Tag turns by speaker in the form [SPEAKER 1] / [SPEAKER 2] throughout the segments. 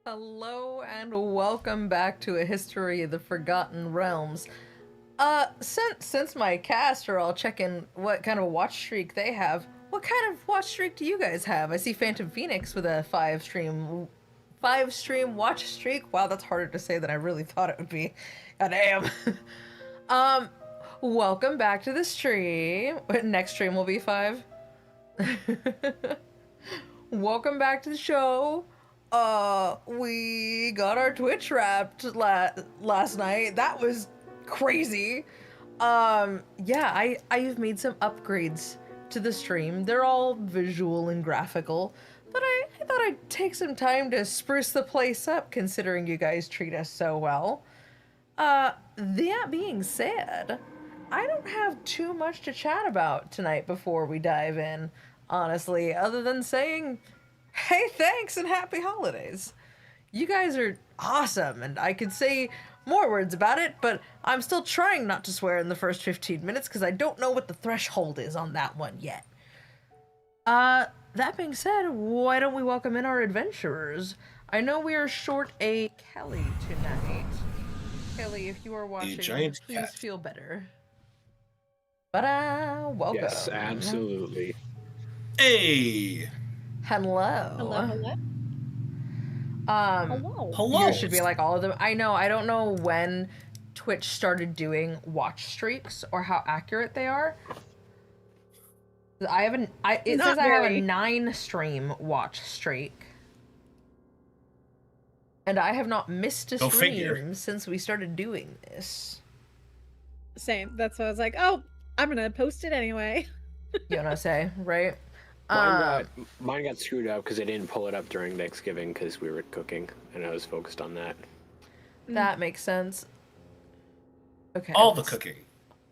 [SPEAKER 1] Hello and welcome back to A History of the Forgotten Realms. Since my cast are all checking what kind of watch streak they have, what kind of watch streak do you guys have? I see Phantom Phoenix with a five stream watch streak. Wow, that's harder to say than I really thought it would be. God damn. um, Welcome back to the stream. Next stream will be 5. Welcome back to the show. We got our Twitch wrapped last night. That was crazy. Yeah, I've made some upgrades to the stream. They're all visual and graphical, but I thought I'd take some time to spruce the place up considering you guys treat us so well. That being said, I don't have too much to chat about tonight before we dive in, honestly, other than saying, hey, thanks and happy holidays. You guys are awesome, and I could say more words about it, but I'm still trying not to swear in the first 15 minutes because I don't know what the threshold is on that one yet. That being said, why don't we welcome in our adventurers? I know we are short a Kelly tonight. Kelly, if you are watching, please
[SPEAKER 2] cat.
[SPEAKER 1] feel better. But welcome.
[SPEAKER 3] Yes, absolutely.
[SPEAKER 2] Hey.
[SPEAKER 1] Hello.
[SPEAKER 4] Hello, hello. Hello.
[SPEAKER 2] Hello.
[SPEAKER 1] Yours should be like all of them. I don't know when Twitch started doing watch streaks or how accurate they are. It says I have a 9 stream watch streak. And I have not missed a stream since we started doing this.
[SPEAKER 4] Same. That's why I was like, oh, I'm gonna post it anyway.
[SPEAKER 1] You know what I say, right?
[SPEAKER 3] Mine got screwed up because I didn't pull it up during Thanksgiving because we were cooking and I was focused on that.
[SPEAKER 1] That makes sense. Okay.
[SPEAKER 2] All the cooking.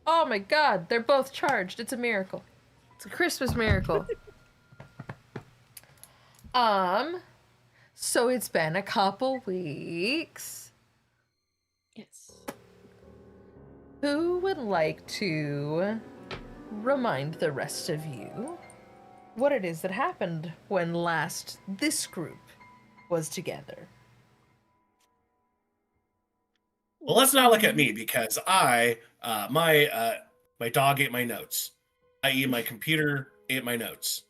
[SPEAKER 1] Oh my god, they're both charged. It's a miracle. It's a Christmas miracle. So it's been a couple weeks.
[SPEAKER 4] Yes.
[SPEAKER 1] Who would like to remind the rest of you what it is that happened when last this group was together?
[SPEAKER 2] Well, let's not look at me because my dog ate my notes, i.e. my computer ate my notes.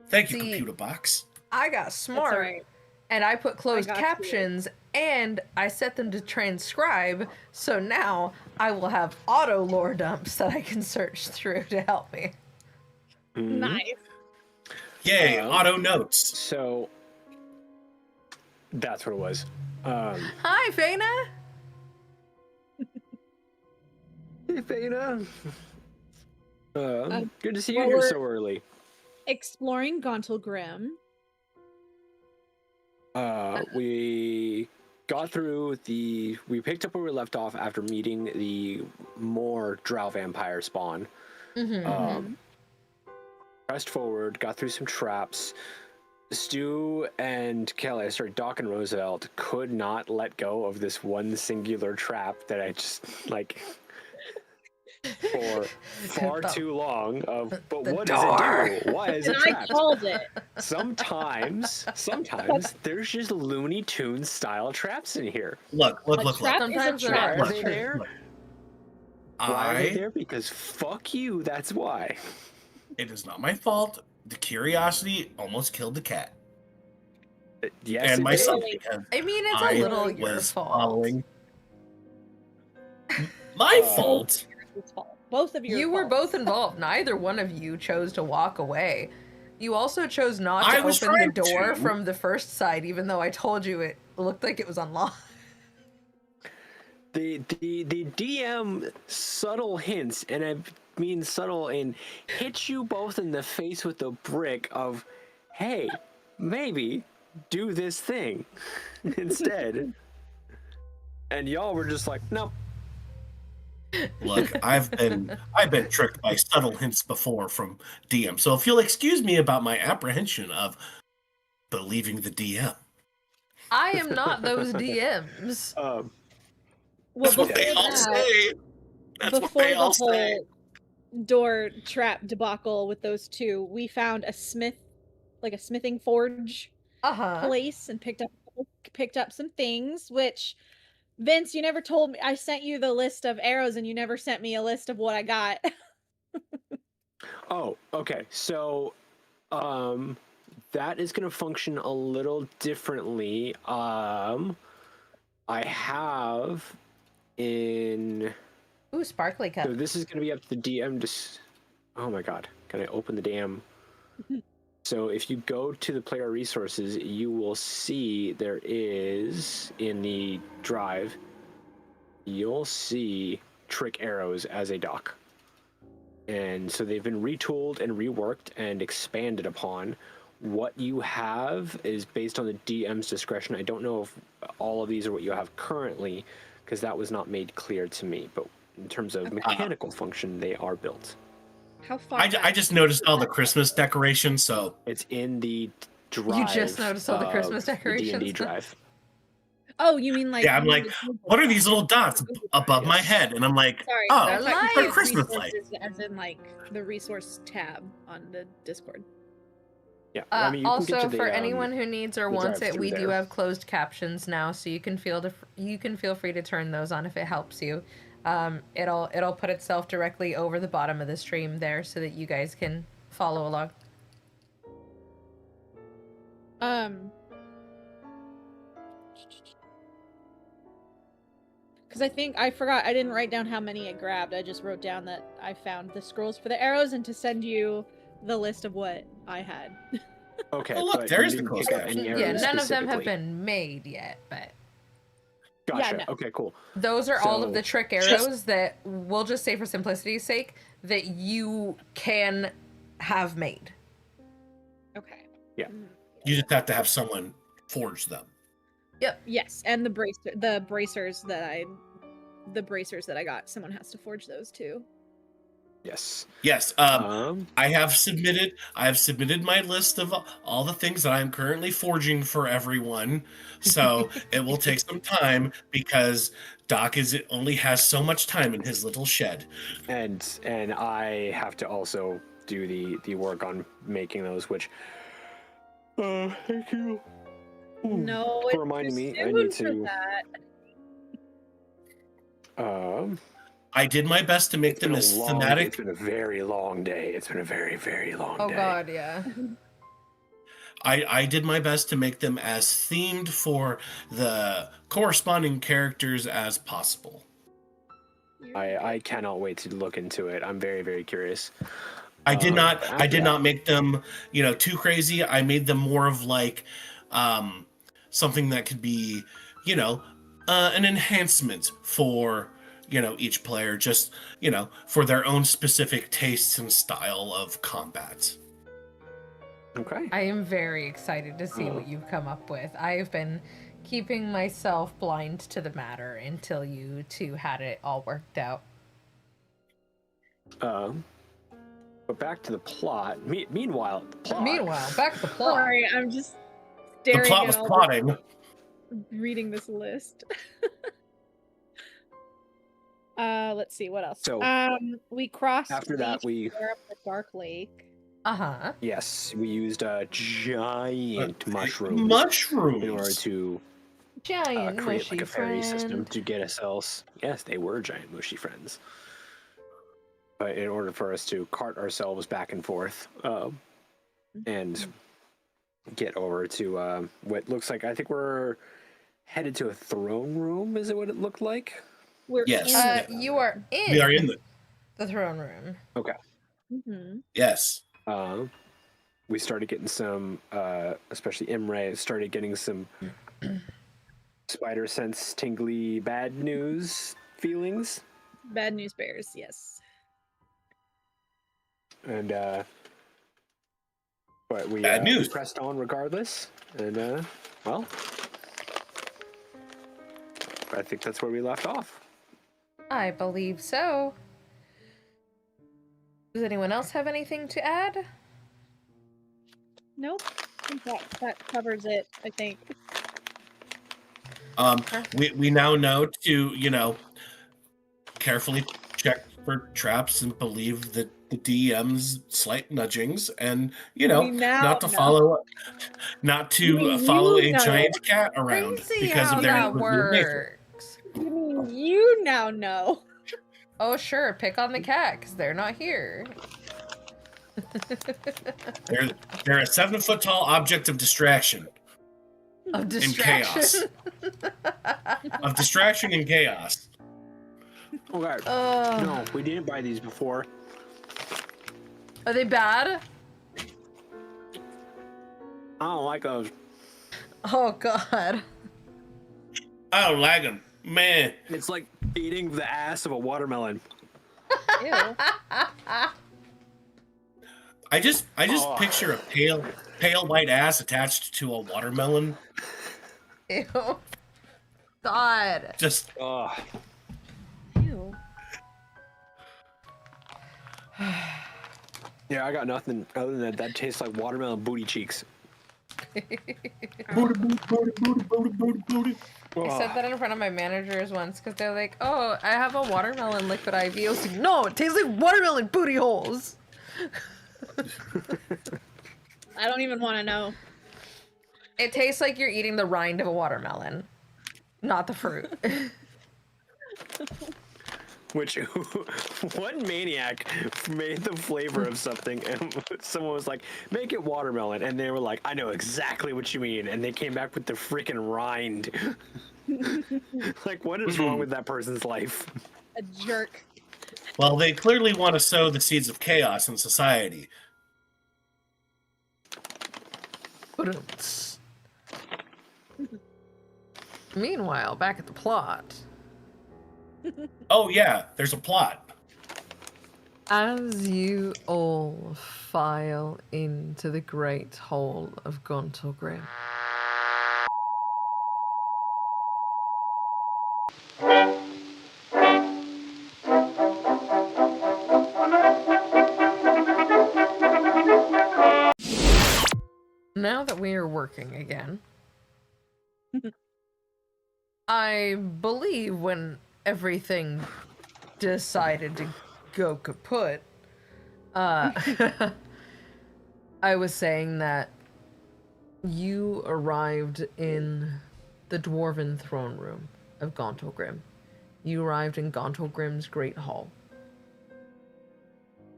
[SPEAKER 2] Thank you, computer box.
[SPEAKER 1] I got smart,
[SPEAKER 4] right.
[SPEAKER 1] and I put closed captions, and I set them to transcribe, so now I will have auto lore dumps that I can search through to help me.
[SPEAKER 3] Mm-hmm.
[SPEAKER 4] Nice.
[SPEAKER 2] Yay, auto notes.
[SPEAKER 3] So, that's what it was.
[SPEAKER 1] Hi, Faina!
[SPEAKER 3] Hey, Faina. Good to see you
[SPEAKER 4] well,
[SPEAKER 3] here so early.
[SPEAKER 4] Exploring Gauntlgrym.
[SPEAKER 3] We got through we picked up where we left off after meeting the more drow vampire spawn. Pressed forward, got through some traps. Stu and Kelly, Doc and Roosevelt could not let go of this one singular trap that I just for far too long but what does it do? Why is it trapped?
[SPEAKER 4] I called it.
[SPEAKER 3] Sometimes there's just Looney Tunes style traps in here.
[SPEAKER 2] Look.
[SPEAKER 1] Sometimes
[SPEAKER 4] they're
[SPEAKER 3] Why
[SPEAKER 4] not.
[SPEAKER 3] are they there? Why are they there? Because fuck you, that's why.
[SPEAKER 2] It is not my fault. The curiosity almost killed the cat.
[SPEAKER 3] Yes,
[SPEAKER 2] and myself.
[SPEAKER 1] I mean, it's a little your fault.
[SPEAKER 2] Following. My fault?
[SPEAKER 4] Both of
[SPEAKER 1] you were both involved. Neither one of you chose to walk away. You also chose not to open the door from the first side, even though I told you it looked like it was unlocked.
[SPEAKER 3] The DM subtle hints, and I mean subtle, and hits you both in the face with a brick of, hey, maybe do this thing instead. And y'all were just like, nope.
[SPEAKER 2] Look, I've been tricked by subtle hints before from DM. So if you'll excuse me about my apprehension of believing the DM.
[SPEAKER 1] I am not those DMs.
[SPEAKER 2] That's what they all say. That's what they all say.
[SPEAKER 4] Door trap debacle with those two, we found a smithing forge place and picked up a picked up some things, which Vince, you never told me. I sent you the list of arrows, and you never sent me a list of what I got.
[SPEAKER 3] Oh, okay. So, that is going to function a little differently. I have in.
[SPEAKER 1] Ooh, sparkly cup.
[SPEAKER 3] So this is going to be up to the DM. Oh my god! Can I open the damn? So if you go to the player resources, you will see there is in the drive. You'll see trick arrows as a dock. And so they've been retooled and reworked and expanded upon. What you have is based on the DM's discretion. I don't know if all of these are what you have currently, because that was not made clear to me. But in terms of mechanical function, they are built.
[SPEAKER 4] How far?
[SPEAKER 2] I just noticed all the Christmas decorations, so
[SPEAKER 3] It's in the drive.
[SPEAKER 1] You just noticed all the Christmas
[SPEAKER 3] of the
[SPEAKER 1] decorations?
[SPEAKER 3] D&D drive.
[SPEAKER 4] Oh, you mean like?
[SPEAKER 2] yeah, I'm like, what are these little dots above my head? And I'm like,
[SPEAKER 4] Sorry,
[SPEAKER 2] oh,
[SPEAKER 4] I thought you
[SPEAKER 2] they're
[SPEAKER 4] meant
[SPEAKER 2] Christmas lights.
[SPEAKER 4] resources, as in like the resource tab on the Discord.
[SPEAKER 3] Yeah. I mean, you can get
[SPEAKER 1] Also,
[SPEAKER 3] to the,
[SPEAKER 1] for anyone who needs or
[SPEAKER 3] the
[SPEAKER 1] wants it,
[SPEAKER 3] drive-thru
[SPEAKER 1] we do
[SPEAKER 3] there.
[SPEAKER 1] have closed captions now, so you can feel free to turn those on if it helps you. It'll put itself directly over the bottom of the stream there, so that you guys can follow along.
[SPEAKER 4] Because I forgot, I didn't write down how many I grabbed. I just wrote down that I found the scrolls for the arrows and to send you the list of what I had.
[SPEAKER 3] Okay.
[SPEAKER 2] Oh, look,
[SPEAKER 3] but
[SPEAKER 2] there's
[SPEAKER 3] you
[SPEAKER 2] the
[SPEAKER 3] didn't
[SPEAKER 2] closed
[SPEAKER 3] pick up
[SPEAKER 2] caption.
[SPEAKER 3] any
[SPEAKER 1] Yeah,
[SPEAKER 3] arrows
[SPEAKER 1] none of them have
[SPEAKER 3] specifically.
[SPEAKER 1] been made yet, but
[SPEAKER 3] Gotcha.
[SPEAKER 4] Yeah, no.
[SPEAKER 3] Okay, cool.
[SPEAKER 1] those are all of
[SPEAKER 3] So,
[SPEAKER 1] the trick arrows that we'll just say for simplicity's sake that you can have made.
[SPEAKER 4] Okay.
[SPEAKER 3] Yeah.
[SPEAKER 2] you just have to have someone forge them.
[SPEAKER 4] Yes, and the bracers that I got. Someone has to forge those too.
[SPEAKER 3] Yes.
[SPEAKER 2] Yes, I have submitted my list of all the things that I'm currently forging for everyone. So it will take some time because Doc only has so much time in his little shed.
[SPEAKER 3] And I have to also do the work on making those, which thank you.
[SPEAKER 4] No,
[SPEAKER 3] for
[SPEAKER 4] it's
[SPEAKER 3] reminding
[SPEAKER 4] too
[SPEAKER 3] me, I
[SPEAKER 4] soon
[SPEAKER 3] need
[SPEAKER 4] for
[SPEAKER 3] to
[SPEAKER 2] I did my best to make
[SPEAKER 3] it's
[SPEAKER 2] them
[SPEAKER 3] been
[SPEAKER 2] as
[SPEAKER 3] a long,
[SPEAKER 2] thematic.
[SPEAKER 3] it's been a very long day. It's been a very, very long
[SPEAKER 1] Oh
[SPEAKER 3] day.
[SPEAKER 1] god, yeah.
[SPEAKER 2] I did my best to make them as themed for the corresponding characters as possible.
[SPEAKER 3] I cannot wait to look into it. I'm very, very curious.
[SPEAKER 2] I did
[SPEAKER 3] after
[SPEAKER 2] not make them, too crazy. I made them more of like something that could be, an enhancement for, each player, just, for their own specific tastes and style of combat.
[SPEAKER 3] Okay.
[SPEAKER 1] I am very excited to see what you've come up with. I've been keeping myself blind to the matter until you two had it all worked out.
[SPEAKER 3] But back to the plot. Meanwhile,
[SPEAKER 1] Back to the plot.
[SPEAKER 4] Sorry, I'm just
[SPEAKER 2] The
[SPEAKER 4] staring
[SPEAKER 2] plot
[SPEAKER 4] at
[SPEAKER 2] was
[SPEAKER 4] all
[SPEAKER 2] plotting.
[SPEAKER 4] reading this list. Let's see what else.
[SPEAKER 3] So,
[SPEAKER 4] we crossed
[SPEAKER 3] after that, we
[SPEAKER 4] up the Dark Lake.
[SPEAKER 1] Uh-huh.
[SPEAKER 3] yes, we used a giant mushroom
[SPEAKER 2] Mushrooms.
[SPEAKER 3] in order to
[SPEAKER 1] Giant
[SPEAKER 3] create
[SPEAKER 1] mushy
[SPEAKER 3] like a fairy system
[SPEAKER 1] friend.
[SPEAKER 3] to get ourselves. Yes, they were giant mushy friends. But in order for us to cart ourselves back and forth, and get over to what looks like, I think we're headed to a throne room. Is it what it looked like?
[SPEAKER 4] We're
[SPEAKER 2] Yes.
[SPEAKER 1] You are in
[SPEAKER 2] We are in
[SPEAKER 1] the throne room.
[SPEAKER 3] Okay.
[SPEAKER 2] yes.
[SPEAKER 3] We started getting some, especially Imre started getting some spider sense tingly bad news feelings.
[SPEAKER 4] Bad news bears, yes.
[SPEAKER 3] And but we
[SPEAKER 2] Bad news.
[SPEAKER 3] pressed on regardless, and well, I think that's where we left off.
[SPEAKER 1] I believe so. Does anyone else have anything to add?
[SPEAKER 4] Nope. I think that covers it, I think.
[SPEAKER 2] We now know to, carefully check for traps and believe that the DM's slight nudgings, and
[SPEAKER 4] We now
[SPEAKER 2] not to
[SPEAKER 4] know.
[SPEAKER 2] follow a
[SPEAKER 4] know.
[SPEAKER 2] giant cat around
[SPEAKER 1] Crazy
[SPEAKER 2] because
[SPEAKER 1] how
[SPEAKER 2] of their
[SPEAKER 1] that
[SPEAKER 2] inquisitive nature.
[SPEAKER 1] works.
[SPEAKER 4] You mean you now know?
[SPEAKER 1] Oh, sure, pick on the cat, because they're not here.
[SPEAKER 2] They're a 7-foot tall object of distraction.
[SPEAKER 1] Of
[SPEAKER 2] And
[SPEAKER 1] distraction.
[SPEAKER 2] Of distraction and chaos.
[SPEAKER 3] Okay.
[SPEAKER 1] Oh.
[SPEAKER 3] No, we didn't buy these before.
[SPEAKER 1] Are they bad?
[SPEAKER 3] I don't like those.
[SPEAKER 1] Oh, God.
[SPEAKER 2] I don't like them. Man.
[SPEAKER 3] It's like eating the ass of a watermelon.
[SPEAKER 4] Ew.
[SPEAKER 2] I just
[SPEAKER 3] Oh.
[SPEAKER 2] picture a pale white ass attached to a watermelon.
[SPEAKER 1] Ew. God.
[SPEAKER 2] Just
[SPEAKER 3] Ugh.
[SPEAKER 4] Ew.
[SPEAKER 3] Yeah, I got nothing other than that tastes like watermelon booty cheeks.
[SPEAKER 2] booty.
[SPEAKER 1] I said that in front of my managers once because they're like, "Oh, I have a watermelon liquid IV." I was like, "No, it tastes like watermelon booty holes."
[SPEAKER 4] I don't even want to know.
[SPEAKER 1] It tastes like you're eating the rind of a watermelon, not the fruit.
[SPEAKER 3] Which, what maniac made the flavor of something and someone was like, make it watermelon. And they were like, I know exactly what you mean. And they came back with the freaking rind. Like, what is wrong with that person's life?
[SPEAKER 4] A jerk.
[SPEAKER 2] Well, they clearly want to sow the seeds of chaos in society.
[SPEAKER 1] Meanwhile, back at the plot.
[SPEAKER 2] Oh yeah, there's a plot.
[SPEAKER 1] As you all file into the great hall of Gauntlgrym, now that we are working again, I believe when everything decided to go kaput, I was saying that you arrived in the dwarven throne room of Gauntlgrym. You arrived in Gauntlgrym's Great Hall.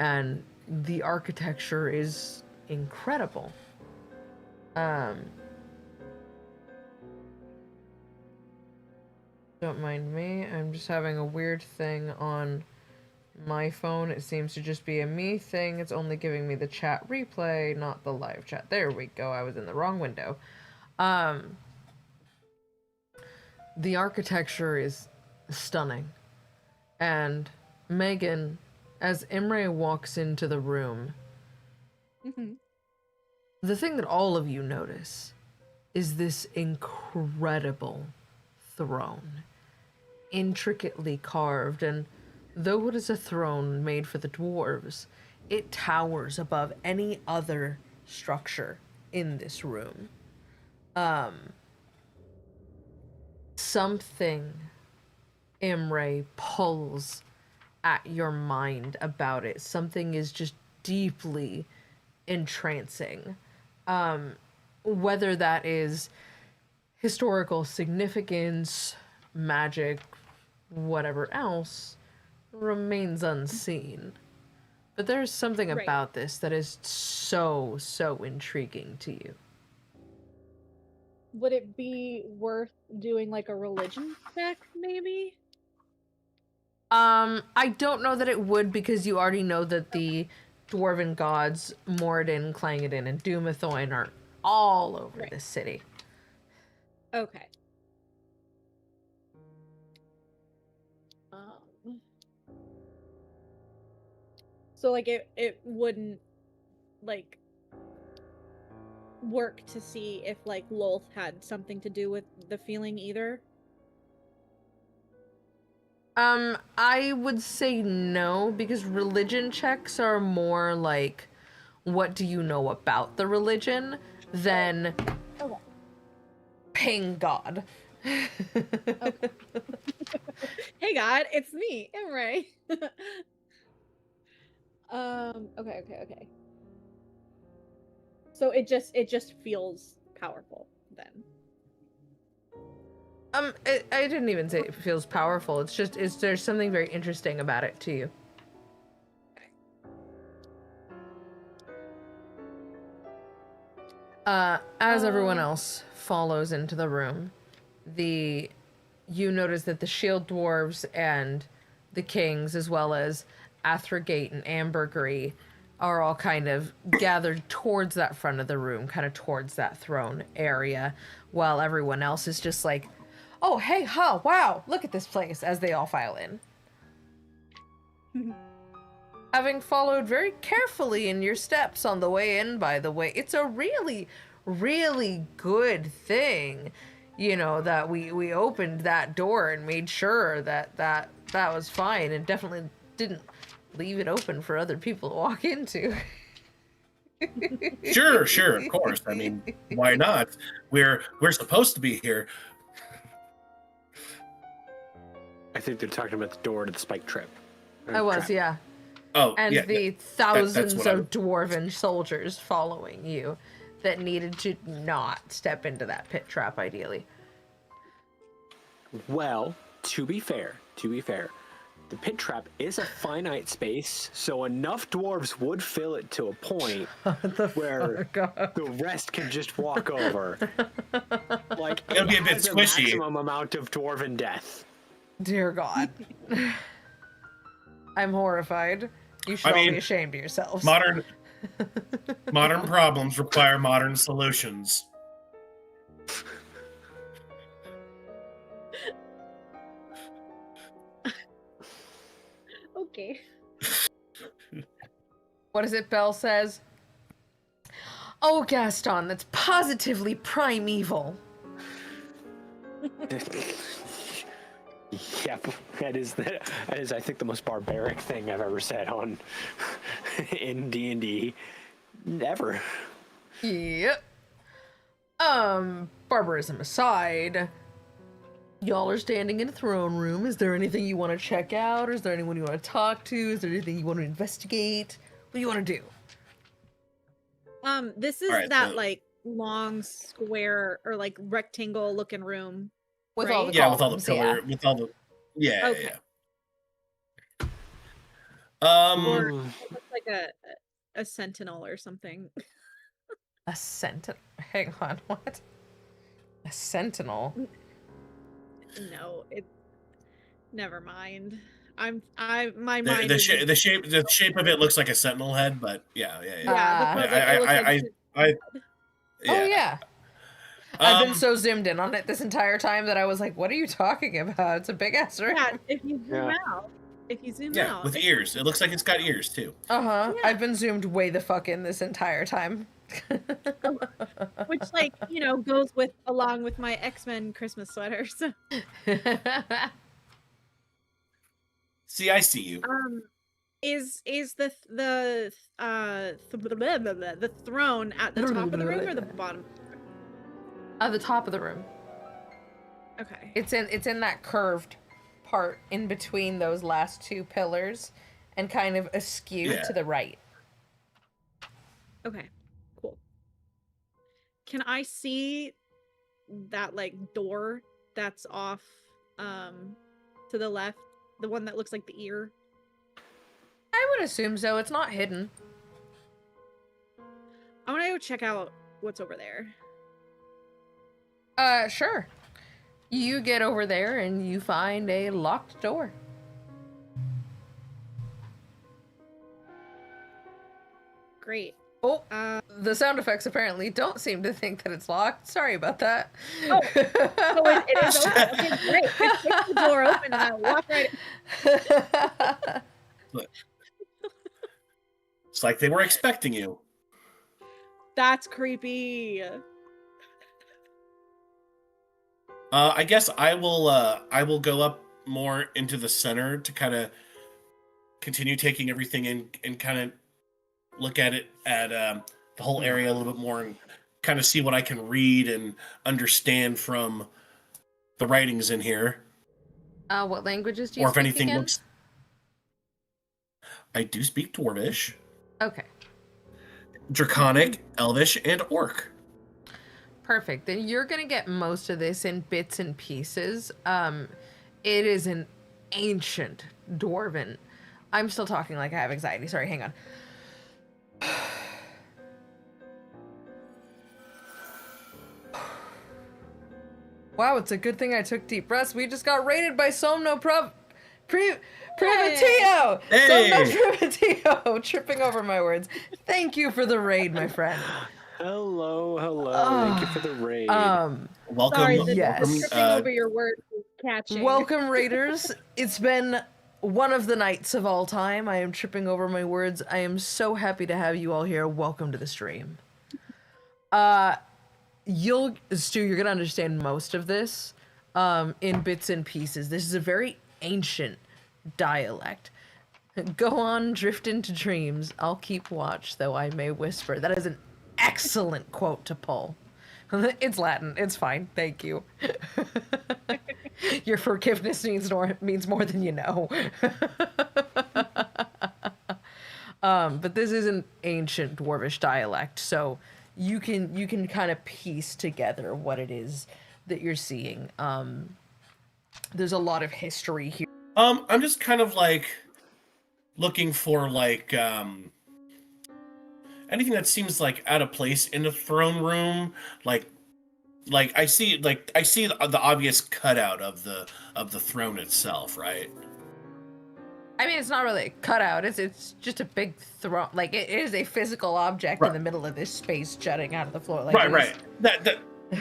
[SPEAKER 1] And the architecture is incredible. Don't mind me, I'm just having a weird thing on my phone. It seems to just be a me thing. It's only giving me the chat replay, not the live chat. There we go, I was in the wrong window. The architecture is stunning. And Megan, as Imre walks into the room, the thing that all of you notice is this incredible throne. Intricately carved, and though it is a throne made for the dwarves, it towers above any other structure in this room. Something, Imre, pulls at your mind about it. Something is just deeply entrancing. Whether that is historical significance, magic, whatever else, remains unseen. But there's something about this that is so intriguing to you.
[SPEAKER 4] Would it be worth doing like a religion check, maybe?
[SPEAKER 1] I don't know that it would, because you already know that the dwarven gods, Moradin, Clangadin, and Doomathoin are all over this city.
[SPEAKER 4] Okay. So like it wouldn't like work to see if like Lolth had something to do with the feeling either?
[SPEAKER 1] I would say no, because religion checks are more like, what do you know about the religion, than ping God.
[SPEAKER 4] Okay. Hey God, it's me, Imre. Okay. So it just feels powerful then.
[SPEAKER 1] I didn't even say it feels powerful. There's something very interesting about it to you. As everyone else follows into the room, you notice that the shield dwarves and the kings, as well as Athrogate and Ambergris, are all kind of gathered towards that front of the room, kind of towards that throne area, while everyone else is just like, oh, hey, huh, wow, look at this place, as they all file in. Having followed very carefully in your steps on the way in, by the way, it's a really, really good thing, you know, that we opened that door and made sure that was fine, and definitely didn't leave it open for other people to walk into.
[SPEAKER 2] Sure, of course. I mean, why not? We're supposed to be here.
[SPEAKER 3] I think they're talking about the door to the spike trap.
[SPEAKER 1] I was,
[SPEAKER 3] Trap.
[SPEAKER 1] yeah.
[SPEAKER 2] Oh,
[SPEAKER 1] And
[SPEAKER 2] yeah,
[SPEAKER 1] the
[SPEAKER 2] yeah.
[SPEAKER 1] thousands
[SPEAKER 2] what I
[SPEAKER 1] of dwarven soldiers following you that needed to not step into that pit trap, ideally.
[SPEAKER 3] Well, to be fair, the pit trap is a finite space, so enough dwarves would fill it to a point where the rest can just walk over. Like,
[SPEAKER 2] It'll be a bit
[SPEAKER 3] has
[SPEAKER 2] squishy.
[SPEAKER 3] Maximum amount of dwarven death.
[SPEAKER 1] Dear God. I'm horrified. You should all be ashamed of yourselves.
[SPEAKER 2] Modern problems require modern solutions.
[SPEAKER 4] Okay.
[SPEAKER 1] What is it Belle says? Oh, Gaston, that's positively primeval.
[SPEAKER 3] Yep, that is, I think, the most barbaric thing I've ever said on in D&D ever.
[SPEAKER 1] Yep. Barbarism aside, y'all are standing in a throne room. Is there anything you want to check out? Or is there anyone you want to talk to? Is there anything you want to investigate? What do you want to do?
[SPEAKER 4] This is
[SPEAKER 2] All right,
[SPEAKER 4] that like long square or like rectangle looking room.
[SPEAKER 1] With
[SPEAKER 4] right?
[SPEAKER 1] all the
[SPEAKER 2] Yeah, with all the
[SPEAKER 1] columns,
[SPEAKER 2] pillar, with all the
[SPEAKER 4] Okay.
[SPEAKER 2] yeah.
[SPEAKER 4] Or it looks like a sentinel or something.
[SPEAKER 1] A sentinel? Hang on, what? A sentinel?
[SPEAKER 4] No, it. Never mind. My mind.
[SPEAKER 2] The shape of it looks like a sentinel head, but yeah.
[SPEAKER 4] Yeah.
[SPEAKER 2] Yeah.
[SPEAKER 1] Oh yeah. I've been so zoomed in on it this entire time that I was like, what are you talking about? It's a big ass ring.
[SPEAKER 4] Yeah, if you zoom out.
[SPEAKER 2] With ears. It looks like it's got ears too.
[SPEAKER 1] Uh-huh.
[SPEAKER 4] Yeah.
[SPEAKER 1] I've been zoomed way the fuck in this entire time.
[SPEAKER 4] Which, like, goes along with my X-Men Christmas sweater. So.
[SPEAKER 2] See, I see you.
[SPEAKER 4] Is the throne at the top of the room or the bottom?
[SPEAKER 1] At the top of the room.
[SPEAKER 4] Okay.
[SPEAKER 1] It's in that curved part in between those last two pillars and kind of askew to the right.
[SPEAKER 4] Okay. Cool. Can I see that like door that's off to the left? The one that looks like the ear?
[SPEAKER 1] I would assume so. It's not hidden.
[SPEAKER 4] I want to go check out what's over there.
[SPEAKER 1] Sure. You get over there and you find a locked door.
[SPEAKER 4] Great.
[SPEAKER 1] Oh, the sound effects apparently don't seem to think that it's locked. Sorry about that.
[SPEAKER 4] Oh, so it is open. Okay, great. Just kick the door open and I walk right in.
[SPEAKER 2] It's like they were expecting you.
[SPEAKER 4] That's creepy.
[SPEAKER 2] I guess I will go up more into the center to kind of continue taking everything in and kind of look at it at the whole area a little bit more and kind of see what I can read and understand from the writings in here.
[SPEAKER 1] What languages do you
[SPEAKER 2] or if
[SPEAKER 1] speak
[SPEAKER 2] anything
[SPEAKER 1] again?
[SPEAKER 2] looks I do speak Dwarvish,
[SPEAKER 1] Okay.
[SPEAKER 2] Draconic, Elvish, and Orc.
[SPEAKER 1] Perfect. Then you're gonna get most of this in bits and pieces. It is an ancient dwarven. I'm still talking like I have anxiety. Sorry, hang on. Wow, it's a good thing I took deep breaths. We just got raided by Somno Privatio!
[SPEAKER 2] Hey!
[SPEAKER 1] Somno Privatio! Tripping over my words. Thank you for the raid, my friend.
[SPEAKER 3] Hello. Thank you for the raid.
[SPEAKER 2] Welcome.
[SPEAKER 4] Sorry, the
[SPEAKER 1] yes.
[SPEAKER 4] tripping over your words is catching.
[SPEAKER 1] Welcome, raiders. It's been one of the nights of all time. I am tripping over my words. I am so happy to have you all here. Welcome to the stream. Stu, you're gonna understand most of this in bits and pieces. This is a very ancient dialect. Go on, drift into dreams. I'll keep watch, though I may whisper. That is an excellent quote to pull. It's Latin. It's fine. Thank you. Your forgiveness means more than you know. But this is an ancient dwarvish dialect, so you can kind of piece together what it is that you're seeing. There's a lot of history here.
[SPEAKER 2] I'm just kind of like looking for like anything that seems like out of place in the throne room. Like I see the obvious cutout of the throne itself, right?
[SPEAKER 1] I mean, it's not really a cutout. It's just a big throne. Like it is a physical object in the middle of this space jutting out of the floor. Like
[SPEAKER 2] right.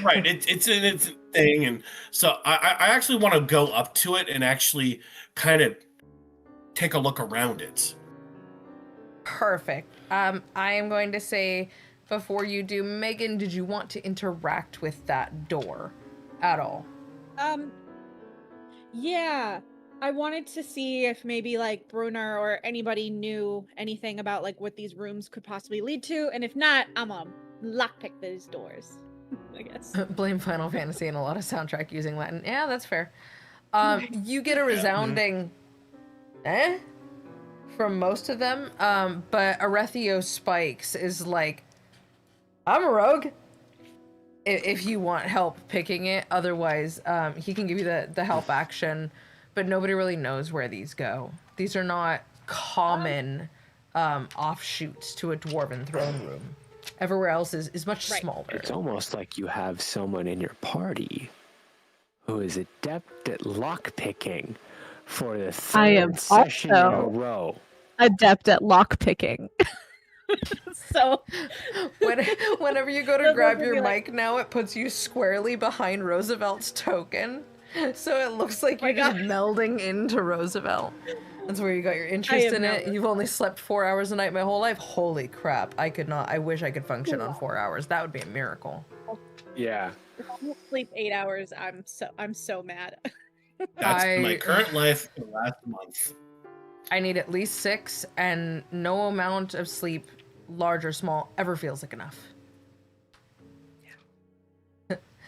[SPEAKER 2] Right. It's a thing, and so I actually want to go up to it and actually kind of take a look around it.
[SPEAKER 1] Perfect. I am going to say before you do, Megan, did you want to interact with that door at all?
[SPEAKER 4] Yeah. I wanted to see if maybe like Brunner or anybody knew anything about like what these rooms could possibly lead to, and if not, I'm gonna lockpick these doors. I guess.
[SPEAKER 1] Blame Final Fantasy and a lot of soundtrack using Latin. Yeah, that's fair. You get a resounding from most of them, but Arethio Spikes is like, I'm a rogue. If you want help picking it, otherwise, he can give you the help action. But nobody really knows where these go. These are not common offshoots to a dwarven throne room. Everywhere else is much smaller.
[SPEAKER 3] It's almost like you have someone in your party who is adept at lockpicking for the third session in a row.
[SPEAKER 5] Adept at lockpicking.
[SPEAKER 4] So
[SPEAKER 1] whenever you go to grab your mic now, it puts you squarely behind Roosevelt's token. So it looks like you're just melding into Roosevelt. That's where you got your interest in it. You've only slept 4 hours a night my whole life. Holy crap. I could not. I wish I could function on 4 hours. That would be a miracle.
[SPEAKER 3] Yeah.
[SPEAKER 4] If I don't sleep 8 hours, I'm so mad.
[SPEAKER 2] That's my current life for the last month.
[SPEAKER 1] I need at least 6, and no amount of sleep, large or small, ever feels like enough.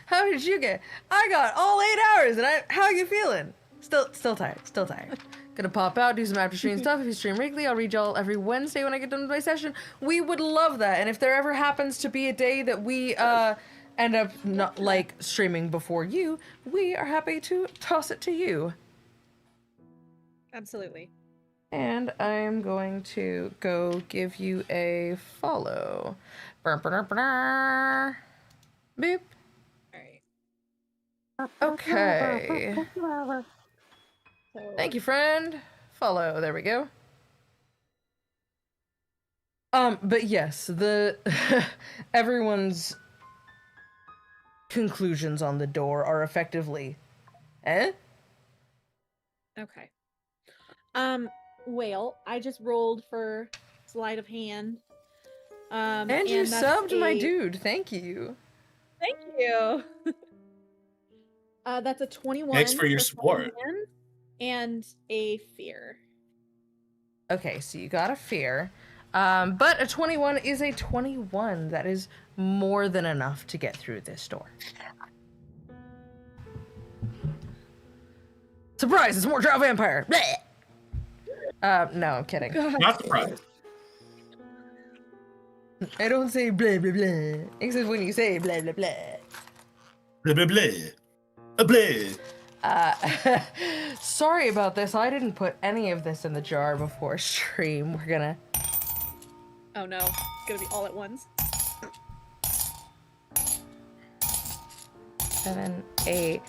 [SPEAKER 1] How did you get? I got all 8 hours, and how are you feeling? Still tired. Gonna pop out, do some after stream stuff. If you stream weekly, I'll read y'all every Wednesday when I get done with my session. We would love that. And if there ever happens to be a day that we end up not like streaming before you, we are happy to toss it to you.
[SPEAKER 4] Absolutely.
[SPEAKER 1] And I'm going to go give you a follow. Boop. Okay. Thank you, friend. Follow. There we go. But yes, the everyone's conclusions on the door are effectively,
[SPEAKER 4] Okay. Well, I just rolled for sleight of hand.
[SPEAKER 1] And you subbed my dude. Thank you.
[SPEAKER 4] Thank you. That's a 21.
[SPEAKER 2] Thanks for your support.
[SPEAKER 4] And a fear.
[SPEAKER 1] Okay, so you got a fear. But a 21 is a 21. That is more than enough to get through this door. Surprise, it's more drow vampire. Blech! No, I'm kidding.
[SPEAKER 4] God.
[SPEAKER 2] Not surprised.
[SPEAKER 1] I don't say blah blah blah, except when you say blah blah blah.
[SPEAKER 2] Blah blah blah. Blah.
[SPEAKER 1] Sorry about this. I didn't put any of this in the jar before stream. We're gonna.
[SPEAKER 4] Oh no, it's gonna be all at once.
[SPEAKER 1] 7, 8,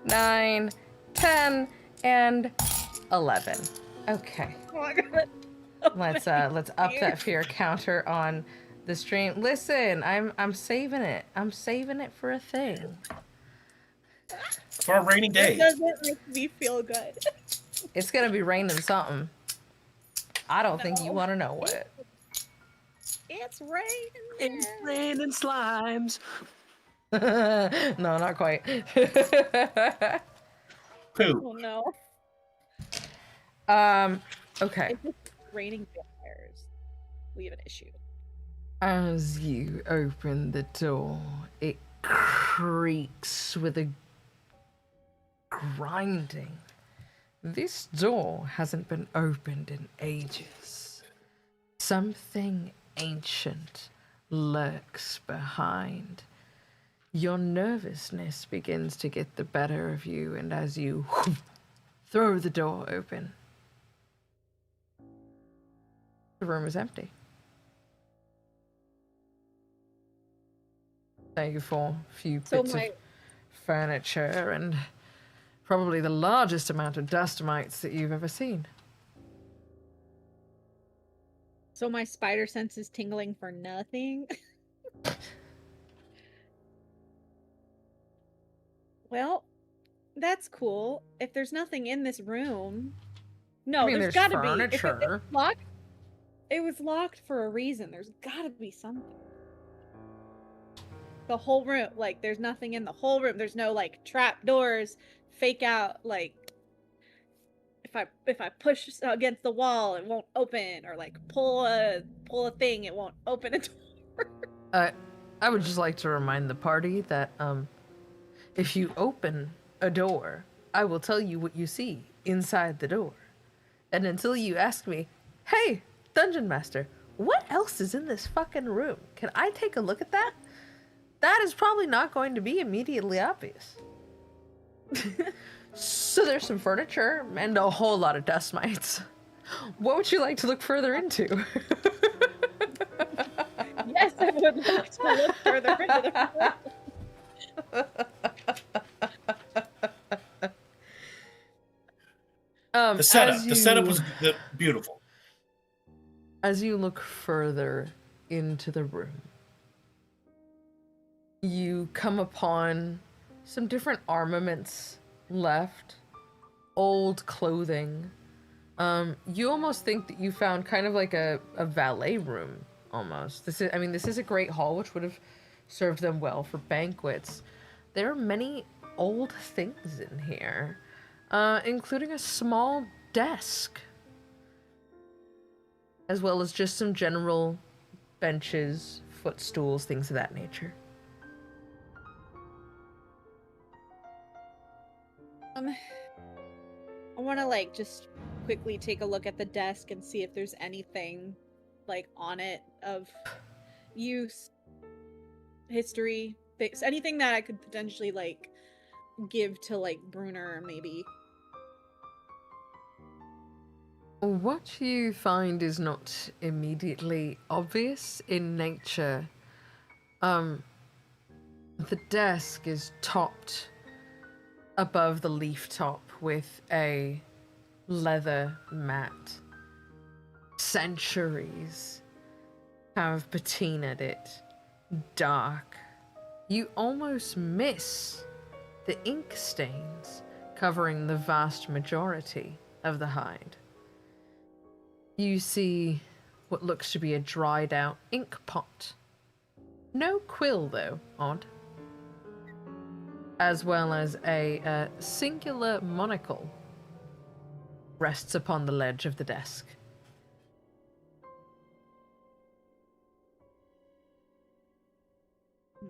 [SPEAKER 1] 9, 10, and 11. Okay.
[SPEAKER 4] Oh my god.
[SPEAKER 1] Let's up that fear counter on the stream. Listen, I'm saving it. I'm saving it for a thing.
[SPEAKER 2] For a rainy
[SPEAKER 4] It
[SPEAKER 2] day.
[SPEAKER 4] doesn't make me feel good.
[SPEAKER 1] It's gonna be raining something. I don't think you
[SPEAKER 4] No.
[SPEAKER 1] want to know what.
[SPEAKER 4] It's raining.
[SPEAKER 3] It's raining slimes.
[SPEAKER 1] No, not quite.
[SPEAKER 2] Poo.
[SPEAKER 4] Oh no.
[SPEAKER 1] Okay.
[SPEAKER 4] If it's raining vampires, we have an issue.
[SPEAKER 1] As you open the door, it creaks with a grinding. This door hasn't been opened in ages. Something ancient lurks behind. Your nervousness begins to get the better of you, and as you throw the door open, the room is empty. Save for a few bits of furniture and probably the largest amount of dust mites that you've ever seen.
[SPEAKER 4] So my spider sense is tingling for nothing. Well, that's cool. If there's nothing in this room, no,
[SPEAKER 1] I mean,
[SPEAKER 4] there's
[SPEAKER 1] there's
[SPEAKER 4] gotta be. If
[SPEAKER 1] furniture.
[SPEAKER 4] it's locked, it was locked for a reason. There's gotta be something. The whole room, like, there's nothing in the whole room. There's no like trap doors, fake out. Like, if I push against the wall, it won't open, or like pull a thing, it won't open a door.
[SPEAKER 1] I would just like to remind the party that if you open a door, I will tell you what you see inside the door. And until you ask me, hey, Dungeon Master, what else is in this fucking room? Can I take a look at that? That is probably not going to be immediately obvious. So there's some furniture and a whole lot of dust mites. What would you like to look further into?
[SPEAKER 4] Yes, I would like to look further into the
[SPEAKER 2] The setup was beautiful.
[SPEAKER 1] As you look further into the room, you come upon some different armaments left, old clothing. You almost think that you found kind of like a valet room, almost. This is a great hall, which would have served them well for banquets. There are many old things in here, including a small desk, as well as just some general benches, footstools, things of that nature.
[SPEAKER 4] I want to like just quickly take a look at the desk and see if there's anything like on it of use, history, anything that I could potentially like give to like Brunner maybe.
[SPEAKER 1] What you find is not immediately obvious in nature. The desk is topped above the leaf top with a leather mat. Centuries have patinaed it dark. You almost miss the ink stains covering the vast majority of the hide. You see what looks to be a dried out ink pot. No quill though, odd. As well as a singular monocle rests upon the ledge of the desk.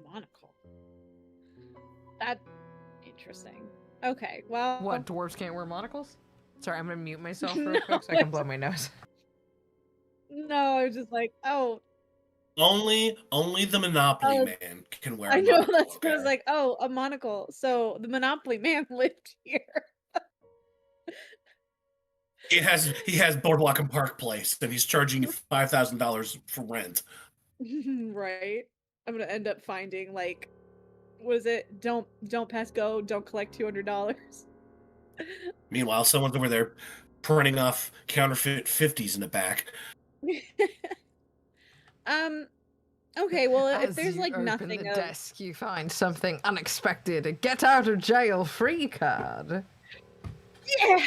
[SPEAKER 4] Monocle. That's interesting. Okay, well.
[SPEAKER 1] What, dwarves can't wear monocles? Sorry, I'm gonna mute myself real quick so I can blow my nose.
[SPEAKER 4] No, I was just like, oh,
[SPEAKER 2] Only the Monopoly
[SPEAKER 4] Oh,
[SPEAKER 2] man can wear a
[SPEAKER 4] I know.
[SPEAKER 2] monocle,
[SPEAKER 4] That's what I
[SPEAKER 2] okay?
[SPEAKER 4] was like, oh, a monocle. So the Monopoly man lived here.
[SPEAKER 2] He has Boardwalk and Park Place, and he's charging you $5,000 for rent.
[SPEAKER 4] Right. I'm gonna end up finding like, what is it? Don't pass go. Don't collect $200.
[SPEAKER 2] Meanwhile, someone's over there printing off counterfeit 50s in the back.
[SPEAKER 4] Okay. Well, if
[SPEAKER 5] As
[SPEAKER 4] there's
[SPEAKER 5] you
[SPEAKER 4] like
[SPEAKER 5] open
[SPEAKER 4] nothing
[SPEAKER 5] the
[SPEAKER 4] of
[SPEAKER 5] desk, you find something unexpected. A get out of jail free card.
[SPEAKER 4] yeah,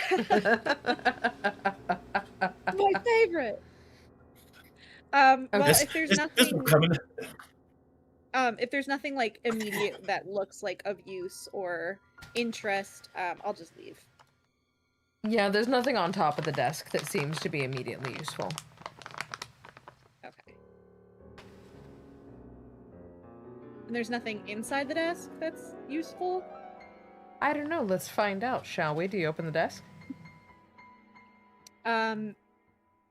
[SPEAKER 4] my favorite. Well,
[SPEAKER 5] Okay.
[SPEAKER 4] if there's
[SPEAKER 2] This
[SPEAKER 4] nothing,
[SPEAKER 2] will come in.
[SPEAKER 4] if there's nothing like immediate that looks like of use or interest, I'll just leave.
[SPEAKER 1] Yeah, there's nothing on top of the desk that seems to be immediately useful.
[SPEAKER 4] Okay. And there's nothing inside the desk that's useful?
[SPEAKER 1] I don't know. Let's find out, shall we? Do you open the desk?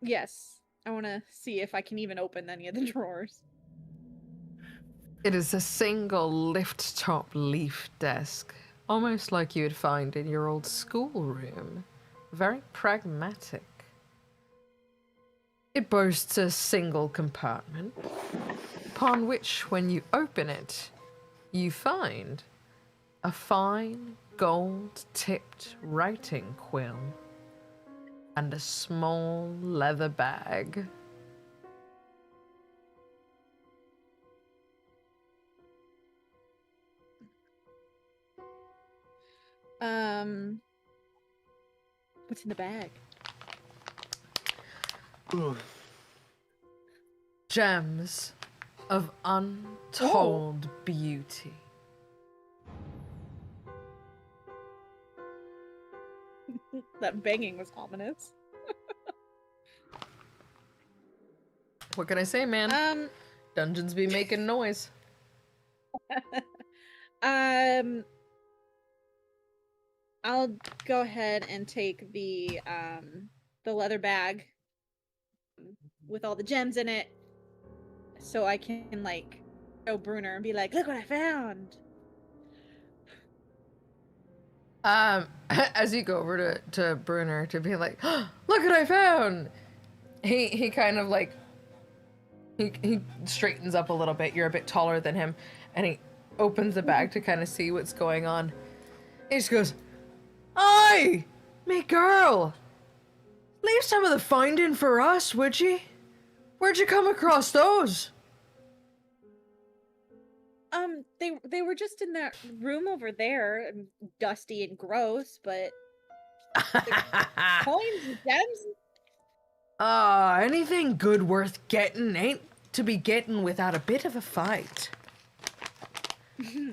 [SPEAKER 4] Yes. I want to see if I can even open any of the drawers.
[SPEAKER 5] It is a single lift top leaf desk, almost like you'd find in your old schoolroom. Very pragmatic. It boasts a single compartment, upon which, when you open it, you find a fine gold-tipped writing quill and a small leather bag.
[SPEAKER 4] What's in the bag?
[SPEAKER 5] Gems of untold beauty.
[SPEAKER 4] That banging was ominous.
[SPEAKER 1] What can I say, man?
[SPEAKER 4] Um,
[SPEAKER 1] Dungeons be making noise.
[SPEAKER 4] I'll go ahead and take the leather bag with all the gems in it, so I can like show Brunner and be like, "Look what I found."
[SPEAKER 1] As you go over to Brunner to be like, oh, look what I found! He kind of like, he straightens up a little bit. You're a bit taller than him. And he opens the bag to kind of see what's going on. He just goes, "Aye, me girl, leave some of the finding for us, would ye? Where'd you come across those?"
[SPEAKER 4] They were just in that room over there, dusty and gross, but coins and gems.
[SPEAKER 1] Anything good worth getting ain't to be getting without a bit of a fight.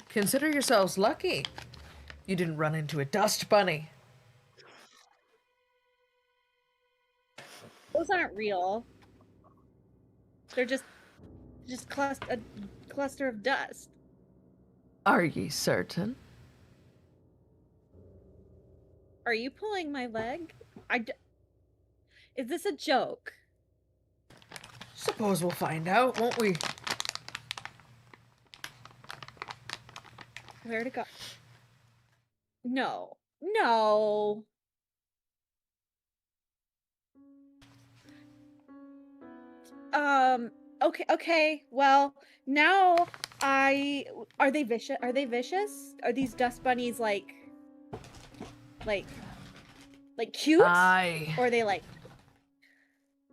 [SPEAKER 1] Consider yourselves lucky you didn't run into a dust bunny.
[SPEAKER 4] Those aren't real. They're just a cluster of dust.
[SPEAKER 5] Are ye certain?
[SPEAKER 4] Are you pulling my leg? Is this a joke?
[SPEAKER 1] Suppose we'll find out, won't we?
[SPEAKER 4] Where to go? No. No. Okay. Well, now are they vicious? Are they vicious? Are these dust bunnies like cute?
[SPEAKER 5] Aye.
[SPEAKER 4] Or are they like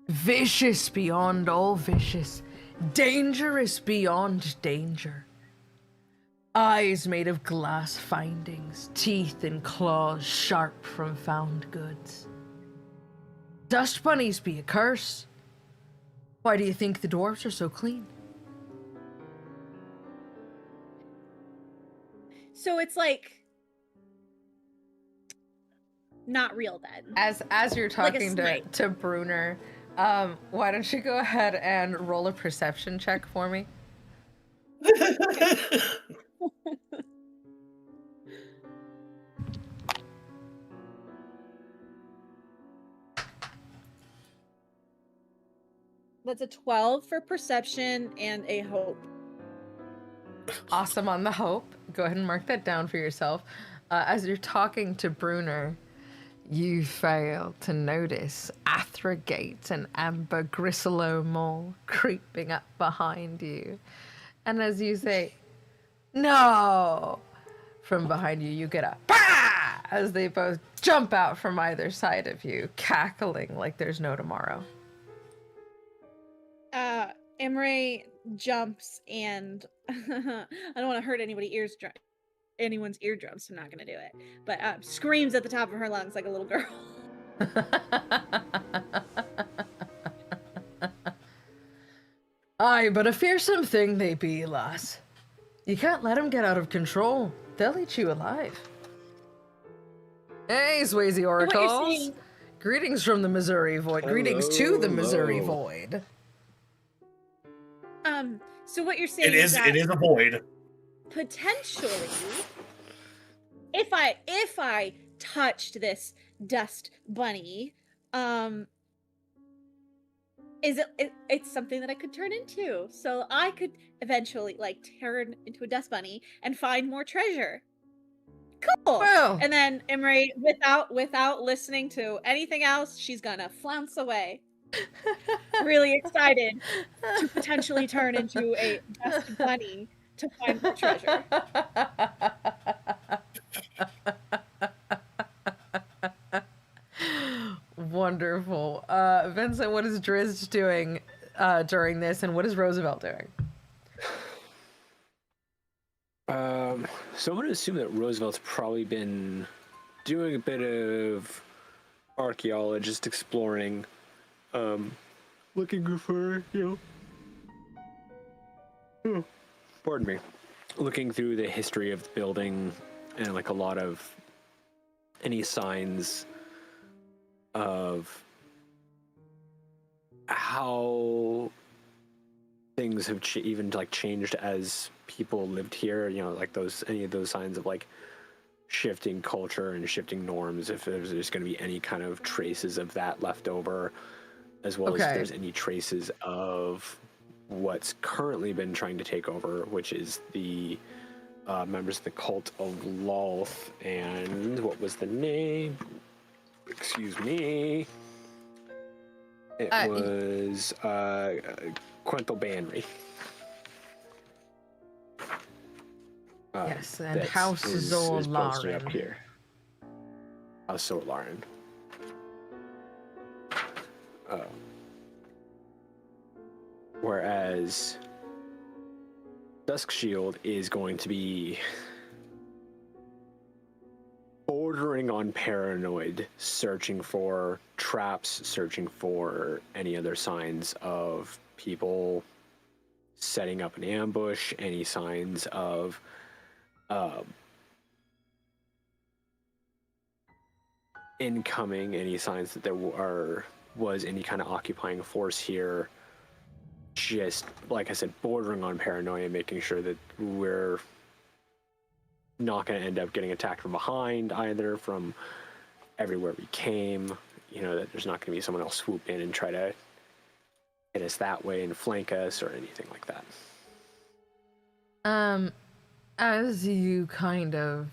[SPEAKER 5] Vicious beyond all vicious. Dangerous beyond danger. Eyes made of glass findings, teeth and claws sharp from found goods. Dust bunnies be a curse. Why do you think the dwarves are so clean?
[SPEAKER 4] so it's like not real then?
[SPEAKER 1] As you're
[SPEAKER 4] Like a
[SPEAKER 1] talking
[SPEAKER 4] snake.
[SPEAKER 1] to Brunner, why don't you go ahead and roll a perception check for me?
[SPEAKER 4] That's a 12 for perception and a hope.
[SPEAKER 5] Awesome on the hope. Go ahead and mark that down for yourself. As you're talking to Brunner, you fail to notice Athrogate and Amber Grisselo Mole creeping up behind you. And as you say, no, from behind you, you get a bah! As they both jump out from either side of you, cackling like there's no tomorrow.
[SPEAKER 4] Emre jumps and I don't want to hurt anyone's eardrums, so I'm not going to do it. But screams at the top of her lungs like a little girl.
[SPEAKER 5] Aye, but a fearsome thing they be, lass. You can't let them get out of control. They'll eat you alive. Hey, Swayze Oracles. Greetings from the Missouri Void. Greetings to the Missouri Void.
[SPEAKER 4] So what you're saying
[SPEAKER 2] It is a void.
[SPEAKER 4] Potentially, if I touched this dust bunny, it's something that I could turn into. So I could eventually like turn into a dust bunny and find more treasure. Cool.
[SPEAKER 5] Well.
[SPEAKER 4] And then Imre, without listening to anything else, she's gonna flounce away. Really excited to potentially turn into a dust bunny to find more treasure.
[SPEAKER 5] Wonderful. Vincent, what is Drizzt doing during this, and what is Roosevelt doing?
[SPEAKER 3] So I'm going to assume that Roosevelt's probably been doing a bit of archaeologist exploring, looking for, pardon me, looking through the history of the building and like a lot of any signs of how things have even like changed as people lived here, like any of those signs of like shifting culture and shifting norms, if there's going to be any kind of traces of that left over, as well as if there's any traces of what's currently been trying to take over, which is the members of the cult of Lolth, and what was the name? Excuse me. It was Quental Banry.
[SPEAKER 5] Yes, and House Zolarin.
[SPEAKER 3] Up here. House Zolarin. Whereas Duskshield is going to be bordering on paranoid, searching for traps, searching for any other signs of people setting up an ambush, any signs of incoming, any signs that there was any kind of occupying force here. Just, like I said, bordering on paranoia, making sure that we're not going to end up getting attacked from behind, either from everywhere we came, that there's not going to be someone else swoop in and try to hit us that way and flank us or anything like that.
[SPEAKER 5] As you kind of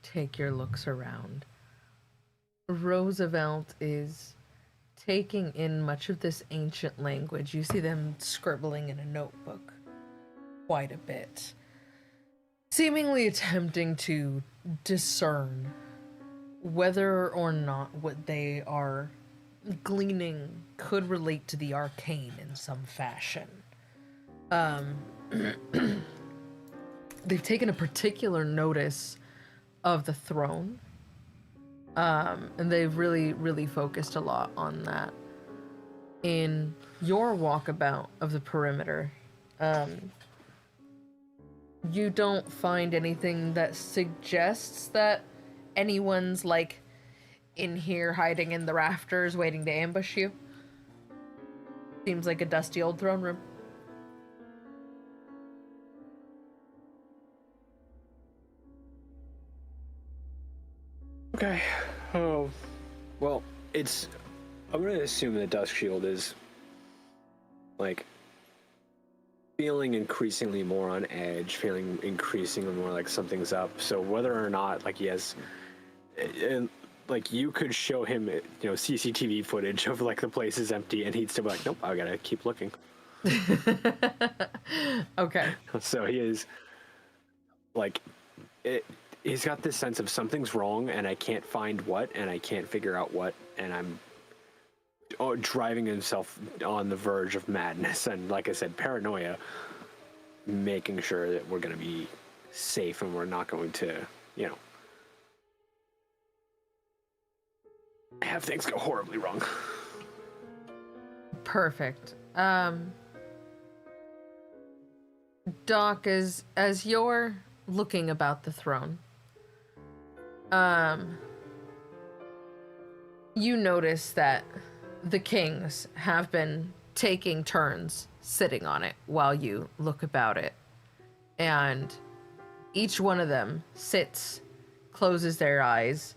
[SPEAKER 5] take your looks around, Roosevelt is taking in much of this ancient language. You see them scribbling in a notebook quite a bit, seemingly attempting to discern whether or not what they are gleaning could relate to the arcane in some fashion. They've taken a particular notice of the throne, and they've really focused a lot on that. In your walkabout of the perimeter, you don't find anything that suggests that anyone's like in here hiding in the rafters waiting to ambush you. Seems like a dusty old throne room.
[SPEAKER 3] Okay. Oh, well, I'm going to assume that Duskshield is like feeling increasingly more on edge, feeling increasingly more like something's up. So whether or not like he has, like you could show him, CCTV footage of like the place is empty, and he'd still be like, nope, I gotta keep looking.
[SPEAKER 5] Okay.
[SPEAKER 3] So he is like, he's got this sense of something's wrong, and I can't find what, and I can't figure out what, and I'm driving himself on the verge of madness, and like I said, paranoia, making sure that we're going to be safe and we're not going to, have things go horribly wrong.
[SPEAKER 5] Perfect. Doc, as you're looking about the throne, you notice that the kings have been taking turns sitting on it while you look about it. And each one of them sits, closes their eyes,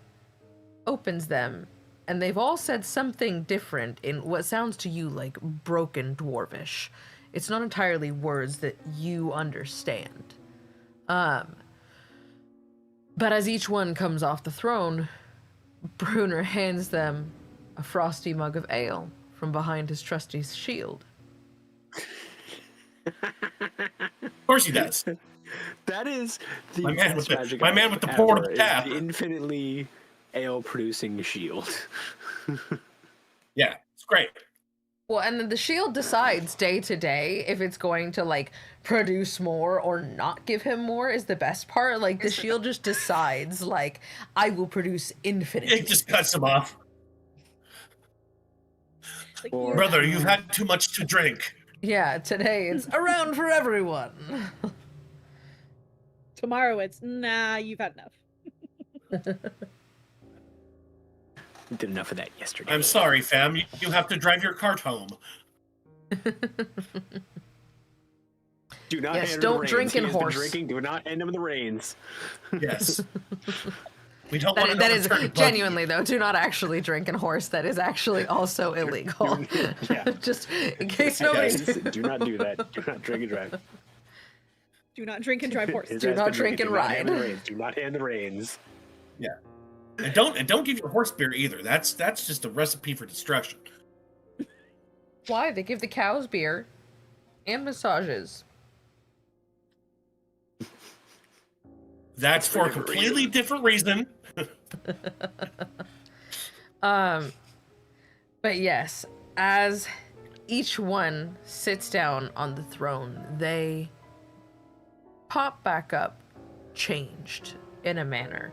[SPEAKER 5] opens them, and they've all said something different in what sounds to you like broken dwarvish. It's not entirely words that you understand. But as each one comes off the throne, Bruner hands them a frosty mug of ale from behind his trusty shield.
[SPEAKER 2] Of course he does.
[SPEAKER 3] That is the
[SPEAKER 2] My man with the-
[SPEAKER 3] magic
[SPEAKER 2] my man
[SPEAKER 3] item
[SPEAKER 2] with the
[SPEAKER 3] ever,
[SPEAKER 2] portable
[SPEAKER 3] is
[SPEAKER 2] tap.
[SPEAKER 3] the infinitely ale-producing shield.
[SPEAKER 2] Yeah, it's great.
[SPEAKER 5] Well, and then the shield decides day to day if it's going to, like, produce more or not give him more is the best part. Like, the shield just decides, like, I will produce infinitely.
[SPEAKER 2] It just cuts him off.
[SPEAKER 4] Like,
[SPEAKER 3] Or-
[SPEAKER 2] Brother, you've had too much to drink.
[SPEAKER 5] Yeah, today it's around for everyone.
[SPEAKER 4] tomorrow it's, nah, you've had enough.
[SPEAKER 3] Did enough of that yesterday.
[SPEAKER 2] I'm sorry, fam. You have to drive your cart home.
[SPEAKER 3] Do not
[SPEAKER 5] Yes,
[SPEAKER 3] hand him
[SPEAKER 5] don't
[SPEAKER 3] the reins.
[SPEAKER 5] drink
[SPEAKER 3] He
[SPEAKER 5] and
[SPEAKER 3] has been
[SPEAKER 5] horse.
[SPEAKER 3] drinking. Do not hand him the reins.
[SPEAKER 2] Yes. We don't want to
[SPEAKER 5] That is
[SPEAKER 2] overturn
[SPEAKER 5] genuinely, though, do not actually drink and horse. That is actually also illegal.
[SPEAKER 3] Yeah.
[SPEAKER 5] Just in case nobody...
[SPEAKER 3] Guys, do not do that. Do not drink and drive.
[SPEAKER 4] Do not drink and drive horse.
[SPEAKER 3] His
[SPEAKER 5] Do
[SPEAKER 3] ass
[SPEAKER 5] not
[SPEAKER 3] been
[SPEAKER 5] drink
[SPEAKER 3] drinking.
[SPEAKER 5] and
[SPEAKER 3] Do not hand
[SPEAKER 5] ride.
[SPEAKER 3] the reins. Do not hand the reins.
[SPEAKER 2] Yeah. And don't give your horse beer either. That's just a recipe for destruction.
[SPEAKER 5] Why? They give the cows beer and massages.
[SPEAKER 2] That's for a completely different reason.
[SPEAKER 5] But yes, as each one sits down on the throne, they pop back up, changed in a manner.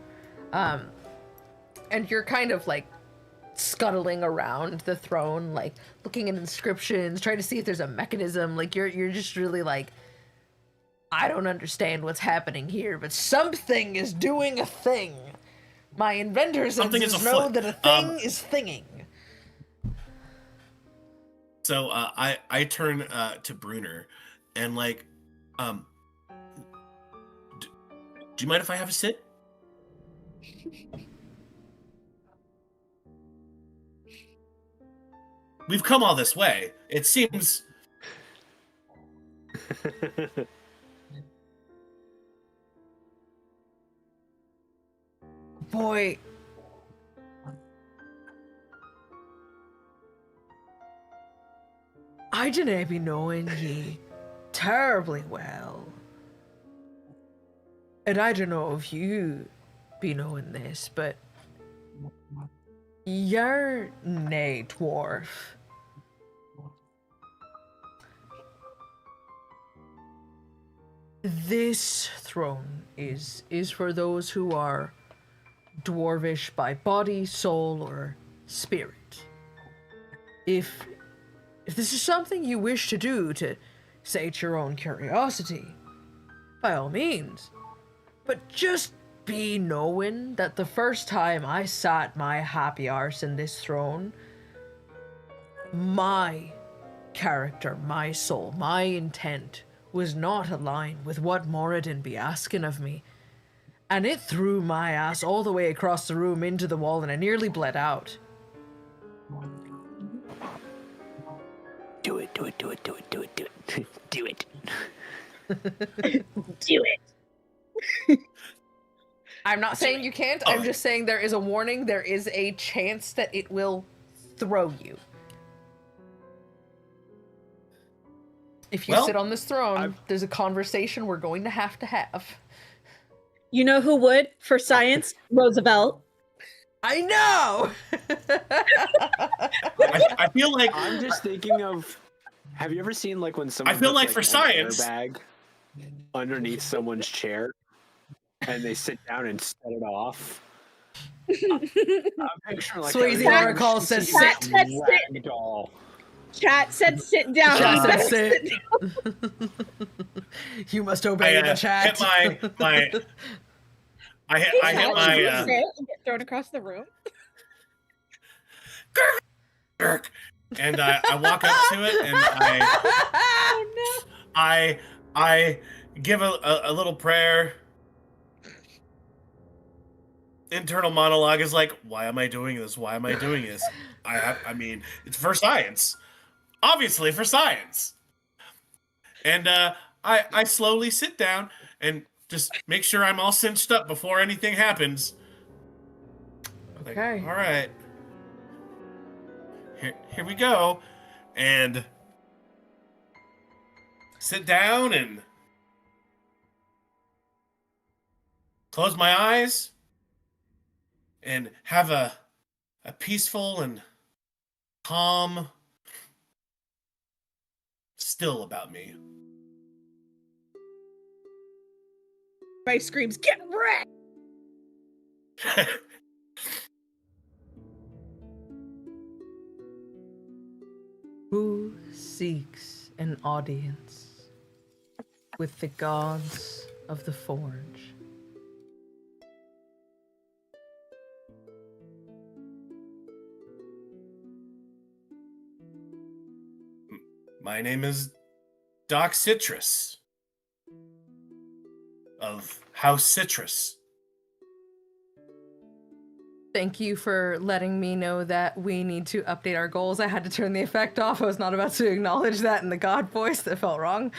[SPEAKER 5] And you're kind of like scuttling around the throne, like looking at inscriptions, trying to see if there's a mechanism. Like you're just really like, I don't understand what's happening here, but something is doing a thing. My inventor
[SPEAKER 2] Something
[SPEAKER 5] senses
[SPEAKER 2] is
[SPEAKER 5] know
[SPEAKER 2] afoot.
[SPEAKER 5] that a thing is thinging.
[SPEAKER 2] So I turn to Bruner and like, do you mind if I have a sit? We've come all this way. It seems
[SPEAKER 5] Boy. I didn't be knowing ye terribly well. And I don't know if you be knowing this, but you're nae dwarf. This throne is for those who are dwarvish by body, soul, or spirit. If this is something you wish to do to sate your own curiosity, by all means. But just be knowing that the first time I sat my happy arse in this throne, my character, my soul, my intent was not aligned with what Moradin be asking of me. And it threw my ass all the way across the room into the wall, and I nearly bled out.
[SPEAKER 3] Do it. it, do it, do it, do it, do it, do it, do it.
[SPEAKER 4] Do it.
[SPEAKER 5] I'm not saying you can't. I'm just saying there is a warning. There is a chance that it will throw you. If you sit on this throne, there's a conversation we're going to have.
[SPEAKER 4] You know who would for science? Roosevelt.
[SPEAKER 5] I know.
[SPEAKER 2] I feel like
[SPEAKER 3] I'm just thinking of. Have you ever seen like when someone?
[SPEAKER 2] I feel
[SPEAKER 3] puts,
[SPEAKER 2] like for
[SPEAKER 3] an
[SPEAKER 2] science,
[SPEAKER 3] airbag underneath someone's chair, and they sit down and set it off. I'm picturing like
[SPEAKER 5] Swayze Oracle says sit.
[SPEAKER 3] Doll.
[SPEAKER 4] Chat said sit down.
[SPEAKER 5] Chat said sit. You must obey the chat.
[SPEAKER 2] Hit my. I hit my.
[SPEAKER 4] And get thrown across the room.
[SPEAKER 2] And I walk up to it and I give a little prayer. Internal monologue is like, why am I doing this? Why am I doing this? I mean, it's for science. Obviously for science. And I slowly sit down and just make sure I'm all cinched up before anything happens.
[SPEAKER 5] Okay.
[SPEAKER 2] Like, all right. Here we go. And sit down and close my eyes and have a peaceful and calm still about me.
[SPEAKER 4] My screams, get wrecked!
[SPEAKER 5] Who seeks an audience with the gods of the Forge?
[SPEAKER 2] My name is Doc Citrus of House Citrus.
[SPEAKER 5] Thank you for letting me know that we need to update our goals. I had to turn the effect off. I was not about to acknowledge that in the god voice. That felt wrong.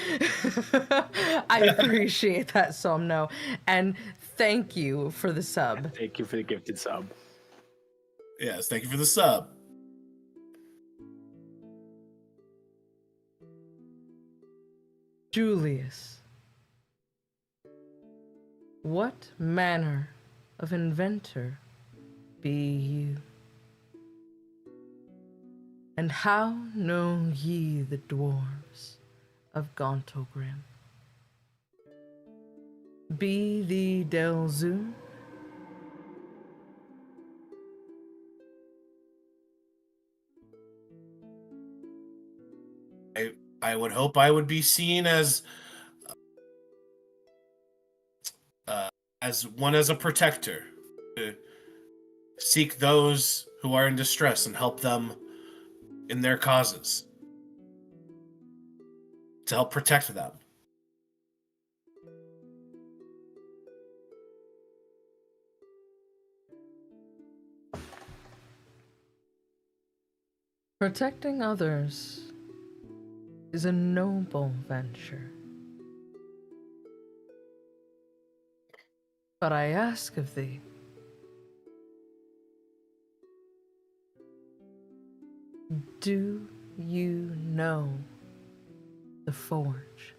[SPEAKER 5] I appreciate that, Somno. And thank you for the sub.
[SPEAKER 3] Thank you for the gifted sub.
[SPEAKER 2] Yes, thank you for the sub.
[SPEAKER 5] Julius, what manner of inventor be you? And how know ye the dwarves of Gauntlgrym? Be thee Delzoun?
[SPEAKER 2] I would hope I would be seen as a protector, to seek those who are in distress and help them in their causes, to help protect them.
[SPEAKER 5] Protecting others is a noble venture. But I ask of thee, do you know the Forge?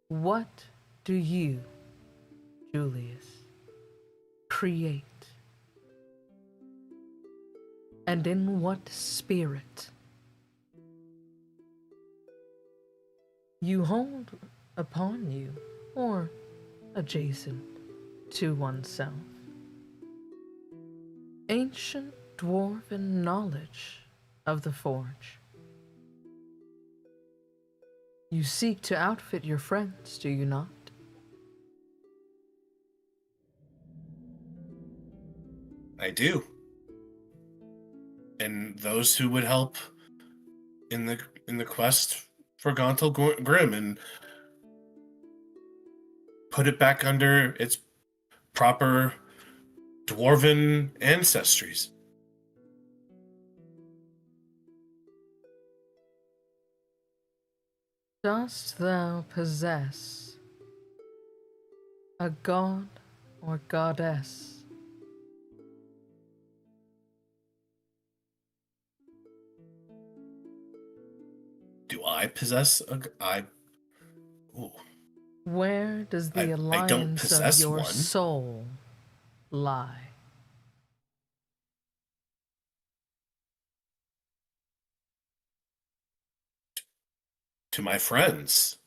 [SPEAKER 5] What do you, Julius, create? And in what spirit? You hold upon you, or adjacent to oneself, ancient dwarven knowledge of the Forge. You seek to outfit your friends, do you not?
[SPEAKER 2] I do. And those who would help in the quest for Gauntlgrym and put it back under its proper dwarven ancestries.
[SPEAKER 5] Dost thou possess a god or goddess?
[SPEAKER 2] Do I possess Ooh,
[SPEAKER 5] Where does the
[SPEAKER 2] I don't
[SPEAKER 5] alliance of
[SPEAKER 2] possess
[SPEAKER 5] your
[SPEAKER 2] one.
[SPEAKER 5] soul lie?
[SPEAKER 2] To my friends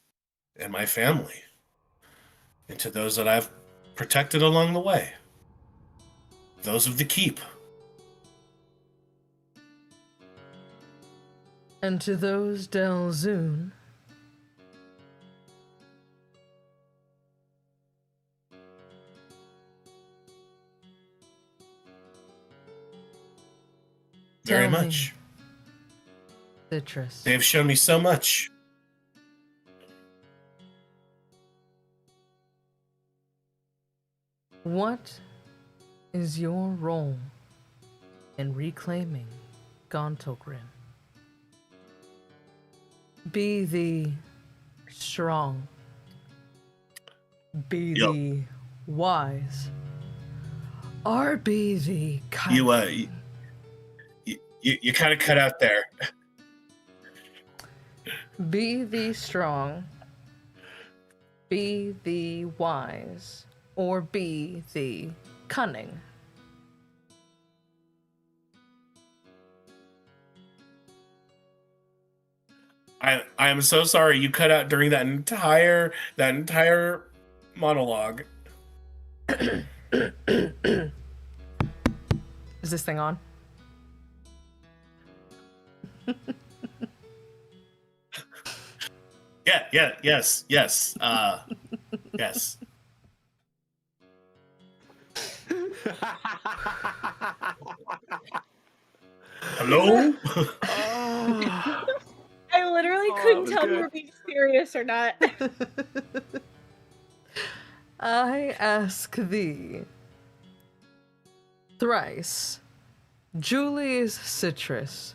[SPEAKER 2] and my family, and to those that I've protected along the way. Those of the keep.
[SPEAKER 5] And to those Delzoun,
[SPEAKER 2] Very
[SPEAKER 5] tell me,
[SPEAKER 2] much.
[SPEAKER 5] Citrus,
[SPEAKER 2] They have shown me so much.
[SPEAKER 5] what is your role in reclaiming Gauntlgrym? Be the strong, be
[SPEAKER 2] Yup.
[SPEAKER 5] the wise, or be the kind.
[SPEAKER 2] You kind of cut out there.
[SPEAKER 5] Be the strong, be the wise, or be the cunning.
[SPEAKER 2] I am so sorry you cut out during that entire monologue.
[SPEAKER 5] Is this thing on?
[SPEAKER 2] Yes. Yes. Hello?
[SPEAKER 4] I literally couldn't tell if you were being serious or not.
[SPEAKER 5] I ask thee, thrice, Julius Citrus,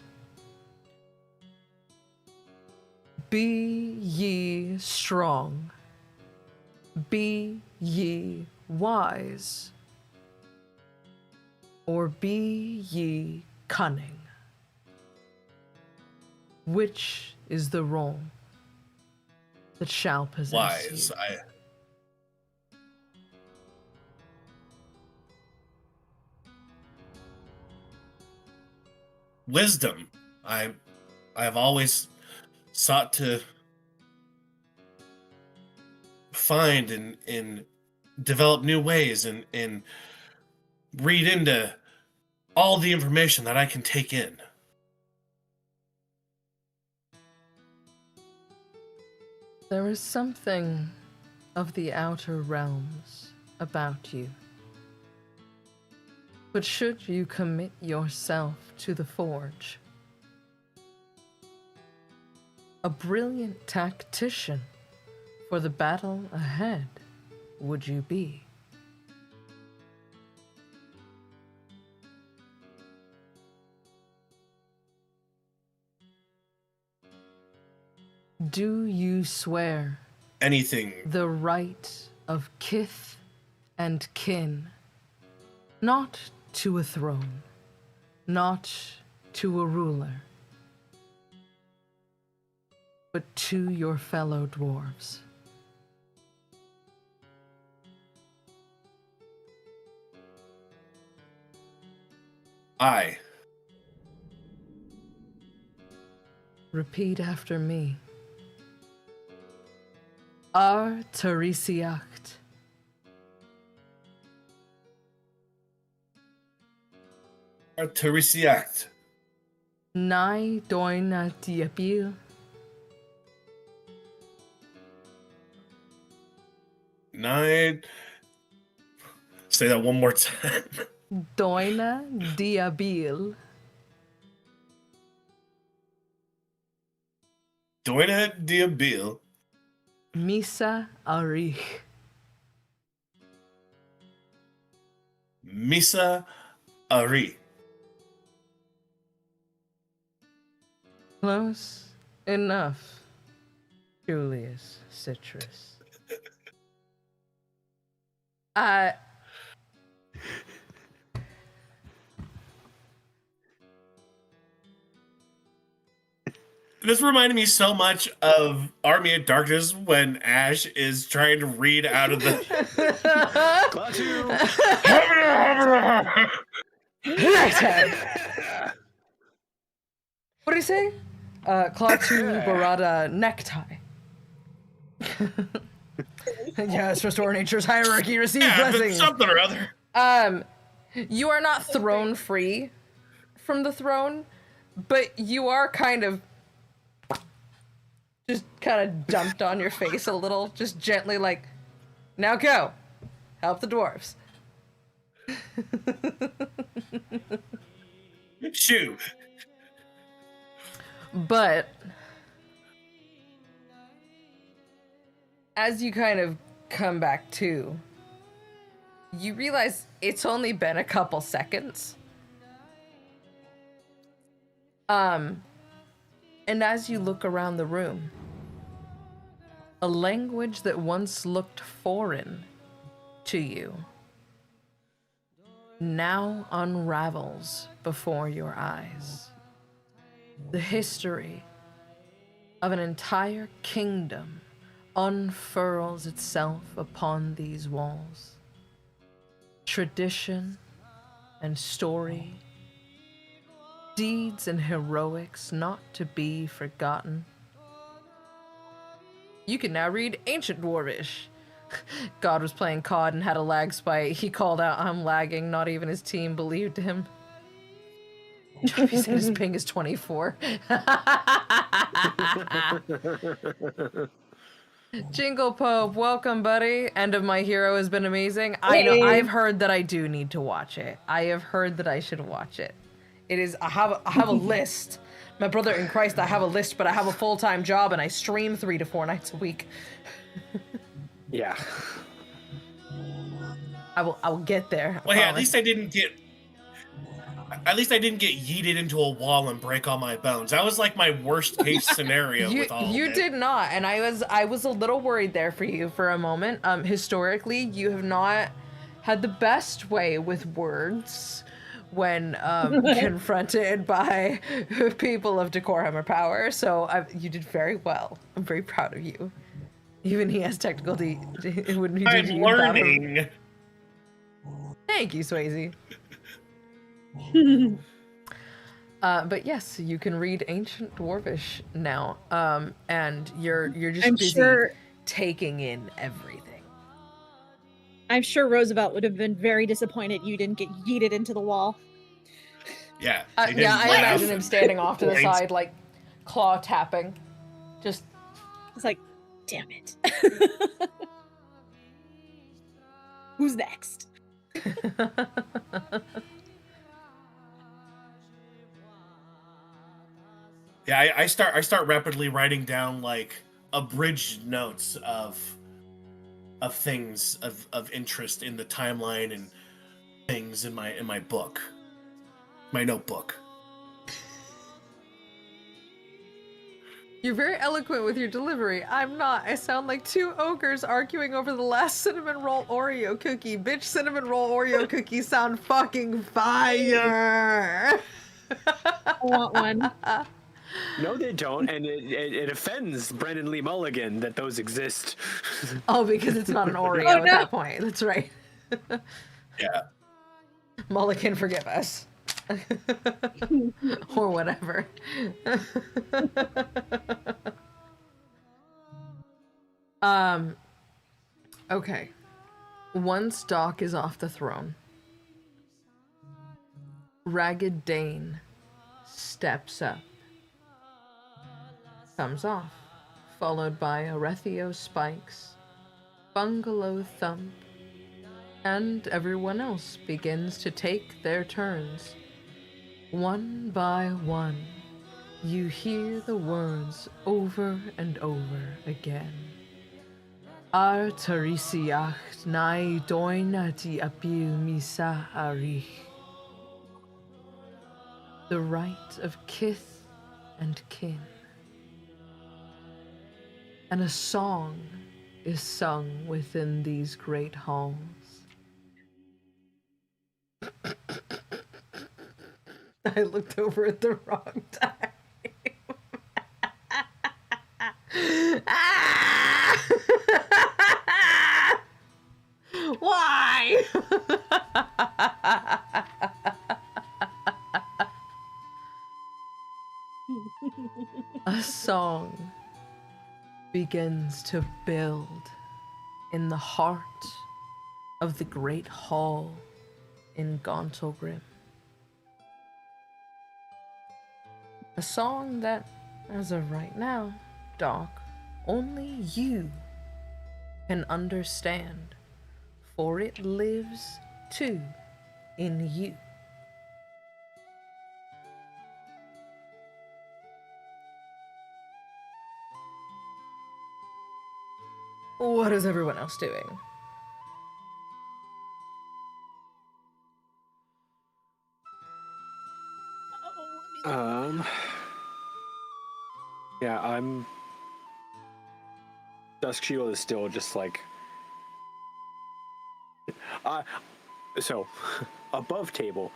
[SPEAKER 5] be ye strong, be ye wise, or be ye cunning? Which is the role that shall possess
[SPEAKER 2] Wise.
[SPEAKER 5] you?
[SPEAKER 2] Wisdom. I have always sought to find and develop new ways and read into all the information that I can take in.
[SPEAKER 5] There is something of the outer realms about you. But should you commit yourself to the forge, a brilliant tactician for the battle ahead would you be. Do you swear
[SPEAKER 2] Anything.
[SPEAKER 5] the right of Kith and Kin, not to a throne, not to a ruler, but to your fellow dwarves?
[SPEAKER 2] I.
[SPEAKER 5] Repeat after me. Ar Teresiacht.
[SPEAKER 2] Teresiact.
[SPEAKER 5] Nai Doina Diabil.
[SPEAKER 2] Nine. Say that one more time.
[SPEAKER 5] Doina Diabil.
[SPEAKER 2] Doina Diabil.
[SPEAKER 5] Misa Arich.
[SPEAKER 2] Misa Ari.
[SPEAKER 5] Close enough. Julius Citrus.
[SPEAKER 2] This reminded me so much of Army of Darkness when Ash is trying to read out of the.
[SPEAKER 3] Klaatu!
[SPEAKER 5] What did he say? Klaatu Barada necktie. Yes, restore nature's hierarchy, receive blessings.
[SPEAKER 2] Something or other.
[SPEAKER 5] You are not thrown free from the throne, but you are kind of dumped on your face a little, just gently like, now go, help the dwarves.
[SPEAKER 2] Shoo.
[SPEAKER 5] But as you kind of come back to, you realize it's only been a couple seconds. And as you look around the room, a language that once looked foreign to you now unravels before your eyes. The history of an entire kingdom unfurls itself upon these walls. Tradition and story, deeds and heroics not to be forgotten. You can now read Ancient Dwarvish. God was playing COD and had a lag spike. He called out, "I'm lagging." Not even his team believed him. He said his ping is 24. Jingle Pope, welcome, buddy. End of My Hero has been amazing. I know. I've heard that I do need to watch it. I have heard that I should watch it. It is. I have a list. My brother in Christ, I have a list, but I have a full-time job and I stream 3 to 4 nights a week.
[SPEAKER 3] Yeah.
[SPEAKER 5] I will get there.
[SPEAKER 2] Well, yeah. At least I didn't get yeeted into a wall and break all my bones. That was like my worst case scenario. With all
[SPEAKER 5] you
[SPEAKER 2] of it.
[SPEAKER 5] did not, and I was a little worried there for you for a moment. Historically, you have not had the best way with words when confronted by people of decorum or power. So you did very well. I'm very proud of you. Even he has technical when he
[SPEAKER 2] I'm
[SPEAKER 5] did
[SPEAKER 2] learning.
[SPEAKER 5] Thank you, Swayze. But yes, you can read Ancient Dwarvish now, and you're just busy taking in everything.
[SPEAKER 4] I'm sure Roosevelt would have been very disappointed you didn't get yeeted into the wall.
[SPEAKER 2] Yeah.
[SPEAKER 5] I imagine him standing off to the side, like claw tapping. Just,
[SPEAKER 4] It's like, damn it. Who's next?
[SPEAKER 2] Yeah, I start rapidly writing down like abridged notes of things of interest in the timeline and things in my book, my notebook.
[SPEAKER 5] You're very eloquent with your delivery. I'm not. I sound like two ogres arguing over the last cinnamon roll Oreo cookie. Bitch, cinnamon roll Oreo cookies sound fucking fire.
[SPEAKER 4] I want one.
[SPEAKER 3] No, they don't, and it offends Brendan Lee Mulligan that those exist.
[SPEAKER 5] Oh, because it's not an Oreo at that point. That's right.
[SPEAKER 2] Yeah.
[SPEAKER 5] Mulligan, forgive us. Or whatever. Okay. Once Doc is off the throne, Ragged Dane steps up, comes off, followed by Orethio Spikes, Bungalow Thump, and everyone else begins to take their turns. One by one, you hear the words over and over again. Ar tarisiach nai doinati apiu misa arich. The right of Kith and Kin. and a song is sung within these great halls. I looked over at the wrong time. Why? A song begins to build in the heart of the great hall in Gauntlgrym. A song that, as of right now, Doc, only you can understand, for it lives too in you. What is everyone else doing?
[SPEAKER 3] Yeah, I'm. Dusk Shield is still just like. So, above table,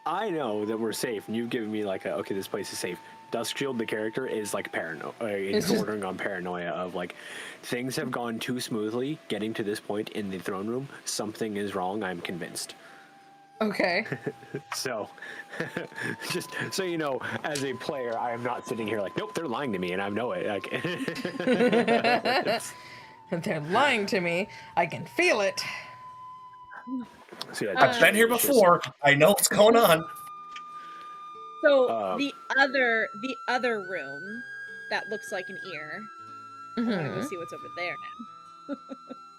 [SPEAKER 3] I know that we're safe, and you've given me like okay, this place is safe. Dusk Shield, the character, is like paranoia. It's bordering on paranoia of like, things have gone too smoothly getting to this point in the throne room. Something is wrong. I'm convinced.
[SPEAKER 5] Okay.
[SPEAKER 3] So, just so you know, as a player, I am not sitting here like, nope, they're lying to me, and I know it. Like,
[SPEAKER 5] They're lying to me. I can feel it.
[SPEAKER 3] so yeah,
[SPEAKER 2] I've been here before. I know what's going on.
[SPEAKER 4] So the other room that looks like an ear. I want to go see what's over there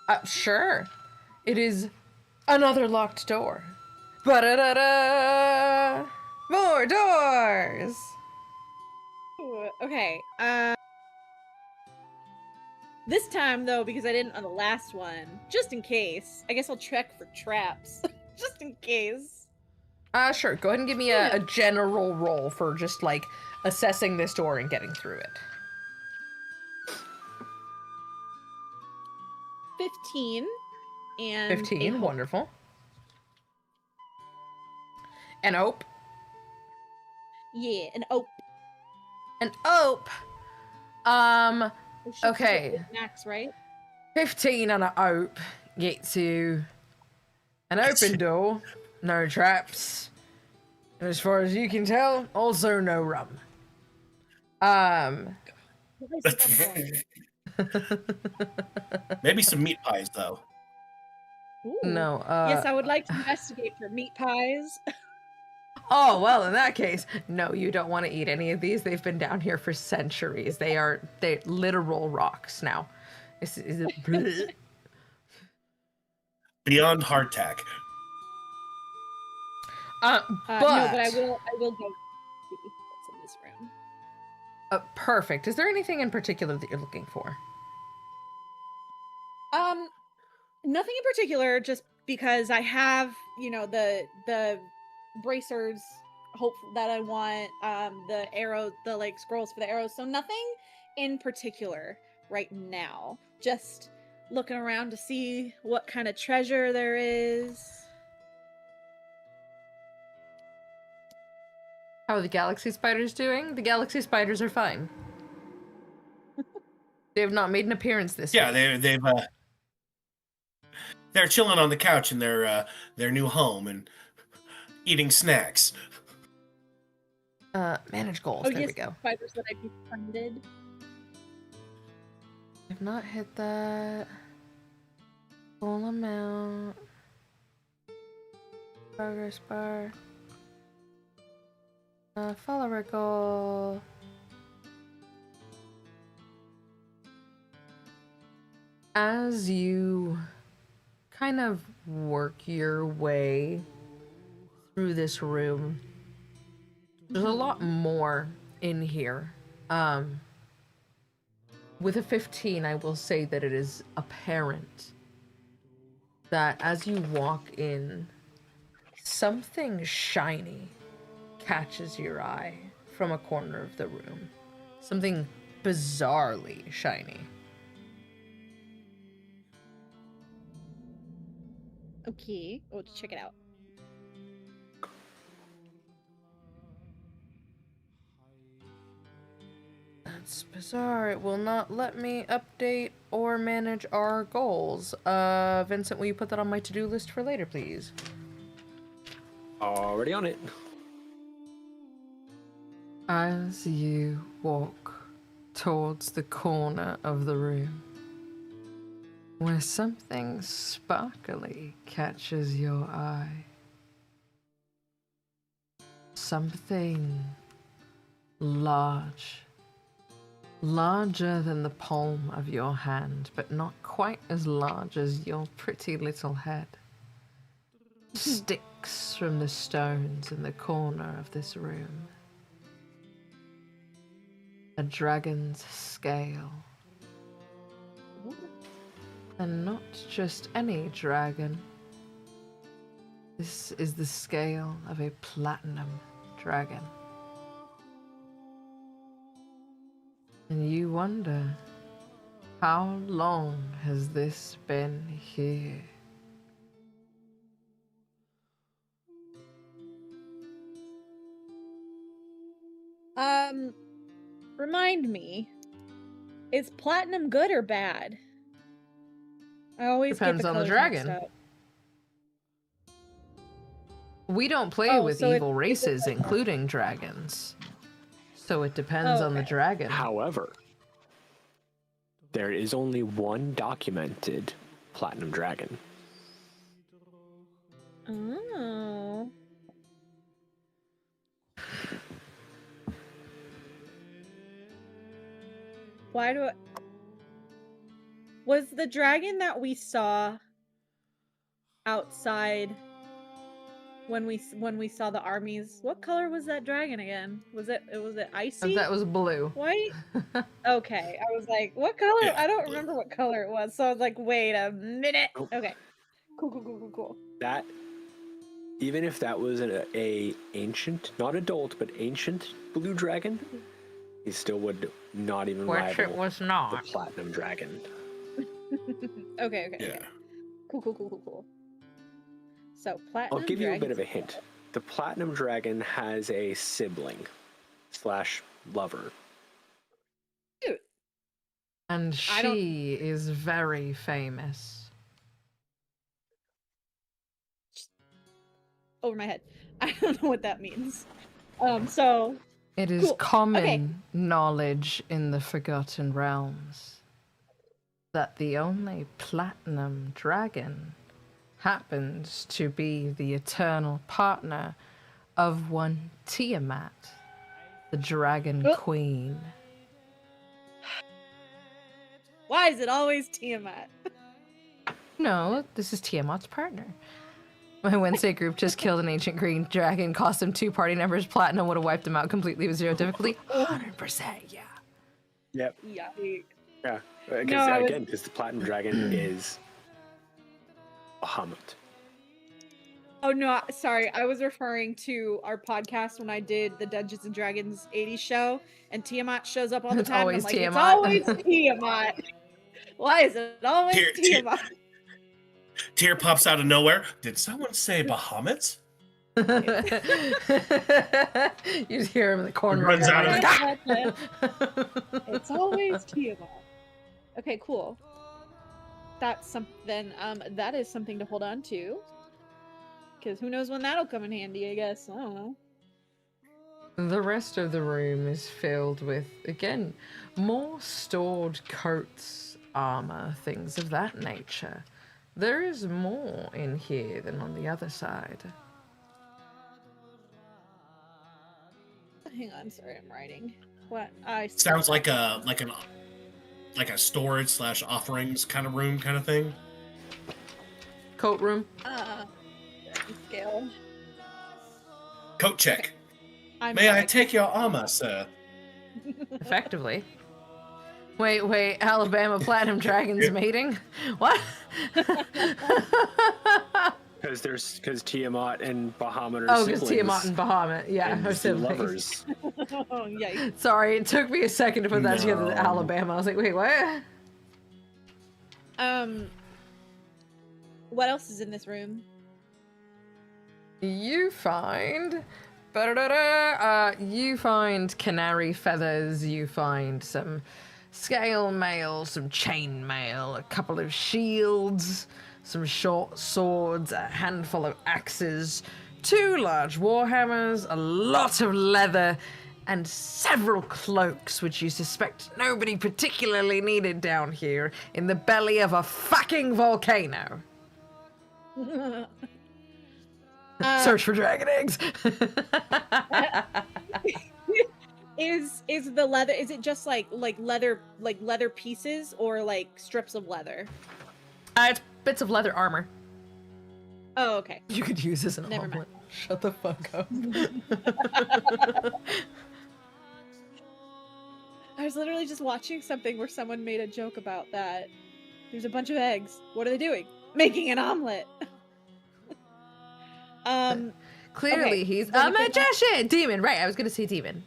[SPEAKER 4] now.
[SPEAKER 5] Sure. It is another locked door. Ba-da-da-da! More doors!
[SPEAKER 4] Ooh, okay. This time though, because I didn't on the last one, just in case, I guess I'll check for traps, just in case.
[SPEAKER 5] Sure. Go ahead and give me a general roll for just like assessing this door and getting through it.
[SPEAKER 4] 15 and
[SPEAKER 5] 15, wonderful. An ope.
[SPEAKER 4] Yeah, an ope.
[SPEAKER 5] An ope. Okay.
[SPEAKER 4] Max, right?
[SPEAKER 5] 15 on an ope gets you an open door, no traps, and as far as you can tell, also no rum.
[SPEAKER 2] Maybe some meat pies, though.
[SPEAKER 4] Ooh.
[SPEAKER 5] No.
[SPEAKER 4] Yes, I would like to investigate for meat pies.
[SPEAKER 5] Oh, well, in that case, no, you don't want to eat any of these. They've been down here for centuries. They're literal rocks now. This is
[SPEAKER 2] Beyond hardtack.
[SPEAKER 5] but
[SPEAKER 4] No, but I will go see what's in this room.
[SPEAKER 5] Perfect. Is there anything in particular that you're looking for?
[SPEAKER 4] Nothing in particular, just because I have, the bracers hope that I want, the arrow, the like scrolls for the arrows, so nothing in particular right now. Just looking around to see what kind of treasure there is.
[SPEAKER 5] How are the galaxy spiders doing? The galaxy spiders are fine. They have not made an appearance this week.
[SPEAKER 2] Yeah, they're chilling on the couch in their new home and eating snacks.
[SPEAKER 5] Manage goals.
[SPEAKER 4] Oh,
[SPEAKER 5] there
[SPEAKER 4] yes,
[SPEAKER 5] we go.
[SPEAKER 4] spiders that I befriended.
[SPEAKER 5] I've not hit that. Full amount. Progress bar. Follower goal. As you kind of work your way through this room, there's a lot more in here. With a 15, I will say that it is apparent that as you walk in, something shiny catches your eye from a corner of the room. Something bizarrely shiny.
[SPEAKER 4] Okay. Oh, let's check it out.
[SPEAKER 5] That's bizarre. It will not let me update or manage our goals. Vincent, will you put that on my to-do list for later, please?
[SPEAKER 3] Already on it.
[SPEAKER 5] As you walk towards the corner of the room, where something sparkly catches your eye. Something large. Larger than the palm of your hand, but not quite as large as your pretty little head. Sticks from the stones in the corner of this room. A dragon's scale. And not just any dragon. This is the scale of a platinum dragon. And you wonder, how long has this been here?
[SPEAKER 4] Remind me, is platinum good or bad? I always
[SPEAKER 5] Depends
[SPEAKER 4] get the
[SPEAKER 5] on the
[SPEAKER 4] colors
[SPEAKER 5] dragon.
[SPEAKER 4] mixed up.
[SPEAKER 5] We don't play
[SPEAKER 4] Oh,
[SPEAKER 5] with
[SPEAKER 4] so
[SPEAKER 5] evil
[SPEAKER 4] it's
[SPEAKER 5] races,
[SPEAKER 4] like-
[SPEAKER 5] including dragons. So it depends on the
[SPEAKER 4] Okay.
[SPEAKER 5] dragon.
[SPEAKER 3] However, there is only one documented platinum dragon.
[SPEAKER 4] Oh. Why do I... Was the dragon that we saw outside when we saw the armies? What color was that dragon again? Was it icy?
[SPEAKER 5] That was blue.
[SPEAKER 4] White? Okay. I was like, what color?
[SPEAKER 2] Yeah,
[SPEAKER 4] I don't
[SPEAKER 2] blue.
[SPEAKER 4] remember what color it was. So I was like, wait a minute.
[SPEAKER 3] Oh.
[SPEAKER 4] Okay. Cool.
[SPEAKER 3] That, even if that was a ancient, not adult, but ancient blue dragon, he still would not even
[SPEAKER 5] Which it
[SPEAKER 3] rival
[SPEAKER 5] was
[SPEAKER 3] the
[SPEAKER 5] not.
[SPEAKER 3] platinum dragon.
[SPEAKER 4] Okay.
[SPEAKER 2] Yeah.
[SPEAKER 4] Cool. So platinum.
[SPEAKER 3] I'll give you a bit
[SPEAKER 4] dragons-
[SPEAKER 3] of a hint. The platinum dragon has a sibling / lover.
[SPEAKER 4] Dude,
[SPEAKER 5] And
[SPEAKER 4] I don't-
[SPEAKER 5] she is very famous.
[SPEAKER 4] over my head. I don't know what that means. So
[SPEAKER 5] It is
[SPEAKER 4] Cool.
[SPEAKER 5] common
[SPEAKER 4] Okay.
[SPEAKER 5] knowledge in the Forgotten Realms that the only platinum dragon happens to be the eternal partner of one Tiamat, the Dragon
[SPEAKER 4] Oh.
[SPEAKER 5] Queen.
[SPEAKER 4] why is it always Tiamat?
[SPEAKER 5] No, this is Tiamat's partner. My Wednesday group just killed an ancient green dragon, cost him 2 party members. Platinum would have wiped him out completely with 0 difficulty. 100%, yeah.
[SPEAKER 3] Yep.
[SPEAKER 4] Yeah.
[SPEAKER 3] Yeah.
[SPEAKER 4] No, I was-
[SPEAKER 3] Because the platinum dragon is Bahamut.
[SPEAKER 4] Oh no, sorry. I was referring to our podcast when I did the Dungeons and Dragons 80s show, and Tiamat shows up all the
[SPEAKER 5] It's
[SPEAKER 4] time.
[SPEAKER 5] always
[SPEAKER 4] and I'm like,
[SPEAKER 5] Tiamat.
[SPEAKER 4] It's always Tiamat. Why is it always
[SPEAKER 2] Here-
[SPEAKER 4] Tiamat?
[SPEAKER 2] Tear pops out of nowhere. Did someone say Bahamut?
[SPEAKER 5] You just hear him in the corner.
[SPEAKER 2] Runs out of
[SPEAKER 5] the
[SPEAKER 4] It's always Tiamat. Okay, cool. That's something. That is something to hold on to. Because who knows when that'll come in handy? I guess I don't know.
[SPEAKER 5] The rest of the room is filled with, again, more stored coats, armor, things of that nature. There is more in here than on the other side.
[SPEAKER 4] Hang on, sorry, I'm writing. What I
[SPEAKER 2] Sounds like a storage / offerings kind of room kind of thing.
[SPEAKER 5] Coat room?
[SPEAKER 4] scale.
[SPEAKER 2] Coat check.
[SPEAKER 4] I'm
[SPEAKER 2] May I
[SPEAKER 4] sorry.
[SPEAKER 2] take your armor, sir?
[SPEAKER 5] Effectively. Wait, Alabama Platinum Dragons mating? What?
[SPEAKER 3] Because Tiamat and Bahamut are
[SPEAKER 5] Oh,
[SPEAKER 3] siblings.
[SPEAKER 5] because Tiamat and Bahamut, yeah,
[SPEAKER 3] and
[SPEAKER 5] are siblings.
[SPEAKER 3] lovers.
[SPEAKER 4] Oh, yikes.
[SPEAKER 5] Sorry, it took me a second to put that together.
[SPEAKER 3] No.
[SPEAKER 5] Alabama. I was like, wait, what?
[SPEAKER 4] What else is in this room?
[SPEAKER 5] You find you find canary feathers, you find some scale mail, some chain mail, a couple of shields, some short swords, a handful of axes, 2 large warhammers, a lot of leather, and several cloaks which you suspect nobody particularly needed down here in the belly of a fucking volcano. Search for dragon eggs.
[SPEAKER 4] Is the leather? Is it just like leather pieces or like strips of leather?
[SPEAKER 5] It's bits of leather armor.
[SPEAKER 4] Oh, okay.
[SPEAKER 5] You could use as an
[SPEAKER 4] Never
[SPEAKER 5] omelet. Shut the fuck up.
[SPEAKER 4] I was literally just watching something where someone made a joke about that. There's a bunch of eggs. What are they doing? Making an omelet.
[SPEAKER 5] Clearly,
[SPEAKER 4] okay.
[SPEAKER 5] he's
[SPEAKER 4] Then
[SPEAKER 5] a
[SPEAKER 4] you can-
[SPEAKER 5] magician. Demon, right? I was gonna say demon.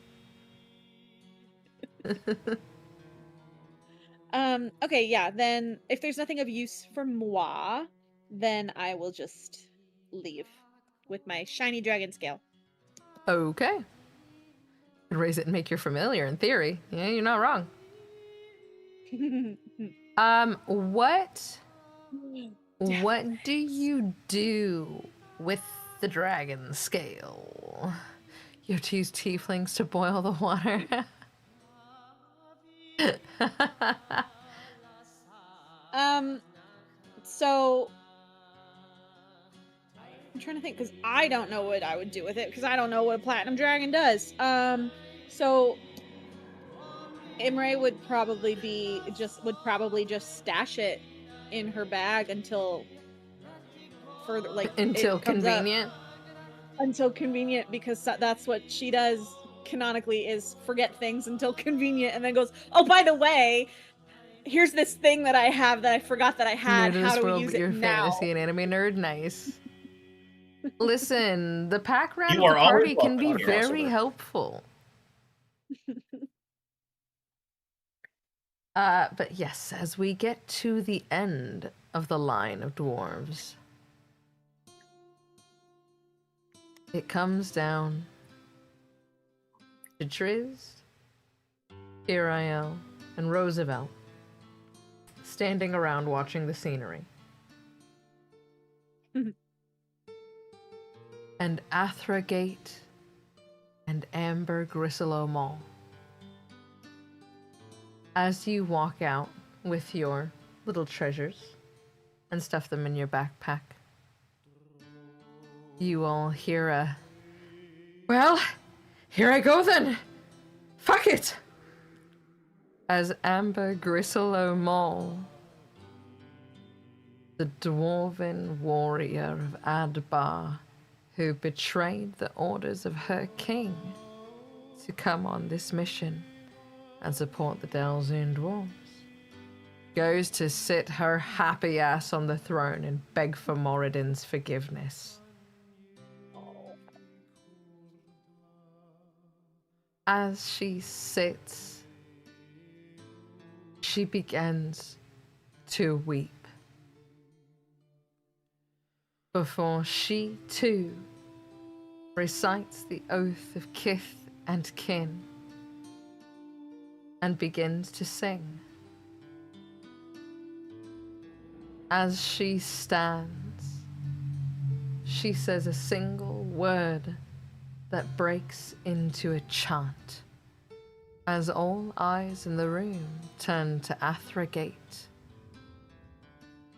[SPEAKER 4] Okay, yeah. Then if there's nothing of use for moi, then I will just leave with my shiny dragon scale.
[SPEAKER 5] Okay. Raise it and make your familiar. In theory, yeah, you're not wrong. What do you do with the dragon scale? You have to use tieflings to boil the water.
[SPEAKER 4] So I'm trying to think because I don't know what I would do with it because I don't know what a platinum dragon does. So Imre would probably just stash it in her bag until further
[SPEAKER 5] Until
[SPEAKER 4] it comes up.
[SPEAKER 5] convenient.
[SPEAKER 4] Until convenient, because that's what she does canonically, is forget things until convenient and then goes, oh, by the way, here's this thing that I have that I forgot that I had.
[SPEAKER 5] New to
[SPEAKER 4] How
[SPEAKER 5] this
[SPEAKER 4] do we
[SPEAKER 5] world,
[SPEAKER 4] use
[SPEAKER 5] but
[SPEAKER 4] it
[SPEAKER 5] you're
[SPEAKER 4] now?
[SPEAKER 5] fantasy and anime nerd. Nice. Listen, the pack round
[SPEAKER 2] You
[SPEAKER 5] of the
[SPEAKER 2] are always
[SPEAKER 5] party can be
[SPEAKER 2] welcome,
[SPEAKER 5] very
[SPEAKER 2] crossover.
[SPEAKER 5] helpful. But yes, as we get to the end of the line of dwarves, it comes down to Trizz, Iriel, and Roosevelt standing around watching the scenery. And Athragate and Amber Grisselow Mall. As you walk out with your little treasures and stuff them in your backpack, you all hear a, well, here I go then. Fuck it. As Amber Grisselow Mall, the dwarven warrior of Adbar, who betrayed the orders of her king to come on this mission and support the Delzoun dwarves, goes to sit her happy ass on the throne and beg for Moradin's forgiveness. As she sits, she begins to weep before she too recites the oath of Kith and Kin and begins to sing. As she stands, she says a single word that breaks into a chant as all eyes in the room turn to Athragate,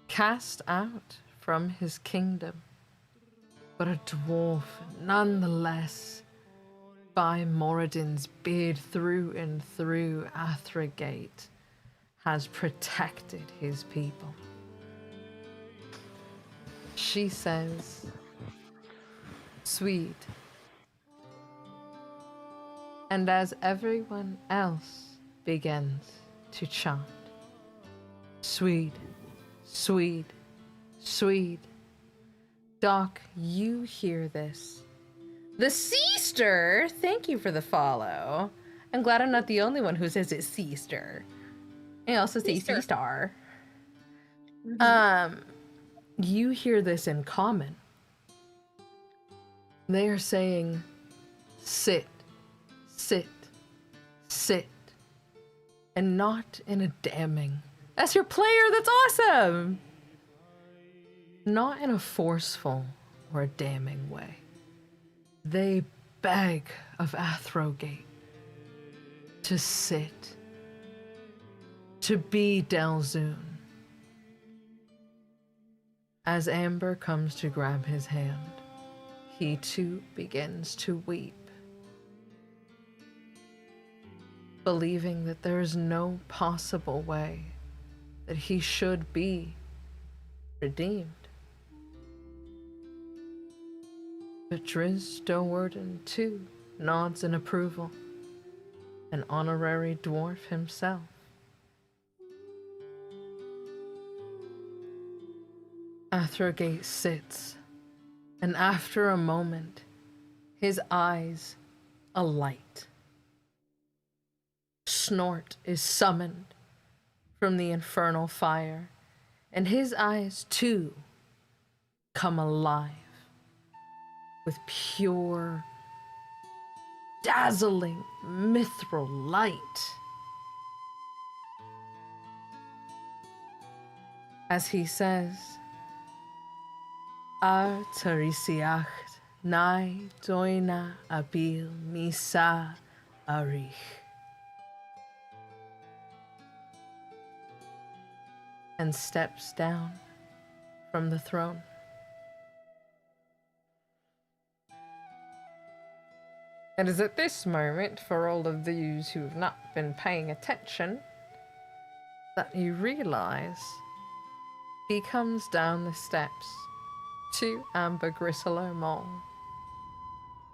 [SPEAKER 5] cast out from his kingdom, but a dwarf nonetheless. By Moradin's beard through and through, Athragate has protected his people. She says, Swede. And as everyone else begins to chant, Swede, Swede, Swede. Doc, you hear this. The Seaster, thank you for the follow. I'm glad I'm not the only one who says it's Seaster. I also say
[SPEAKER 4] Seaster.
[SPEAKER 5] Seastar. you hear this in common. They are saying, sit, sit, sit, and not in a damning. As your player, that's awesome! Not in a forceful or a damning way. They beg of Athrogate to sit, to be Delzoun. As Amber comes to grab his hand, he too begins to weep, believing that there is no possible way that he should be redeemed. But Driz Do'Urden too nods in approval, an honorary dwarf himself. Athrogate sits, and after a moment, his eyes alight. Snort is summoned from the infernal fire, and his eyes too come alive with pure, dazzling, mithril light. As he says, Ar Tarisiacht Nai Doina Abil Misa Arich. And steps down from the throne. It is at this moment, for all of those who have not been paying attention, that you realize he comes down the steps to Amber Grisselow Mole,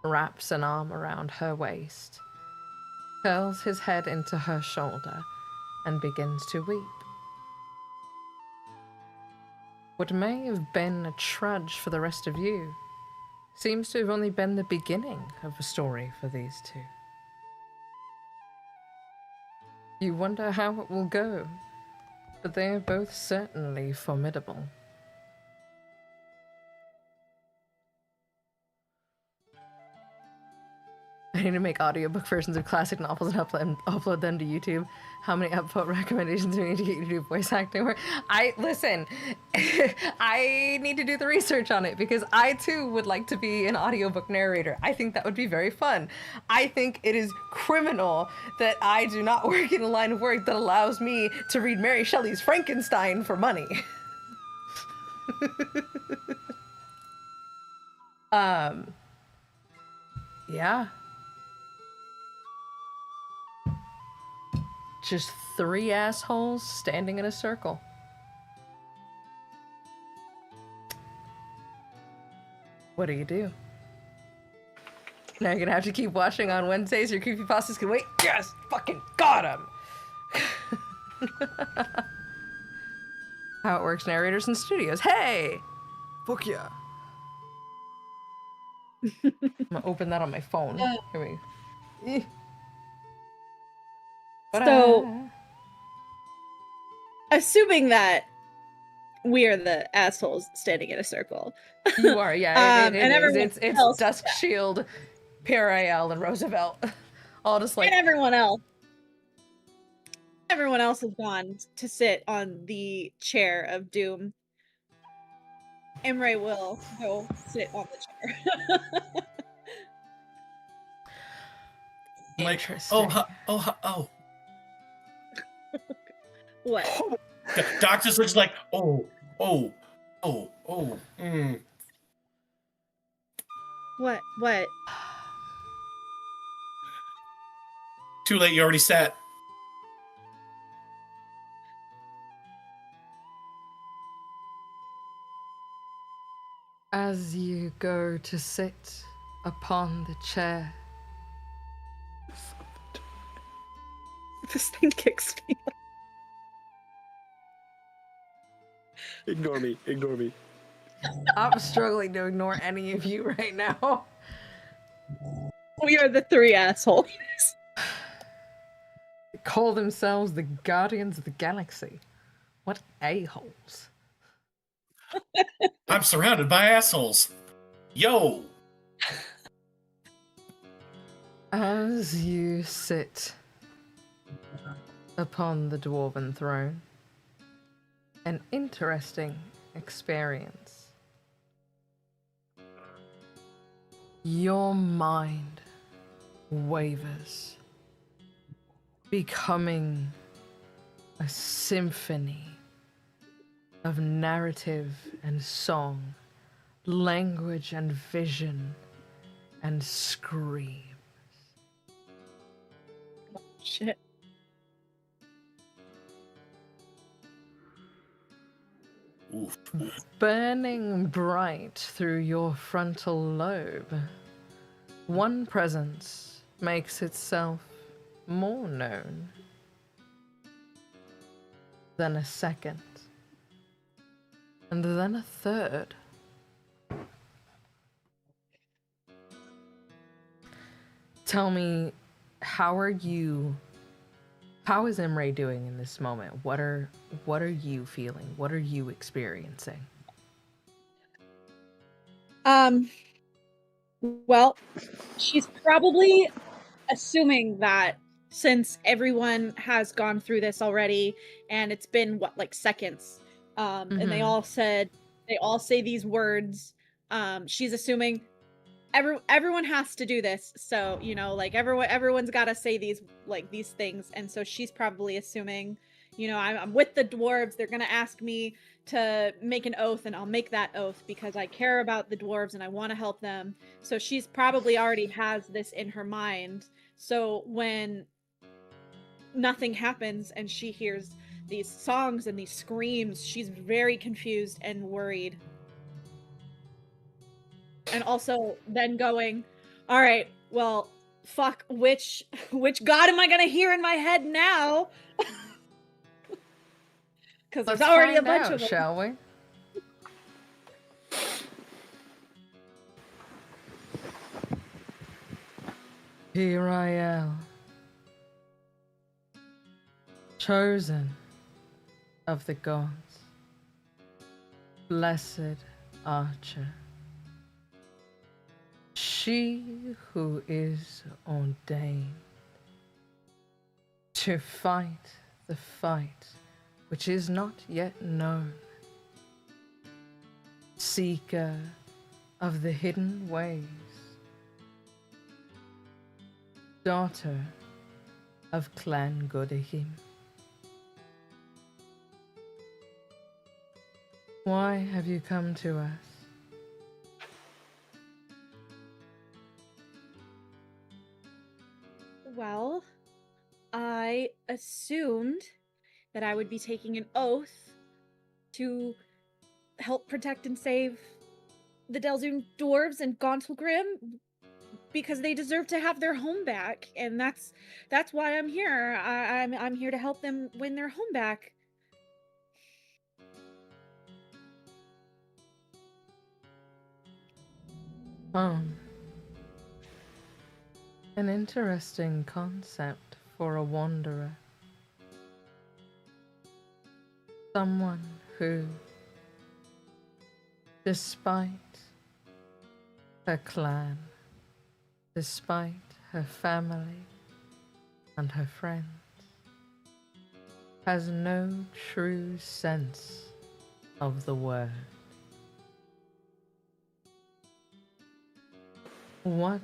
[SPEAKER 5] wraps an arm around her waist, curls his head into her shoulder, and begins to weep. What may have been a trudge for the rest of you seems to have only been the beginning of a story for these two. You wonder how it will go, but they are both certainly formidable. I need to make audiobook versions of classic novels and upload them to YouTube. How many upvote recommendations do we need to get you to do voice acting work? Listen, I need to do the research on it because I too would like to be an audiobook narrator. I think that would be very fun. I think it is criminal that I do not work in a line of work that allows me to read Mary Shelley's Frankenstein for money. Yeah. Just 3 assholes standing in a circle. What do you do? Now you're gonna have to keep watching on Wednesdays. Your creepypastas can wait. Yes! Fucking got him! How it works, narrators and studios. Hey! Fuck yeah. I'm gonna open that on my phone. Here we go.
[SPEAKER 4] So, assuming that we are the assholes standing in a circle.
[SPEAKER 5] You are, yeah.
[SPEAKER 4] And everyone
[SPEAKER 5] it's
[SPEAKER 4] else,
[SPEAKER 5] Dusk Shield, Pariel, and Roosevelt. All just like...
[SPEAKER 4] And everyone else. Everyone else has gone to sit on the chair of doom. Imre will go sit on the chair.
[SPEAKER 2] Like,
[SPEAKER 5] Interesting.
[SPEAKER 2] oh.
[SPEAKER 4] What?
[SPEAKER 2] Doc just looks like, What? Too late, you already sat.
[SPEAKER 5] As you go to sit upon the chair,
[SPEAKER 4] This thing kicks me.
[SPEAKER 3] Ignore me.
[SPEAKER 5] I'm struggling to ignore any of you right now.
[SPEAKER 4] We are the 3 assholes.
[SPEAKER 5] They call themselves the Guardians of the Galaxy. What a-holes.
[SPEAKER 2] I'm surrounded by assholes. Yo!
[SPEAKER 5] As you sit upon the dwarven throne, an interesting experience. Your mind wavers, becoming a symphony of narrative and song, language and vision, and scream.
[SPEAKER 4] Shit.
[SPEAKER 2] Oof.
[SPEAKER 5] Burning bright through your frontal lobe, one presence makes itself more known than a second, and then a third. Tell me, how is Imre doing in this moment? What are you feeling? What are you experiencing?
[SPEAKER 4] Well, she's probably assuming that since everyone has gone through this already and it's been what, like seconds, and they all say these words, she's assuming everyone has to do this, so like everyone's got to say these things, and so she's probably assuming, I'm with the dwarves, they're gonna ask me to make an oath, and I'll make that oath because I care about the dwarves and I want to help them. So she's probably already has this in her mind, so when nothing happens and she hears these songs and these screams, she's very confused and worried. And also then going, all right, well, fuck, which god am I gonna hear in my head now? Because there's already a bunch of them.
[SPEAKER 5] Shall we? Here I am, chosen of the gods, blessed archer, she who is ordained to fight the fight which is not yet known, seeker of the hidden ways, daughter of Clan Godahim. Why have you come to us?
[SPEAKER 4] Well, I assumed that I would be taking an oath to help protect and save the Delzoun dwarves and Gauntlgrym because they deserve to have their home back, and that's why I'm here. I'm here to help them win their home back.
[SPEAKER 5] An interesting concept for a wanderer. Someone who, despite her clan, despite her family and her friends, has no true sense of the word. What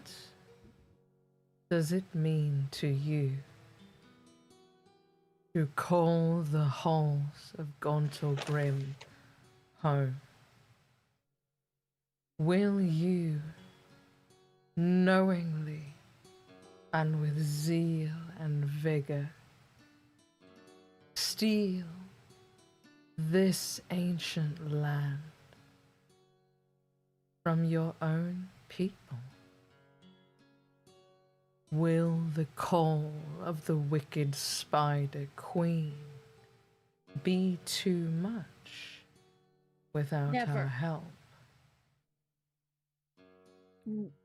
[SPEAKER 5] does it mean to you to call the halls of Gauntlgrym home? Will you knowingly and with zeal and vigor steal this ancient land from your own people? Will the call of the wicked Spider Queen be too much without
[SPEAKER 4] Never.
[SPEAKER 5] our help?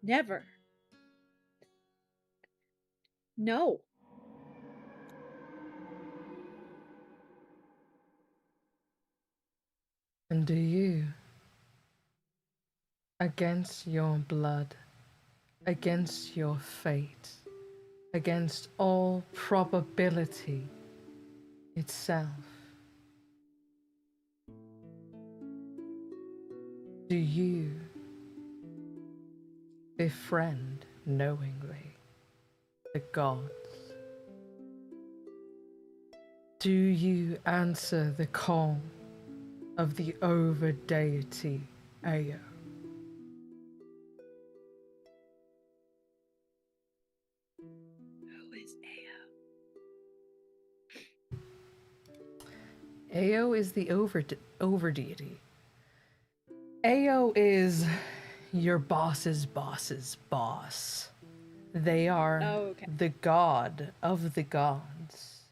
[SPEAKER 4] Never. No.
[SPEAKER 5] And do you Against your blood, against your fate, against all probability itself. Do you befriend knowingly the gods? Do you answer the call of the over deity Ao?
[SPEAKER 4] Who is
[SPEAKER 5] Ao is the over deity. Ao is your boss's boss's boss. They are the god of the gods.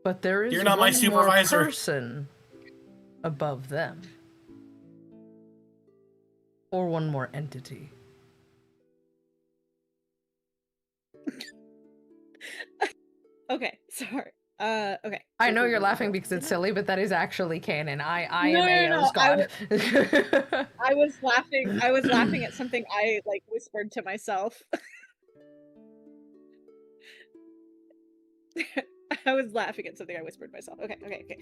[SPEAKER 5] But there is
[SPEAKER 2] You're not my
[SPEAKER 5] one more
[SPEAKER 2] supervisor.
[SPEAKER 5] person above them. Or one more entity.
[SPEAKER 4] Okay, sorry. Okay.
[SPEAKER 5] I know you're laughing because it's silly, but that is actually canon. I
[SPEAKER 4] No,
[SPEAKER 5] am
[SPEAKER 4] no,
[SPEAKER 5] Ao's god.
[SPEAKER 4] I was laughing at something I like whispered to myself. I was laughing at something I whispered to myself. Okay.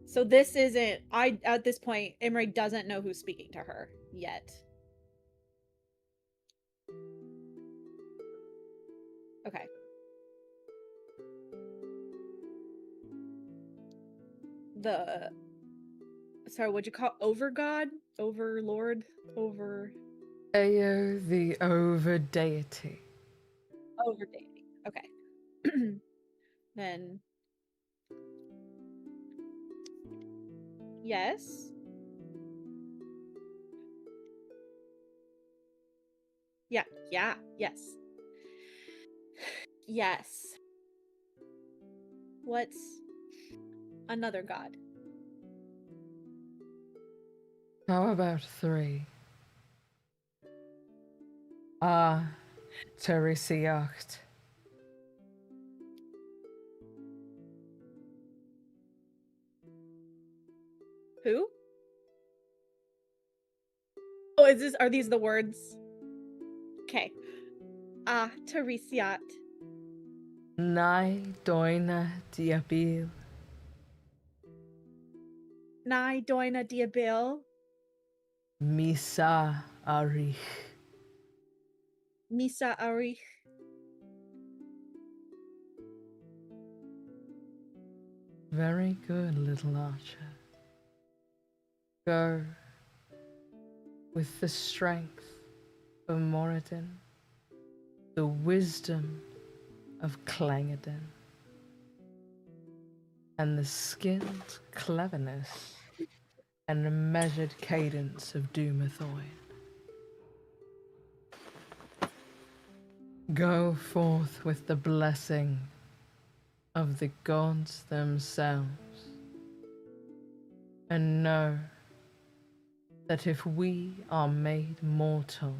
[SPEAKER 4] So this isn't at this point, Imre doesn't know who's speaking to her yet. Okay. Sorry, what'd you call overgod? Overlord? Over
[SPEAKER 5] Ao, the over deity.
[SPEAKER 4] over deity. Okay. Then yes. Yeah, yes. Yes. What's another god?
[SPEAKER 5] How about 3? Teresiacht.
[SPEAKER 4] Who? Oh, are these the words? Okay. Teresiat.
[SPEAKER 5] Nai doina diabil.
[SPEAKER 4] Nai doina diabil.
[SPEAKER 5] Misa arich.
[SPEAKER 4] Misa arich.
[SPEAKER 5] Very good, little archer. Go with the strength of Moradin, the wisdom of Clangadin, and the skilled cleverness and the measured cadence of Dumathoin. Go forth with the blessing of the gods themselves, and know that if we are made mortal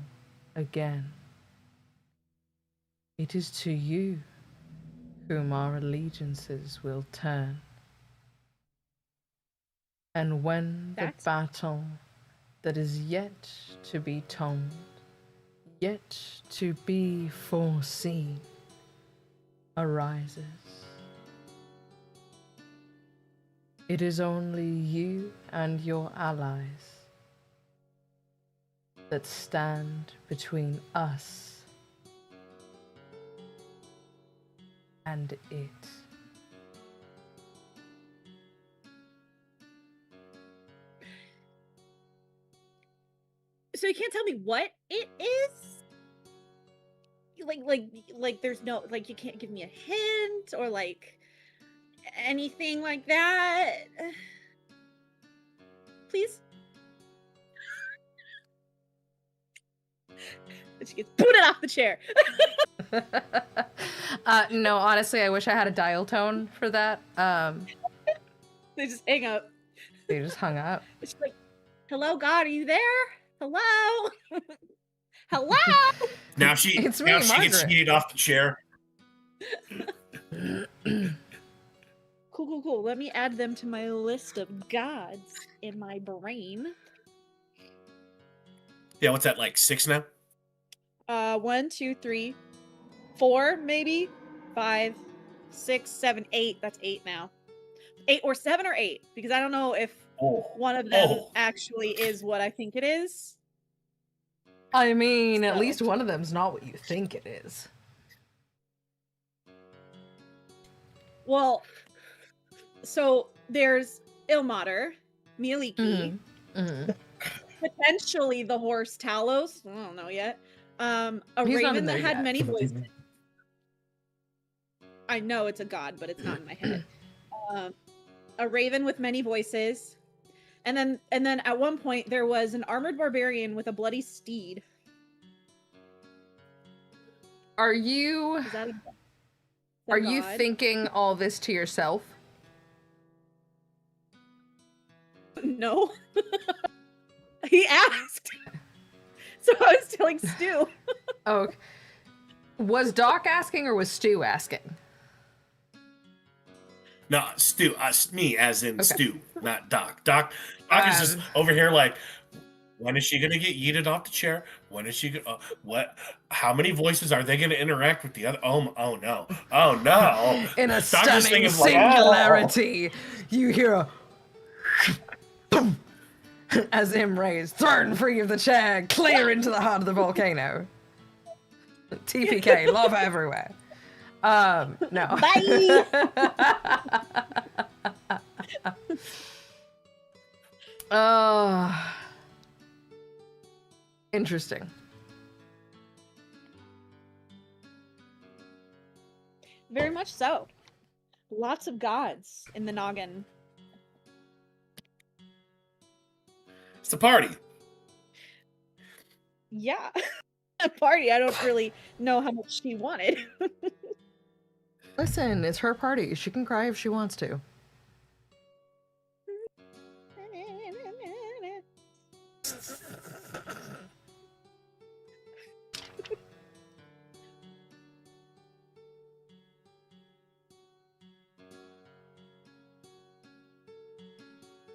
[SPEAKER 5] again, it is to you whom our allegiances will turn. And when the battle that is yet to be told, yet to be foreseen, arises, it is only you and your allies that stand between us and it.
[SPEAKER 4] So you can't tell me what it is? Like there's no, like, you can't give me a hint or like anything like that? Please? She gets booted off the chair.
[SPEAKER 5] No, honestly, I wish I had a dial tone for that.
[SPEAKER 4] They just hang up.
[SPEAKER 5] They just hung up.
[SPEAKER 4] She's like, "Hello, God, are you there? Hello, hello."
[SPEAKER 2] Now she
[SPEAKER 5] It's me,
[SPEAKER 2] gets
[SPEAKER 5] Margaret.
[SPEAKER 2] yeeted off the chair.
[SPEAKER 4] Cool. Cool. Let me add them to my list of gods in my brain.
[SPEAKER 2] Yeah, what's that, like 6 now?
[SPEAKER 4] 1, 2, 3, 4, maybe 5, 6, 7, 8. That's 8 now. 8 or 7 or 8, because I don't know if one of them actually is what I think it is.
[SPEAKER 5] I mean, at
[SPEAKER 4] So.
[SPEAKER 5] least one of them's not what you think it is.
[SPEAKER 4] Well, so there's Ilmater, Mieliki, potentially the horse Talos. I don't know yet. A
[SPEAKER 5] He's not in
[SPEAKER 4] raven that
[SPEAKER 5] there
[SPEAKER 4] had
[SPEAKER 5] yet.
[SPEAKER 4] many voices. I know it's a god, but it's not in my head. A raven with many voices. And then at one point there was an armored barbarian with a bloody steed.
[SPEAKER 5] Are you
[SPEAKER 4] Is that a
[SPEAKER 5] are you
[SPEAKER 4] god?
[SPEAKER 5] thinking all this to yourself?
[SPEAKER 4] No. He asked. So I was telling Stu.
[SPEAKER 5] Oh, was Doc asking or was Stu asking?
[SPEAKER 2] No, Stu, me as in
[SPEAKER 5] Okay.
[SPEAKER 2] Stu, not Doc. Doc is just over here like, when is she gonna get yeeted off the chair? When is she gonna? What? How many voices are they gonna interact with the other? Oh no!
[SPEAKER 5] In a
[SPEAKER 2] Doc's
[SPEAKER 5] stunning
[SPEAKER 2] thinking like,
[SPEAKER 5] singularity, you hear a boom as Imre is thrown free of the chair, clear into the heart of the volcano. TPK, love everywhere. No.
[SPEAKER 4] Bye.
[SPEAKER 5] Interesting.
[SPEAKER 4] Very much so. Lots of gods in the noggin.
[SPEAKER 2] It's the party.
[SPEAKER 4] Yeah. A party. I don't really know how much she wanted.
[SPEAKER 5] Listen, it's her party. She can cry if she wants to.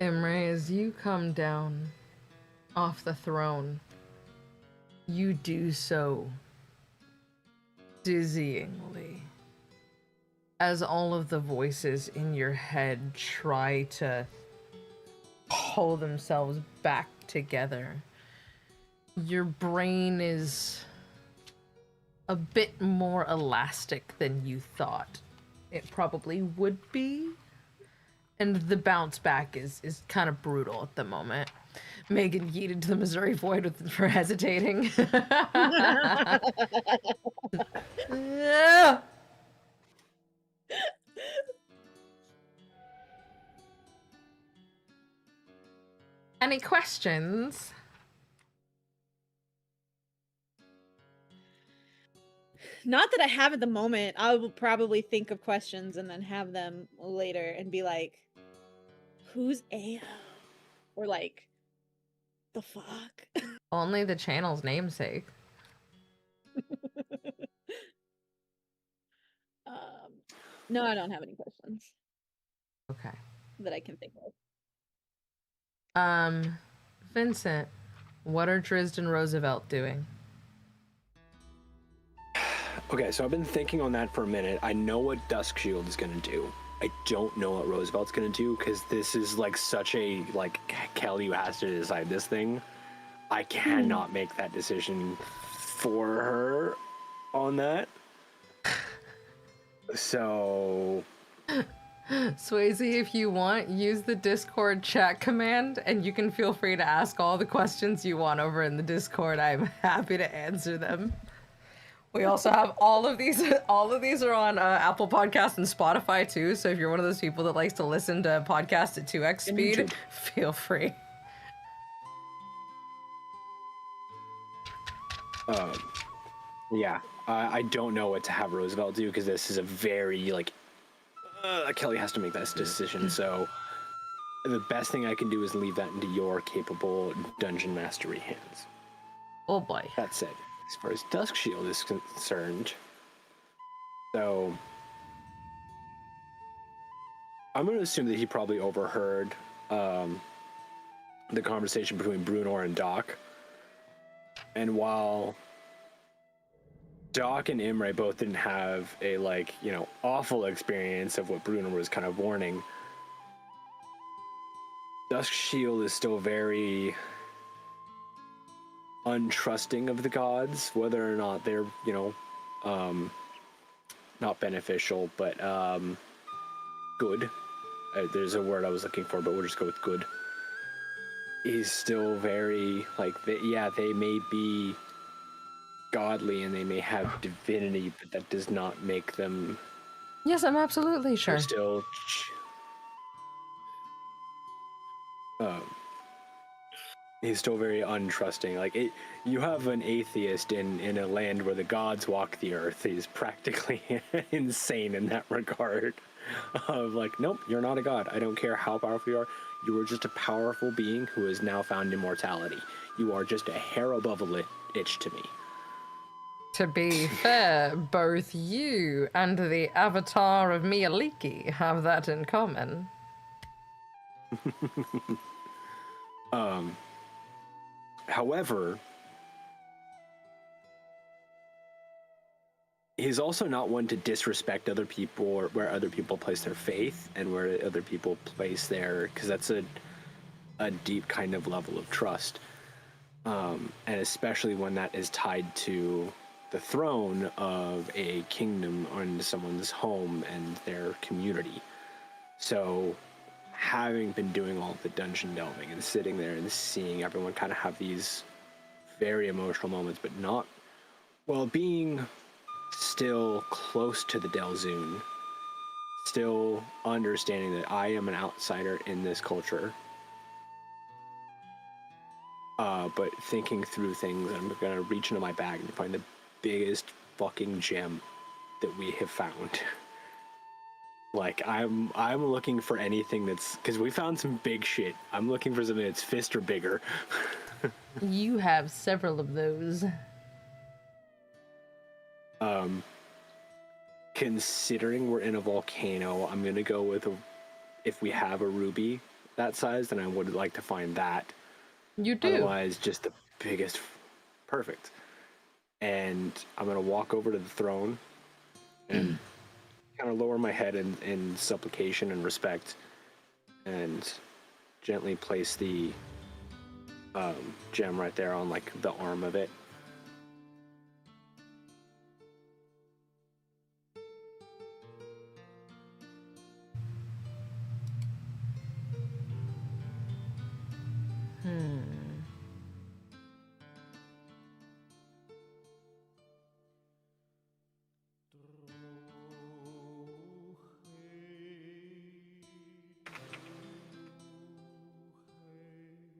[SPEAKER 5] Imre, as you come down off the throne, you do so dizzyingly. As all of the voices in your head try to pull themselves back together, your brain is a bit more elastic than you thought it probably would be. And the bounce back is kind of brutal at the moment. Megan yeeted to the Missouri Void for hesitating. Any questions?
[SPEAKER 4] Not that I have at the moment. I will probably think of questions and then have them later and be like, who's Ao? Or like, the fuck?
[SPEAKER 5] Only the channel's namesake.
[SPEAKER 4] No, I don't have any questions
[SPEAKER 5] Okay.
[SPEAKER 4] that I can think of.
[SPEAKER 5] Vincent, what are Drizzt and Roosevelt doing?
[SPEAKER 3] Okay, so I've been thinking on that for a minute. I know what Duskshield is gonna do. I don't know what Roosevelt's gonna do because this is like such a like Kelly who has to decide this thing. I cannot make that decision for her on that. So
[SPEAKER 5] Swayze, if you want, use the Discord chat command and you can feel free to ask all the questions you want over in the Discord. I'm happy to answer them. We also have all of these are on Apple Podcasts and Spotify too, so if you're one of those people that likes to listen to podcasts at 2x speed, feel free.
[SPEAKER 3] yeah, I don't know what to have Roosevelt do because this is a very like Kelly has to make that decision. So the best thing I can do is leave that into your capable dungeon mastery hands.
[SPEAKER 5] Oh boy.
[SPEAKER 3] That said, as far as Duskshield is concerned, so I'm going to assume that he probably overheard the conversation between Brunor and Doc. And while Doc and Imre both didn't have a, like, you know, awful experience of what Brunor was kind of warning, Dusk Shield is still very untrusting of the gods, whether or not they're, you know, not beneficial, but good. There's a word I was looking for, but we'll just go with good. He's still very, like, they may be godly and they may have divinity, but that does not make them.
[SPEAKER 5] Yes, I'm absolutely sure.
[SPEAKER 3] They're still. He's still very untrusting. Like, you have an atheist in a land where the gods walk the earth. He's practically insane in that regard. Of like, nope, you're not a god. I don't care how powerful you are. You are just a powerful being who has now found immortality. You are just a hair above a itch to me.
[SPEAKER 5] To be fair, both you and the avatar of Mialiki have that in common.
[SPEAKER 3] However, he's also not one to disrespect other people or where other people place their faith and where other people place their, because that's a deep kind of level of trust. And especially when that is tied to the throne of a kingdom on someone's home and their community. So having been doing all the dungeon delving and sitting there and seeing everyone kind of have these very emotional moments, but not while being still close to the Delzoun, still understanding that I am an outsider in this culture, but thinking through things, and I'm gonna reach into my bag and find the biggest fucking gem that we have found. Like, I'm looking for anything that's, because we found some big shit. I'm looking for something that's fist or bigger.
[SPEAKER 5] You have several of those.
[SPEAKER 3] Considering we're in a volcano, I'm gonna go with if we have a ruby that size, then I would like to find that.
[SPEAKER 5] You do.
[SPEAKER 3] Otherwise, just the biggest. Perfect. And I'm gonna walk over to the throne and kind of lower my head in supplication and respect, and gently place the gem right there on, like, the arm of it.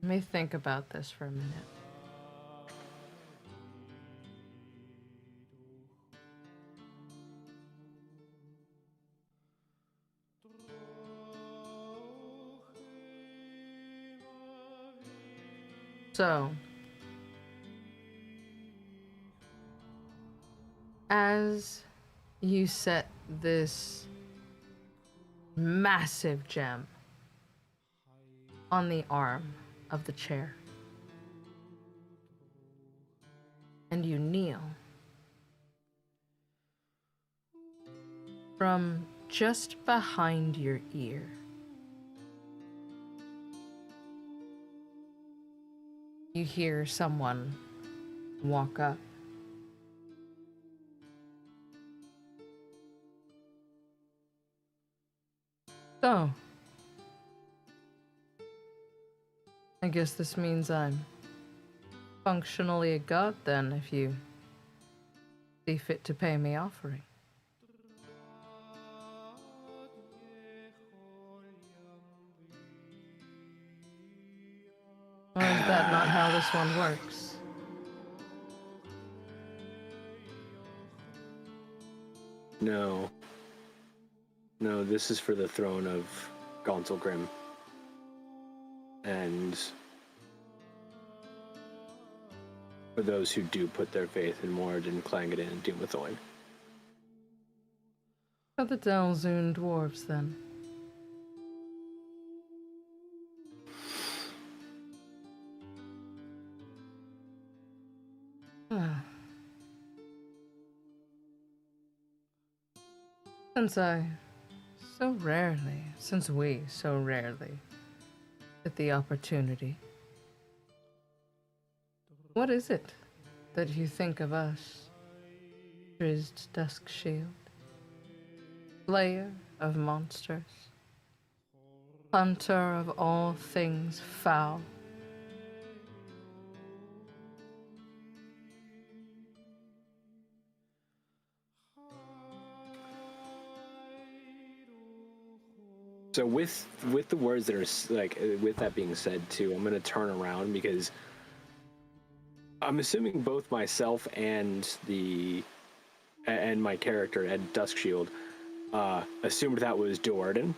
[SPEAKER 5] Let me think about this for a minute. So, as you set this massive gem on the arm of the chair, and you kneel, from just behind your ear, you hear someone walk up. So, I guess this means I'm functionally a god then, if you see fit to pay me offering. Or is that not how this one works?
[SPEAKER 3] No. No, this is for the throne of Gauntlgrym. And for those who do put their faith in Mord and Clangeddin and Doomethorn.
[SPEAKER 5] For the Delzoun dwarves, then. Since we so rarely get the opportunity, what is it that you think of us, Drizzed Duskshield, slayer of monsters, hunter of all things foul?
[SPEAKER 3] So with the words that are like, with that being said too, I'm gonna turn around because I'm assuming both myself and my character Ed Duskshield assumed that was Jordan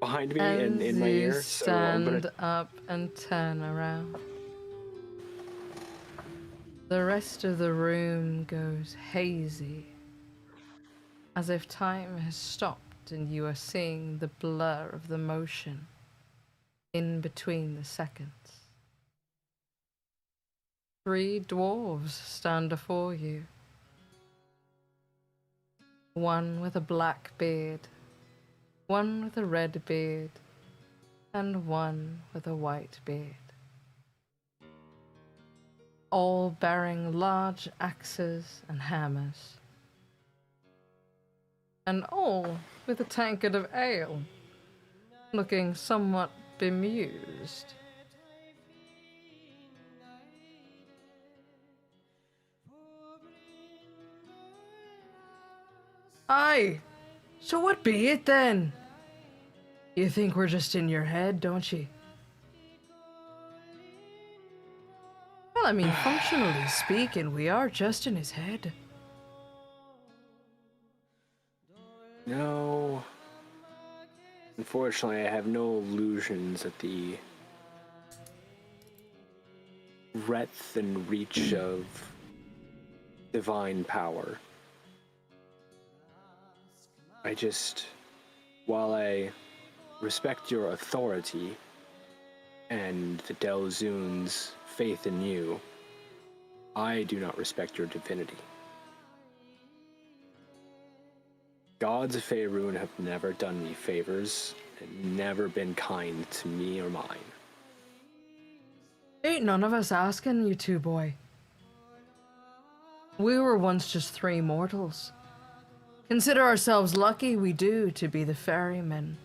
[SPEAKER 3] behind me and in my ear. So I'm gonna
[SPEAKER 5] stand up and turn around. The rest of the room goes hazy, as if time has stopped and you are seeing the blur of the motion in between the seconds. 3 dwarves stand before you. One with a black beard, one with a red beard, and one with a white beard. All bearing large axes and hammers. And all with a tankard of ale, looking somewhat bemused. Aye, so what be it then? You think we're just in your head, don't you? Well, I mean, functionally speaking, we are just in his head.
[SPEAKER 3] No. Unfortunately, I have no illusions at the breadth and reach of divine power. While I respect your authority and the Delzoun's faith in you, I do not respect your divinity. Gods of Faerun have never done me favors and never been kind to me or mine.
[SPEAKER 5] Ain't none of us asking you to, boy. We were once just 3 mortals. Consider ourselves lucky we do to be the ferrymen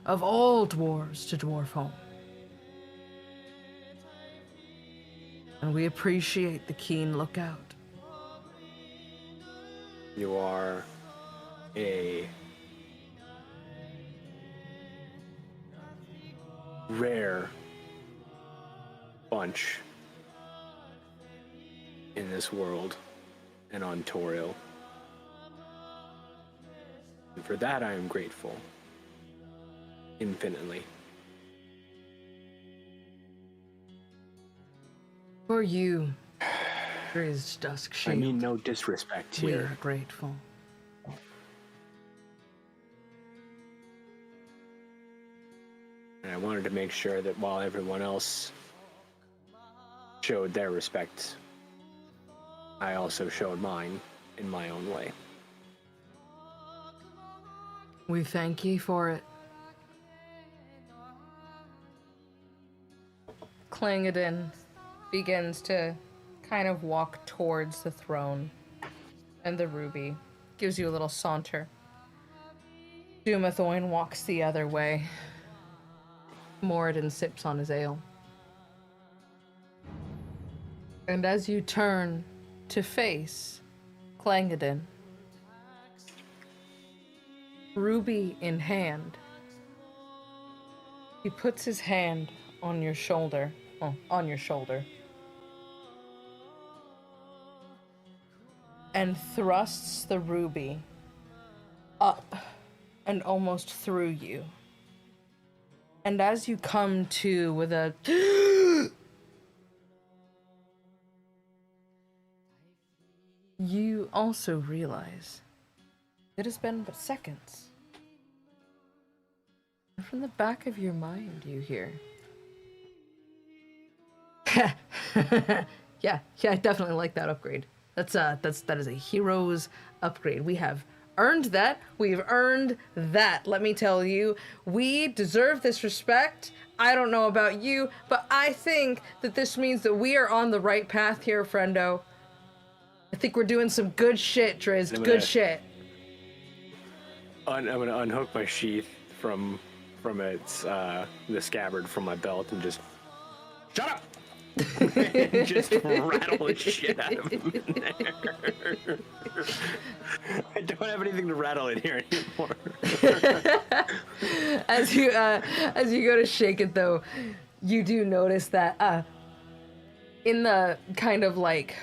[SPEAKER 5] of all dwarves to dwarf home. And we appreciate the keen lookout.
[SPEAKER 3] You are a rare bunch in this world and Ontario. And for that I am grateful infinitely.
[SPEAKER 5] For you, Drizzed Duskshield.
[SPEAKER 3] I mean no disrespect
[SPEAKER 5] we
[SPEAKER 3] here.
[SPEAKER 5] are grateful.
[SPEAKER 3] And I wanted to make sure that while everyone else showed their respect, I also showed mine in my own way.
[SPEAKER 5] We thank ye for it. Clangadin begins to kind of walk towards the throne, and the ruby gives you a little saunter. Dumathoin walks the other way. Moradin sips on his ale. And as you turn to face Clangadin, ruby in hand, he puts his hand on your shoulder, and thrusts the ruby up and almost through you. And as you come to with a you also realize it has been but seconds. And from the back of your mind you hear Yeah, I definitely like that upgrade. That is a hero's upgrade. We have earned that. We've earned that. Let me tell you, we deserve this respect. I don't know about you, but I think that this means that we are on the right path here, friendo. I think we're doing some good shit, Driz. Good shit.
[SPEAKER 3] I'm gonna unhook my sheath from its the scabbard from my belt and just shut up. And just rattle the shit out of him in there. I don't have anything to rattle in here anymore.
[SPEAKER 5] As you go to shake it, though, you do notice that in the kind of like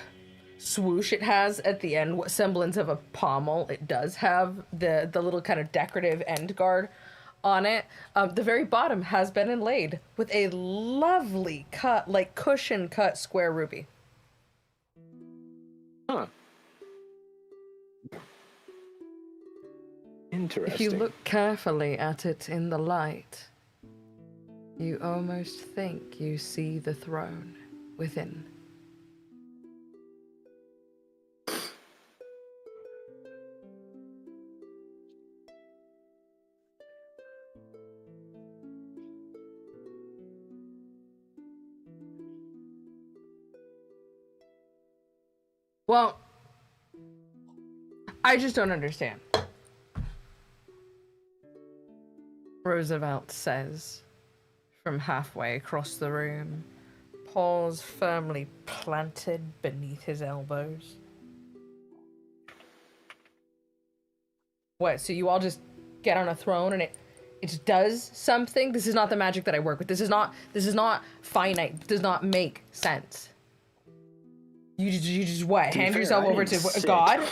[SPEAKER 5] swoosh it has at the end, what semblance of a pommel it does have, the little kind of decorative end guard on it. The very bottom has been inlaid with a lovely cut, like cushion cut square ruby.
[SPEAKER 3] Huh. Interesting.
[SPEAKER 5] If you look carefully at it in the light, you almost think you see the throne within. Well, I just don't understand. Roosevelt says, from halfway across the room, paws firmly planted beneath his elbows. What, so you all just get on a throne and it does something? This is not the magic that I work with. This is not finite. It does not make sense. You just what? Hand yourself over to God?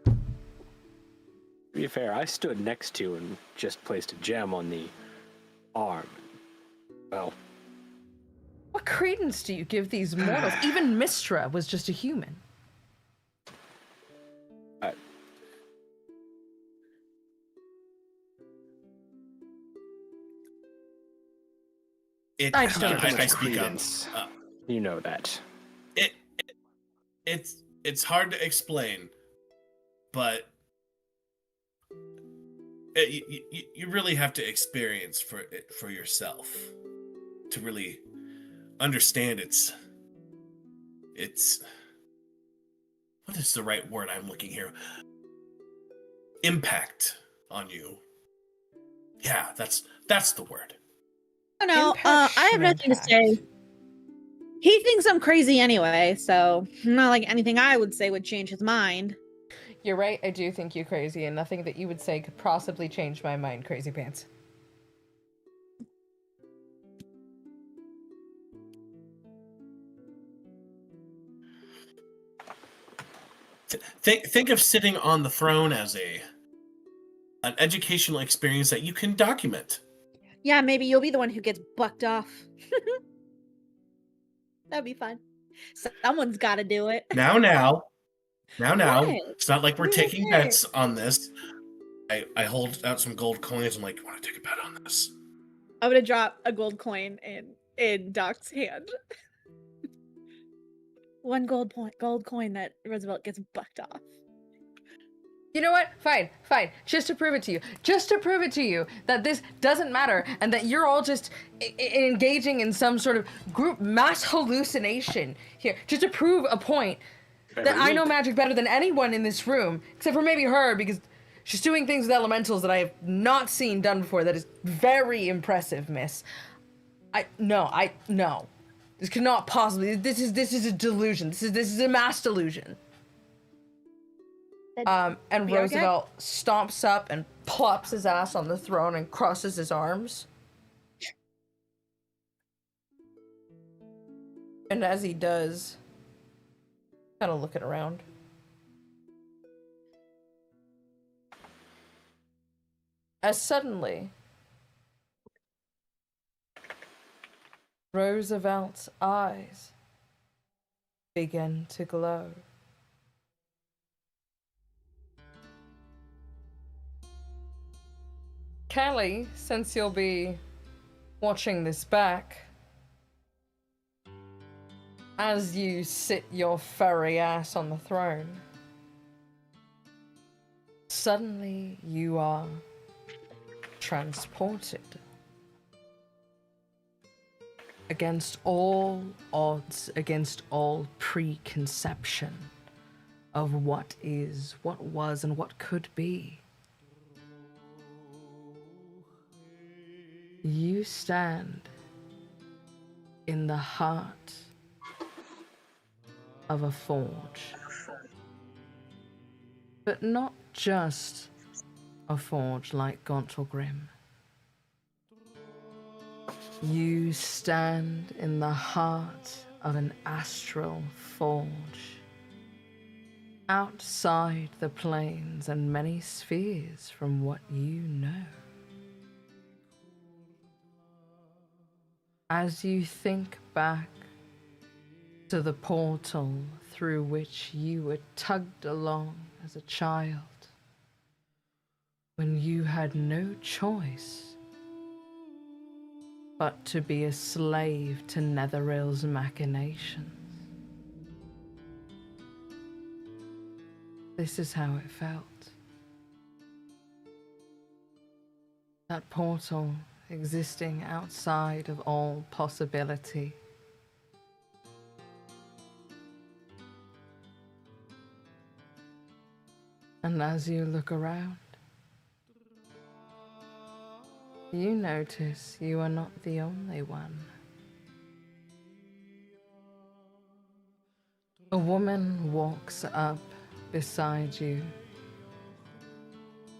[SPEAKER 3] To be fair, I stood next to and just placed a gem on the arm. Well,
[SPEAKER 5] what credence do you give these mortals? Even Mistra was just a human.
[SPEAKER 3] I
[SPEAKER 2] speak up.
[SPEAKER 3] You know that.
[SPEAKER 2] It's hard to explain, but you really have to experience for yourself to really understand it's what is the right word I'm looking here? Impact on you. Yeah, that's the word.
[SPEAKER 4] I don't know. I have nothing to say. He thinks I'm crazy anyway, so not like anything I would say would change his mind.
[SPEAKER 5] You're right, I do think you're crazy, and nothing that you would say could possibly change my mind, Crazy Pants.
[SPEAKER 2] Think of sitting on the throne as an educational experience that you can document.
[SPEAKER 4] Yeah, maybe you'll be the one who gets bucked off. That'd be fun. Someone's got to do it.
[SPEAKER 2] Now.
[SPEAKER 4] What?
[SPEAKER 2] It's not like we're
[SPEAKER 4] What
[SPEAKER 2] taking
[SPEAKER 4] is
[SPEAKER 2] bets on this. I hold out some gold coins. I'm like, you want to take a bet on this?
[SPEAKER 4] I'm gonna drop a gold coin in Doc's hand. One gold coin that Roosevelt gets bucked off.
[SPEAKER 5] You know what? Fine. Just to prove it to you that this doesn't matter and that you're all just engaging in some sort of group mass hallucination here. Just to prove a point that I know magic better than anyone in this room, except for maybe her, because she's doing things with elementals that I have not seen done before. That is very impressive, miss. No. This cannot possibly. This is a delusion. This is a mass delusion. And Roosevelt stomps up and plops his ass on the throne and crosses his arms. And as he does, kind of looking around. As suddenly, Roosevelt's eyes begin to glow. Callie, since you'll be watching this back, As you sit your furry ass on the throne, suddenly you are transported against all odds, against all preconception of what is, what was, and what could be. You stand in the heart of a forge. But not just a forge like Gauntlgrym. You stand in the heart of an astral forge, outside the planes and many spheres from what you know. As you think back to the portal through which you were tugged along as a child, when you had no choice but to be a slave to Netherill's machinations. This is how it felt. That portal existing outside of all possibility. And as you look around, you notice you are not the only one. A woman walks up beside you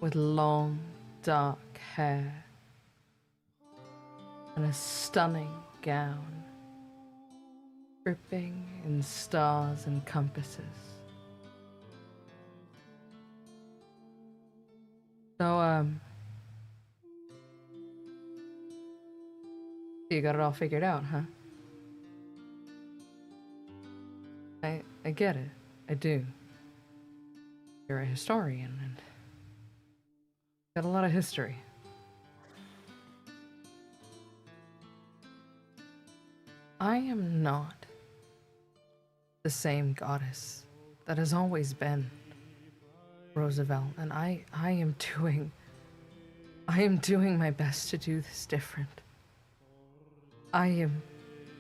[SPEAKER 5] with long, dark hair and a stunning gown, dripping in stars and compasses. So, you got it all figured out, huh? I get it. I do. You're a historian and got a lot of history. I am not the same goddess that has always been Roosevelt, and I am doing my best to do this different. I am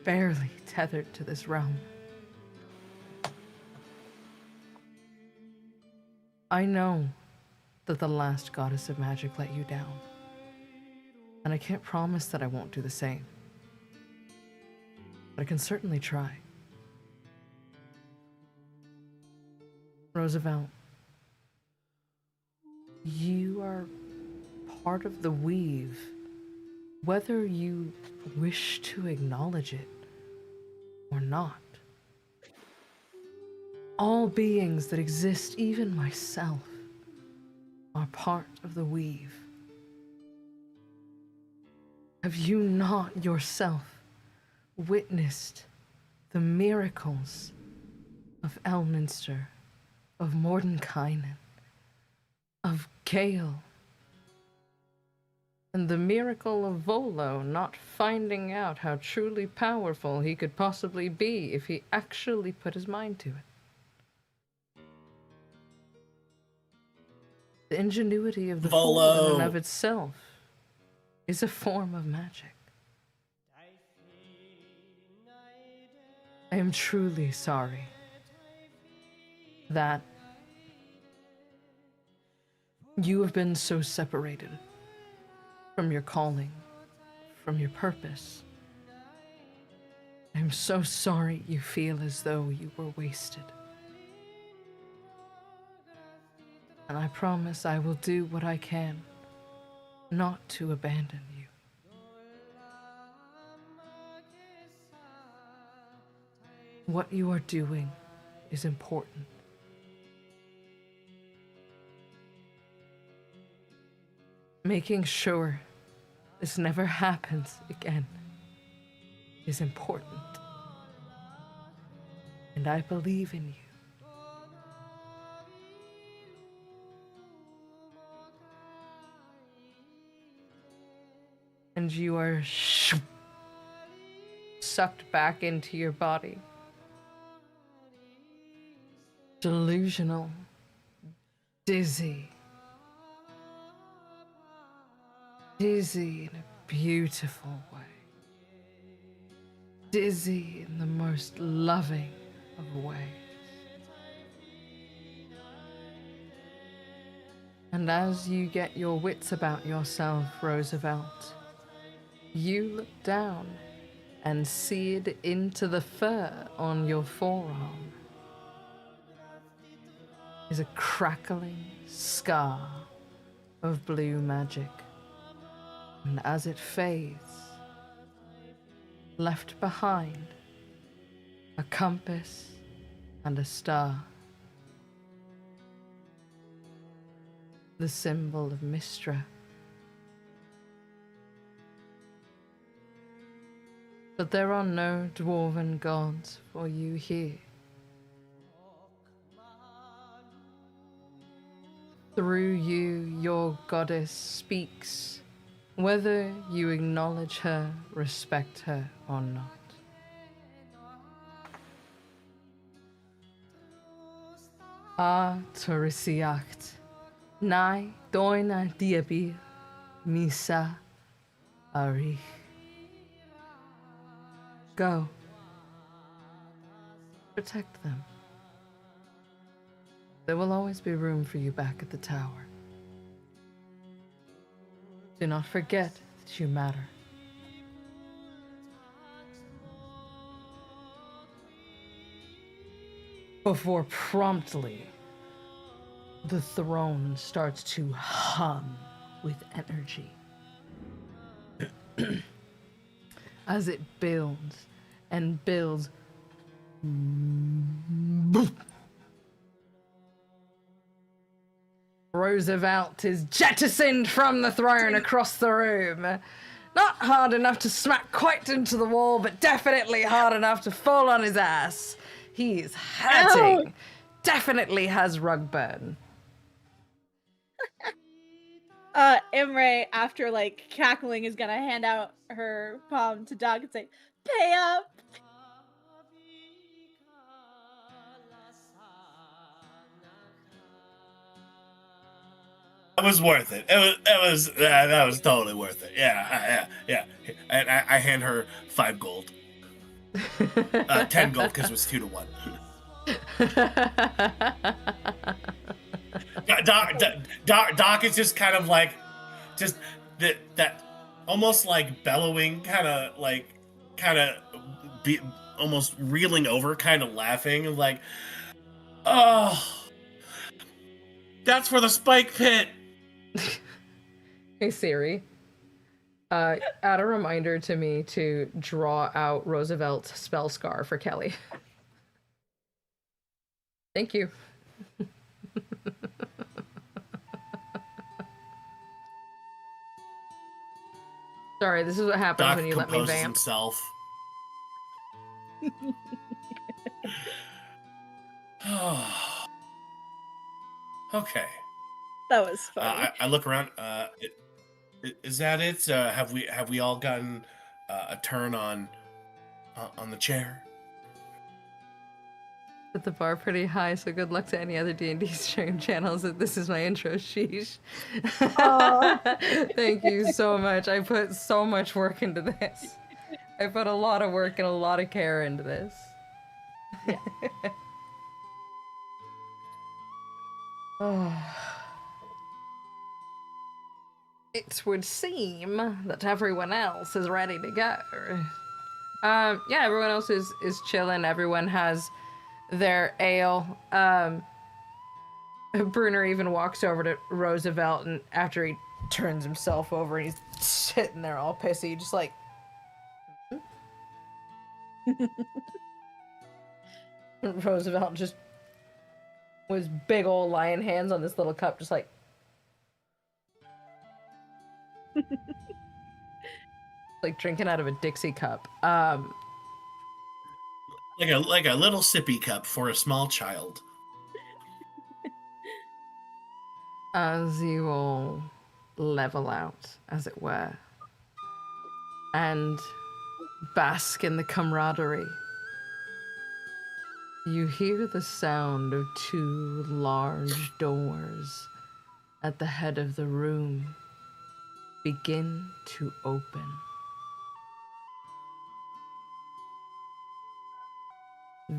[SPEAKER 5] barely tethered to this realm. I know that the last goddess of magic let you down, and I can't promise that I won't do the same, but I can certainly try. Roosevelt, you are part of the weave, whether you wish to acknowledge it or not. All beings that exist, even myself, are part of the weave. Have you not yourself witnessed the miracles of Elminster, of Mordenkainen, of Gale, and the miracle of Volo not finding out how truly powerful he could possibly be if he actually put his mind to it? The ingenuity of the fool in and of itself is a form of magic. I am truly sorry that you have been so separated from your calling, from your purpose. I am so sorry you feel as though you were wasted. And I promise I will do what I can not to abandon you. What you are doing is important. Making sure this never happens again is important. And I believe in you. And you are sucked back into your body delusional, dizzy. Dizzy in a beautiful way. Dizzy in the most loving of ways. And as you get your wits about yourself, Roosevelt, you look down and seared into the fur on your forearm is a crackling scar of blue magic. And as it fades, left behind a compass and a star. The symbol of Mistra. But there are no dwarven gods for you here. Through you, your goddess speaks, whether you acknowledge her, respect her, or not. Torisiacht, nai doina diabir, misa arich. Go. Protect them. There will always be room for you back at the tower. Do not forget that you matter. Before promptly, the throne starts to hum with energy. As it builds and builds. Roosevelt is jettisoned from the throne across the room. Not hard enough to smack quite into the wall, but definitely hard enough to fall on his ass. He's hurting. Definitely has rug burn.
[SPEAKER 4] Imre, after like cackling, is gonna hand out her palm to Doc and say, "Pay up."
[SPEAKER 2] That was worth it. That was totally worth it. Yeah. And I hand her 5 gold. 10 gold because it was 2 to 1. Doc is just kind of like, just that almost like bellowing, kind of almost reeling over, kind of laughing, like, oh, that's for the spike pit.
[SPEAKER 5] Hey Siri, add a reminder to me to draw out Roosevelt's spell scar for Kelly. Thank you. Sorry, this is what happens
[SPEAKER 2] Doc
[SPEAKER 5] when you let me
[SPEAKER 2] composes
[SPEAKER 5] vamp.
[SPEAKER 2] himself. Okay.
[SPEAKER 4] That was funny.
[SPEAKER 2] I look around. Is that it? Have we all gotten a turn on the chair?
[SPEAKER 5] Set the bar pretty high, so good luck to any other D&D stream channels. This is my intro, sheesh. Thank you so much. I put so much work into this. I put a lot of work and a lot of care into this.
[SPEAKER 4] Yeah.
[SPEAKER 5] It would seem that everyone else is ready to go. Yeah, everyone else is chilling. Everyone has their ale. Bruner even walks over to Roosevelt, and after he turns himself over, and he's sitting there all pissy, just like... Roosevelt just with big old lion hands on this little cup, just like... like drinking out of a Dixie cup.
[SPEAKER 2] Like a little sippy cup for a small child.
[SPEAKER 5] As you all level out, as it were, and bask in the camaraderie, You hear the sound of two large doors at the head of the room begin to open.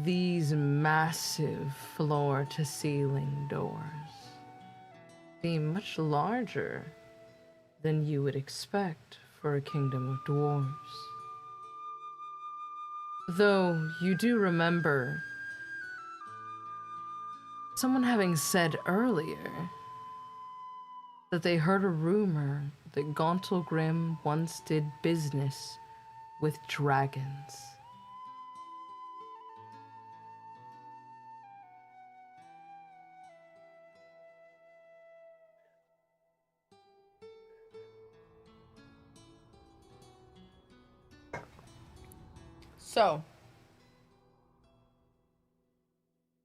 [SPEAKER 5] These massive floor-to-ceiling doors seem much larger than you would expect for a kingdom of dwarves. Though you do remember someone having said earlier that they heard a rumor that Gauntlgrym once did business with dragons.
[SPEAKER 1] So,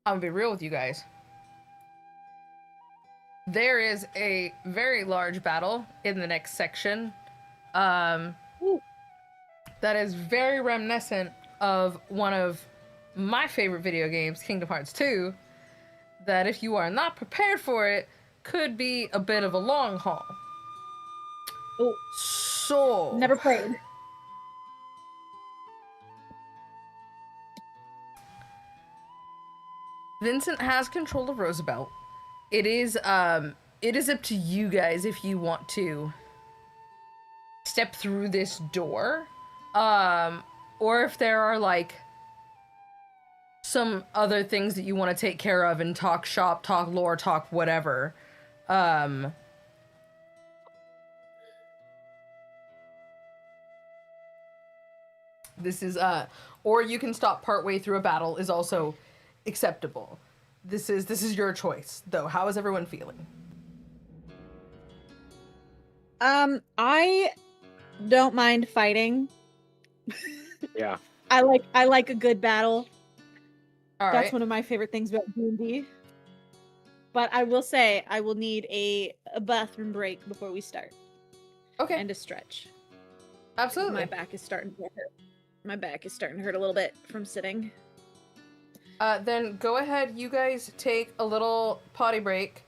[SPEAKER 1] I'm gonna be real with you guys. There is a very large battle in the next section. That is very reminiscent of one of my favorite video games, Kingdom Hearts 2. That if you are not prepared for it, could be a bit of a long haul.
[SPEAKER 4] Oh,
[SPEAKER 1] So
[SPEAKER 4] never played.
[SPEAKER 1] Vincent has control of Roosevelt. It is up to you guys if you want to step through this door, or if there are like some other things that you want to take care of and talk shop, talk lore, talk whatever. This is or you can stop partway through a battle is also acceptable. This is your choice, though. How is everyone feeling?
[SPEAKER 4] I don't mind fighting.
[SPEAKER 3] Yeah.
[SPEAKER 4] I like a good battle.
[SPEAKER 1] All right.
[SPEAKER 4] That's one of my favorite things about D&D. But I will say I will need a bathroom break before we start.
[SPEAKER 1] Okay.
[SPEAKER 4] And a stretch.
[SPEAKER 1] Absolutely.
[SPEAKER 4] My back is starting to hurt. My back is starting to hurt a little bit from sitting.
[SPEAKER 1] Then go ahead, you guys take a little potty break,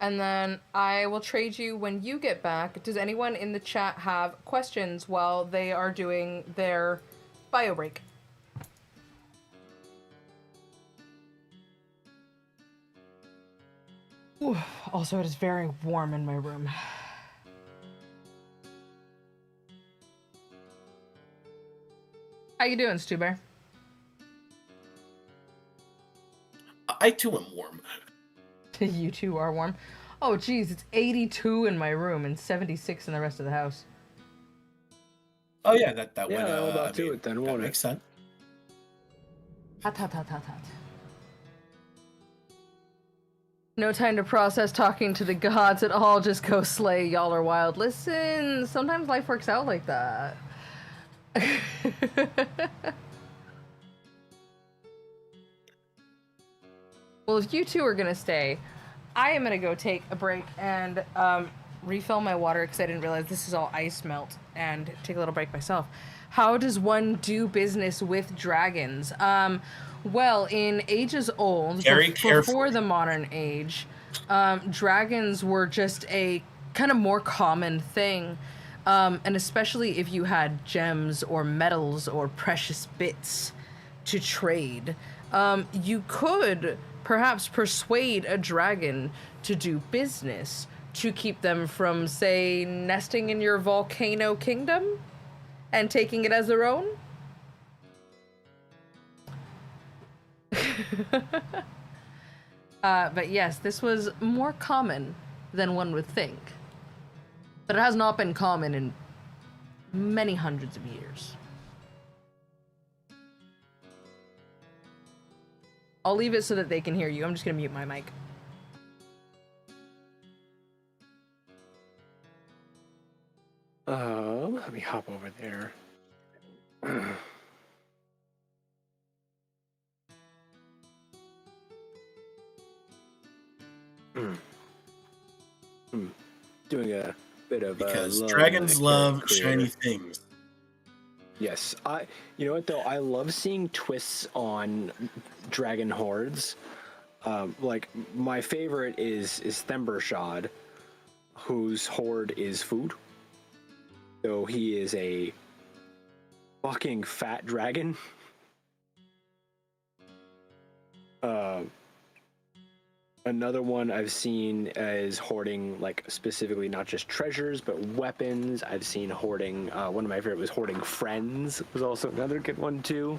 [SPEAKER 1] and then I will trade you when you get back. Does anyone in the chat have questions while they are doing their bio break? Ooh, also, it is very warm in my room. How you doing, Stu Bear?
[SPEAKER 2] I too am warm.
[SPEAKER 1] You two are warm. Oh, geez, it's 82 in my room and 76 in the rest of the house.
[SPEAKER 2] Oh yeah, that
[SPEAKER 3] Yeah,
[SPEAKER 2] would
[SPEAKER 3] that'll about
[SPEAKER 2] I
[SPEAKER 3] do
[SPEAKER 2] mean,
[SPEAKER 3] it then,
[SPEAKER 2] that
[SPEAKER 3] won't it?
[SPEAKER 2] makes sense.
[SPEAKER 1] Hot, hot, hot, hot, hot. No time to process talking to the gods at all. Just go slay. Y'all are wild. Listen, sometimes life works out like that. Well, if you two are gonna stay, I am gonna go take a break and refill my water because I didn't realize this is all ice melt, and take a little break myself. How does one do business with dragons? Well, in ages old,
[SPEAKER 2] Very
[SPEAKER 1] before
[SPEAKER 2] carefully.
[SPEAKER 1] the modern age, dragons were just a kind of more common thing. And especially if you had gems or metals or precious bits to trade, you could perhaps persuade a dragon to do business to keep them from, say, nesting in your volcano kingdom and taking it as their own. But yes, this was more common than one would think. But it has not been common in many hundreds of years. I'll leave it so that they can hear you. I'm just gonna mute my mic.
[SPEAKER 3] Let me hop over there. Doing a bit of
[SPEAKER 2] Because
[SPEAKER 3] love
[SPEAKER 2] dragons
[SPEAKER 3] and
[SPEAKER 2] love
[SPEAKER 3] career.
[SPEAKER 2] shiny things.
[SPEAKER 3] Yes, you know what though? I love seeing twists on dragon hordes. Like my favorite is Thembershad, whose horde is food. So he is a fucking fat dragon. Another one I've seen is hoarding, like, specifically not just treasures, but weapons. I've seen hoarding, one of my favorite was hoarding friends, was also another good one, too.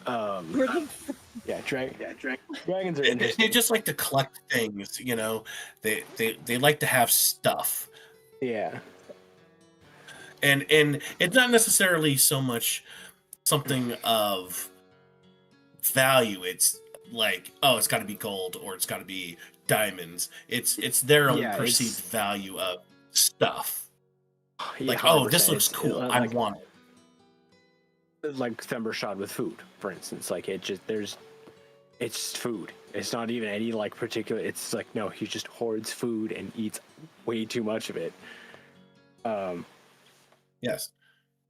[SPEAKER 3] Yeah, dragons are interesting.
[SPEAKER 2] They just like to collect things, you know. They like to have stuff.
[SPEAKER 3] Yeah.
[SPEAKER 2] And it's not necessarily so much something of value. It's like, oh, it's got to be gold or it's got to be diamonds. It's their own perceived value of stuff.
[SPEAKER 3] Yeah,
[SPEAKER 2] like, oh, this
[SPEAKER 3] 100%.
[SPEAKER 2] looks cool. I want it.
[SPEAKER 3] Like Thembershad with food, for instance. Like it's just food. It's not even any like particular. It's like, no, he just hoards food and eats way too much of it.
[SPEAKER 2] Yes,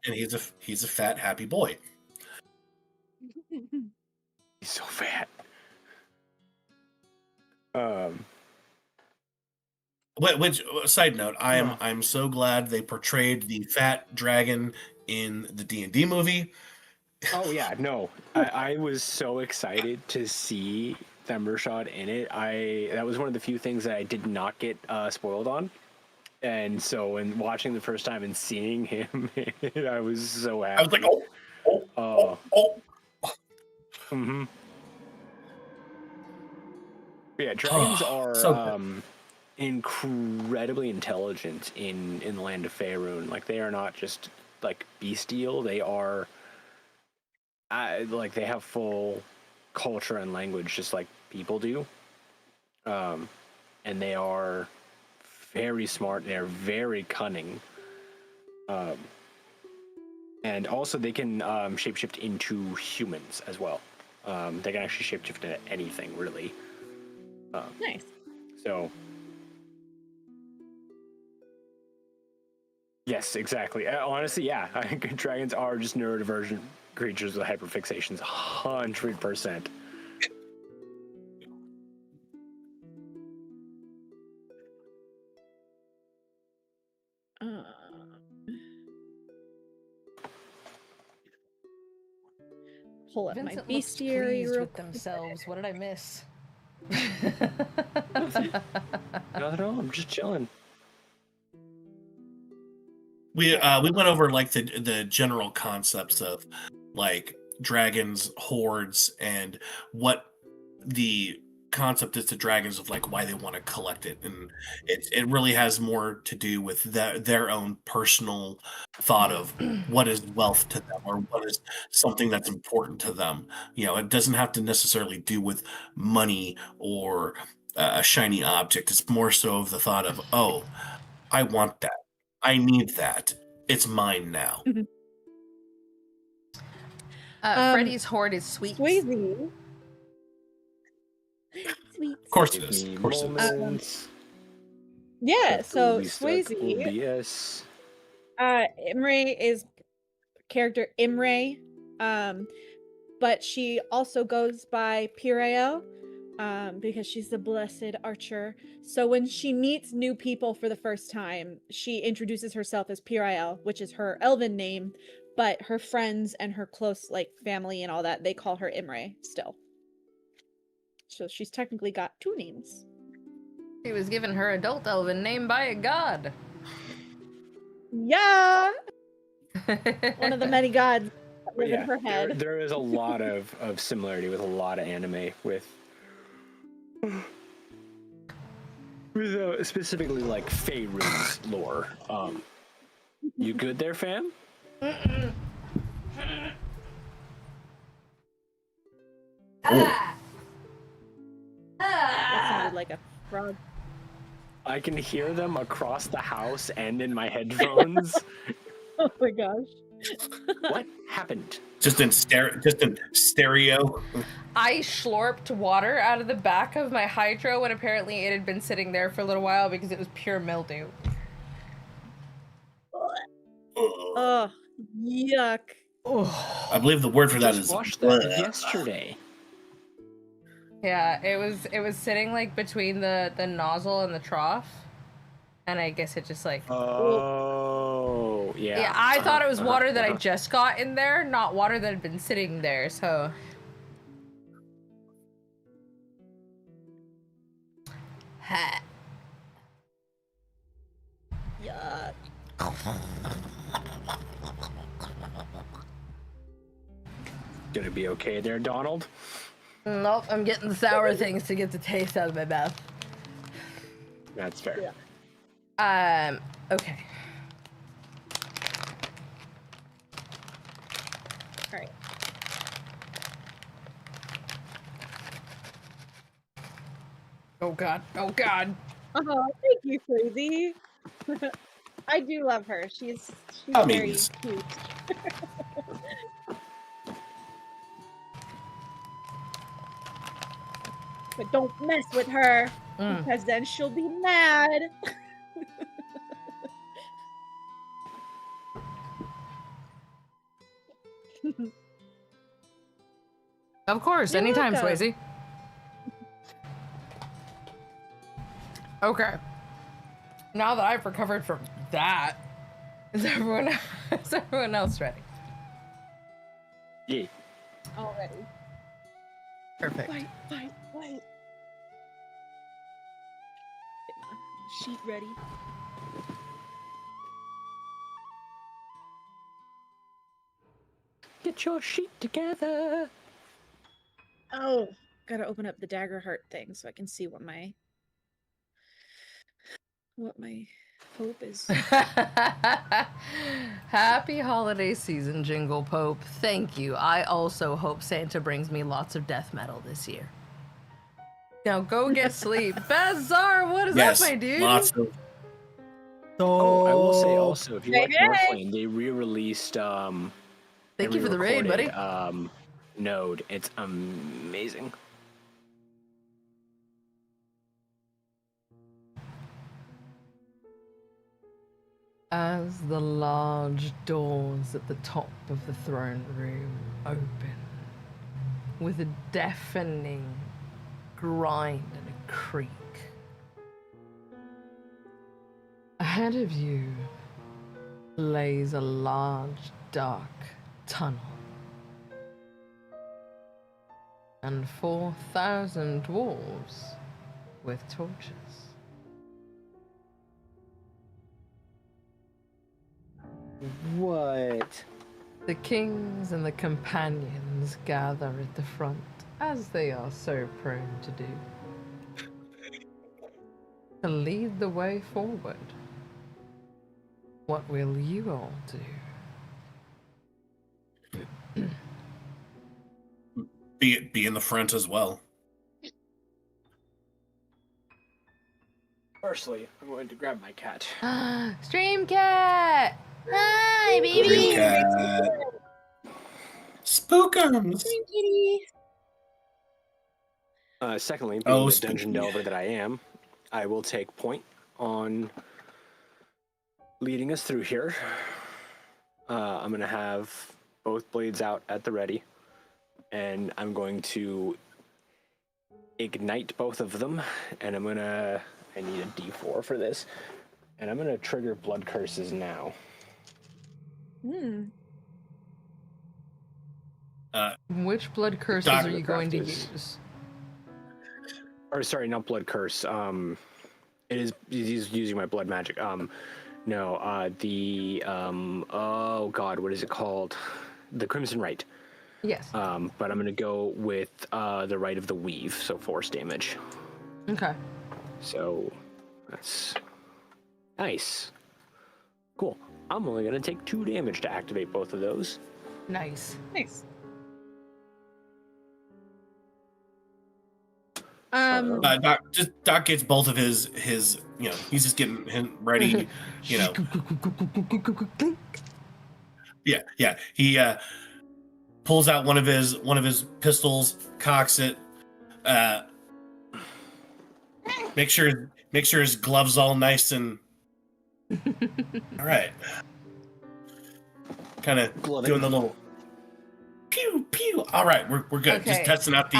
[SPEAKER 2] and he's a fat, happy boy.
[SPEAKER 3] He's so fat.
[SPEAKER 2] Which side note, I'm so glad they portrayed the fat dragon in the D&D movie.
[SPEAKER 3] Oh yeah, no, I was so excited to see Thembershad in it. That was one of the few things that I did not get spoiled on, and so when watching the first time and seeing him, I was so happy.
[SPEAKER 2] I was like, oh.
[SPEAKER 3] Mm-hmm. Yeah, dragons are
[SPEAKER 2] so
[SPEAKER 3] incredibly intelligent in the land of Faerun. Like, they are not just like bestial; they are like, they have full culture and language, just like people do. And they are very smart. They are very cunning. And also, they can shapeshift into humans as well. They can actually shapeshift into anything, really.
[SPEAKER 4] Nice.
[SPEAKER 3] So, yes, exactly. Honestly, yeah, I think dragons are just neurodivergent creatures with hyperfixations, 100%.
[SPEAKER 4] Pull up my
[SPEAKER 5] Vincent looks
[SPEAKER 4] bestiary
[SPEAKER 5] pleased
[SPEAKER 4] real
[SPEAKER 5] with
[SPEAKER 4] quick.
[SPEAKER 5] themselves. What did I miss?
[SPEAKER 3] Nothing at all. I'm just chilling.
[SPEAKER 2] We went over like the general concepts of like dragons, hordes, and what the concept is to dragons of like why they want to collect it, and it really has more to do with their own personal thought of what is wealth to them or what is something that's important to them. You know, it doesn't have to necessarily do with money or a shiny object. It's more so of the thought of, oh, I want that. I need that. It's mine now.
[SPEAKER 5] Freddy's horde is sweet.
[SPEAKER 4] Swayze. Sweet.
[SPEAKER 2] Of course it is. Of course it is.
[SPEAKER 4] Yeah, so
[SPEAKER 3] Swayze.
[SPEAKER 4] Swayze. Imre is character Imre, but she also goes by Pirael, because she's the blessed archer. So when she meets new people for the first time, she introduces herself as Pirael, which is her elven name, but her friends and her close like family and all that, they call her Imre still. So she's technically got two names.
[SPEAKER 5] She was given her adult elven name by a god.
[SPEAKER 4] Yeah! One of the many gods that live in her head.
[SPEAKER 3] There is a lot of similarity with a lot of anime with specifically like Faerun's lore. You good there, fam?
[SPEAKER 4] That sounded like a frog.
[SPEAKER 3] I can hear them across the house and in my headphones.
[SPEAKER 4] Oh my gosh.
[SPEAKER 3] What happened?
[SPEAKER 2] Just in stereo.
[SPEAKER 5] I slurped water out of the back of my hydro when apparently it had been sitting there for a little while because it was pure mildew.
[SPEAKER 4] Oh, Yuck.
[SPEAKER 5] Oh.
[SPEAKER 2] I believe the word for that
[SPEAKER 3] Just
[SPEAKER 2] is
[SPEAKER 3] watched that yesterday.
[SPEAKER 5] Yeah, it was sitting like between the nozzle and the trough, and I guess it just like.
[SPEAKER 3] Oh, yeah.
[SPEAKER 5] Yeah, I thought it was water that I
[SPEAKER 3] uh-huh.
[SPEAKER 5] just got in there, not water that had been sitting there. So. Ha.
[SPEAKER 4] Yuck.
[SPEAKER 3] Gonna be okay there, Donald?
[SPEAKER 5] Nope, I'm getting the sour things to get the taste out of my mouth.
[SPEAKER 3] That's fair.
[SPEAKER 4] Yeah.
[SPEAKER 5] Okay.
[SPEAKER 4] All right.
[SPEAKER 5] Oh god. Oh god.
[SPEAKER 4] Oh, thank you, Crazy. I do love her. She's very
[SPEAKER 2] Gummies.
[SPEAKER 4] cute. But don't mess with her, because then she'll be mad.
[SPEAKER 5] Of course,
[SPEAKER 4] You're
[SPEAKER 5] anytime,
[SPEAKER 4] welcome.
[SPEAKER 5] Swayze. Okay. Now that I've recovered from that, is everyone else ready?
[SPEAKER 3] Yeah.
[SPEAKER 4] Already.
[SPEAKER 5] Perfect.
[SPEAKER 4] Fight. Get my sheet ready.
[SPEAKER 3] Get your sheet together.
[SPEAKER 4] Oh, gotta open up the dagger heart thing so I can see what my hope is.
[SPEAKER 5] Happy holiday season, Jingle Pope. Thank you. I also hope Santa brings me lots of death metal this year. Now go get sleep. Bazar, what is
[SPEAKER 2] yes,
[SPEAKER 5] up, my dude?
[SPEAKER 2] lots of.
[SPEAKER 3] Oh, I will say also, if you like
[SPEAKER 4] Hey, hey.
[SPEAKER 3] Northlane, they re-released
[SPEAKER 5] Thank you for the raid, buddy.
[SPEAKER 3] Node. It's amazing.
[SPEAKER 5] As the large doors at the top of the throne room open, with a deafening grind and a creak, ahead of you lays a large, dark tunnel, and 4,000 dwarves with torches.
[SPEAKER 3] What?
[SPEAKER 5] The kings and the companions gather at the front, as they are so prone to do, to lead the way forward. What will you all do?
[SPEAKER 2] Be in the front as well.
[SPEAKER 3] Firstly, I'm going to grab my cat.
[SPEAKER 5] Stream cat! Hi, baby!
[SPEAKER 2] Green cat. Spookums.
[SPEAKER 4] Kitty.
[SPEAKER 3] Secondly, being
[SPEAKER 2] Oh,
[SPEAKER 3] the
[SPEAKER 2] spooky.
[SPEAKER 3] dungeon delver that I am, I will take point on leading us through here. I'm going to have both blades out at the ready, and I'm going to ignite both of them, and I need a D4 for this, and I'm going to trigger blood curses now.
[SPEAKER 5] Which blood curses
[SPEAKER 2] Doc-
[SPEAKER 5] are you going to
[SPEAKER 3] Craft is-
[SPEAKER 5] use?
[SPEAKER 3] Or sorry, not blood curse. He's using my blood magic. Oh god, what is it called? The Crimson Rite.
[SPEAKER 5] Yes.
[SPEAKER 3] But I'm gonna go with the Rite of the Weave, so force damage.
[SPEAKER 5] Okay.
[SPEAKER 3] So that's nice. Cool. I'm only gonna take 2 damage to activate both of those.
[SPEAKER 5] Nice.
[SPEAKER 4] Nice.
[SPEAKER 2] Doc gets both of his he's just getting him ready, Yeah. He pulls out one of his pistols, cocks it, make sure his gloves all nice and all right. kind of
[SPEAKER 3] Gloving.
[SPEAKER 2] doing the little pew pew. All right, we're good. Just testing out the.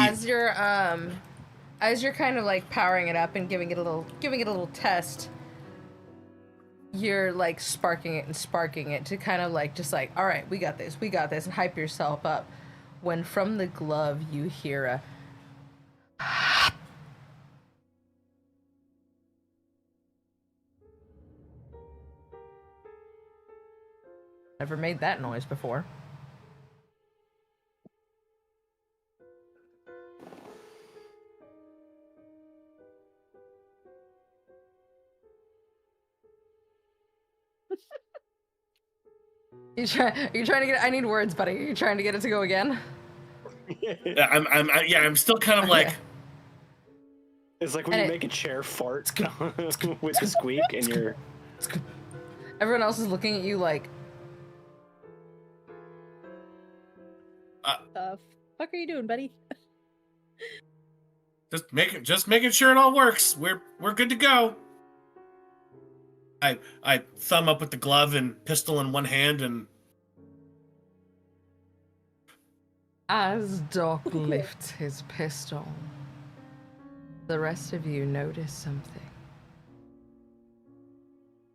[SPEAKER 5] As you're kind of like powering it up and giving it a little test, you're like sparking it to kind of like just like, all right, we got this, and hype yourself up. When from the glove you hear a never made that noise before. Are you trying to get? I need words, buddy. Are you trying to get it to go again?
[SPEAKER 2] I'm still kind of like.
[SPEAKER 3] It's like when you make a chair fart with a squeak, and you're.
[SPEAKER 5] Everyone else is looking at you like.
[SPEAKER 4] The fuck are you doing, buddy?
[SPEAKER 2] Just making sure it all works. We're good to go. I thumb up with the glove and pistol in one hand, and
[SPEAKER 5] as Doc lifts his pistol, the rest of you notice something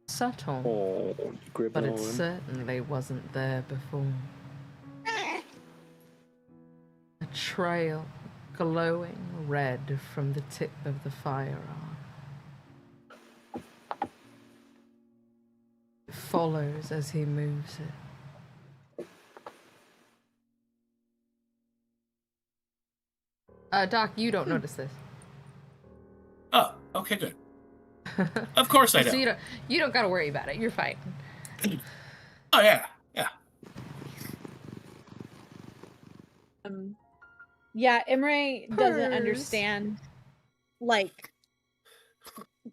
[SPEAKER 5] subtle, but it certainly wasn't there before. A trail glowing red from the tip of the firearm. It follows as he moves it. Doc, you don't notice this.
[SPEAKER 2] oh, okay, good. Of course I
[SPEAKER 5] So
[SPEAKER 2] don't.
[SPEAKER 5] you don't gotta worry about it. You're fine.
[SPEAKER 2] Oh yeah.
[SPEAKER 4] Yeah, Imre doesn't understand like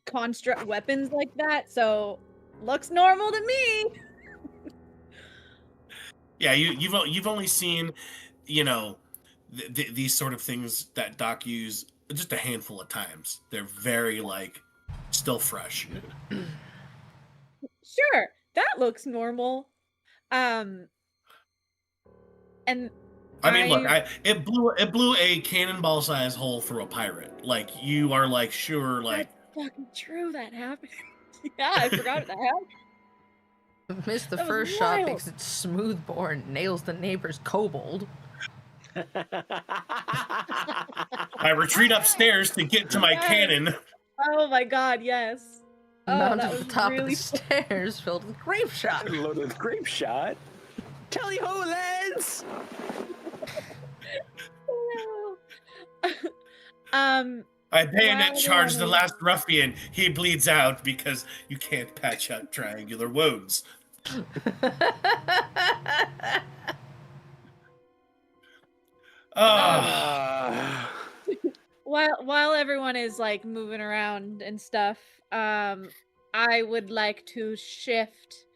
[SPEAKER 4] construct weapons like that, so looks normal to me.
[SPEAKER 2] Yeah, you've only seen, these sort of things that Doc use just a handful of times. They're very like still fresh.
[SPEAKER 4] Sure, that looks normal. And
[SPEAKER 2] I mean, look, it blew a cannonball size hole through a pirate. Like you are like sure like
[SPEAKER 4] that's fucking true. That happened. Yeah, I forgot that happened.
[SPEAKER 5] Missed the
[SPEAKER 4] That was
[SPEAKER 5] first shot
[SPEAKER 4] wild.
[SPEAKER 5] because it's smoothbore and nails the neighbor's kobold.
[SPEAKER 2] I retreat upstairs to get to my
[SPEAKER 4] Yes.
[SPEAKER 2] cannon.
[SPEAKER 4] Oh my god, yes. Oh,
[SPEAKER 5] Mounted
[SPEAKER 4] that
[SPEAKER 5] at the
[SPEAKER 4] was
[SPEAKER 5] top
[SPEAKER 4] really
[SPEAKER 5] of the stairs filled with grape shot.
[SPEAKER 3] Loaded with grape shot. Tally ho, lads!
[SPEAKER 2] I bayonet
[SPEAKER 4] Wow,
[SPEAKER 2] charge the
[SPEAKER 4] really?
[SPEAKER 2] last ruffian. He bleeds out because you can't patch up triangular wounds.
[SPEAKER 4] While everyone is like moving around and stuff, I would like to shift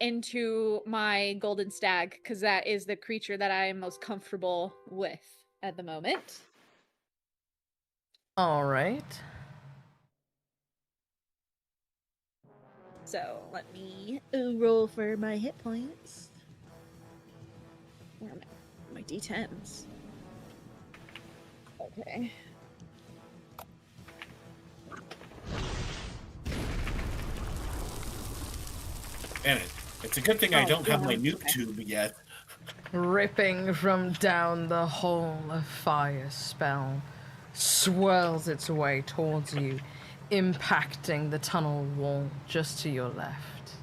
[SPEAKER 4] into my golden stag because that is the creature that I am most comfortable with at the moment.
[SPEAKER 5] All right.
[SPEAKER 4] So let me roll for my hit points. Where are my d10s? Okay.
[SPEAKER 2] And it's a good thing I don't have my nuke
[SPEAKER 4] okay.
[SPEAKER 2] tube yet.
[SPEAKER 5] Ripping from down the hole, a fire spell swirls its way towards you, impacting the tunnel wall just to your left.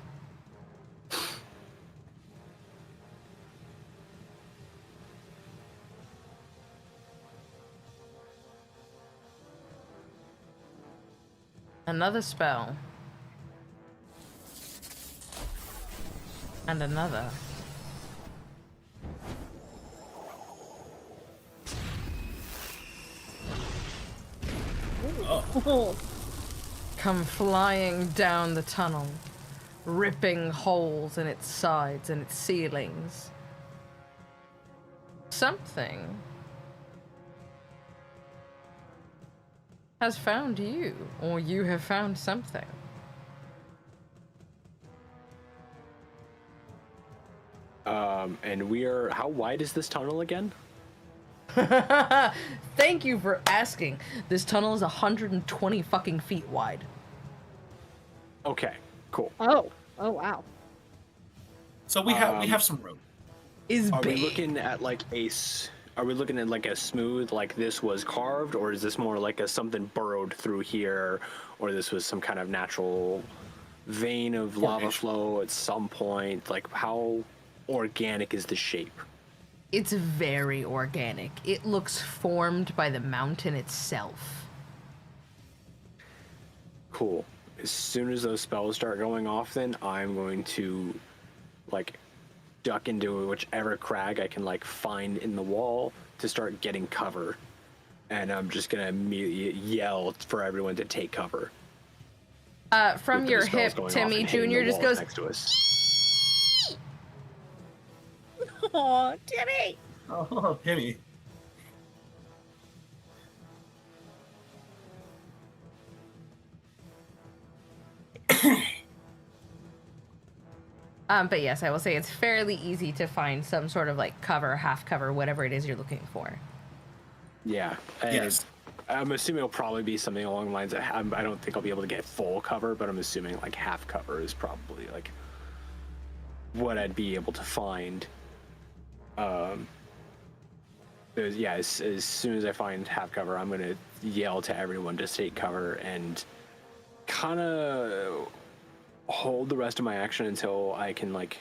[SPEAKER 5] Another spell. And another.
[SPEAKER 4] Oh.
[SPEAKER 5] Come flying down the tunnel, ripping holes in its sides and its ceilings. Something has found you, or you have found something.
[SPEAKER 3] And we are. How wide is this tunnel again?
[SPEAKER 5] Thank you for asking. This tunnel is 120 fucking feet wide.
[SPEAKER 3] Okay, cool.
[SPEAKER 4] Oh wow.
[SPEAKER 2] So we have some room.
[SPEAKER 5] Is
[SPEAKER 3] Are
[SPEAKER 5] big.
[SPEAKER 3] we looking at like Are we looking at like a smooth, like this was carved, or is this more like a something burrowed through here, or this was some kind of natural vein of lava flow at some point? Like, how organic is the shape?
[SPEAKER 5] It's very organic. It looks formed by the mountain itself.
[SPEAKER 3] Cool. As soon as those spells start going off, then I'm going to like duck into whichever crag I can like find in the wall to start getting cover, and I'm just gonna immediately yell for everyone to take cover.
[SPEAKER 5] From
[SPEAKER 3] With
[SPEAKER 5] your
[SPEAKER 3] the spells
[SPEAKER 5] hip,
[SPEAKER 3] going off
[SPEAKER 5] Timmy
[SPEAKER 3] and hitting
[SPEAKER 5] Jr.
[SPEAKER 3] the
[SPEAKER 5] just
[SPEAKER 3] walls
[SPEAKER 5] goes,
[SPEAKER 3] next to us.
[SPEAKER 4] Oh, Timmy.
[SPEAKER 2] Oh, Timmy.
[SPEAKER 5] But yes, I will say it's fairly easy to find some sort of like cover, half cover, whatever it is you're looking for.
[SPEAKER 3] Yeah. And
[SPEAKER 2] Yes.
[SPEAKER 3] I'm assuming it'll probably be something along the lines of, I don't think I'll be able to get full cover, but I'm assuming like half cover is probably like what I'd be able to find. Yeah, as soon as I find half cover, I'm gonna yell to everyone to take cover and kind of hold the rest of my action until I can like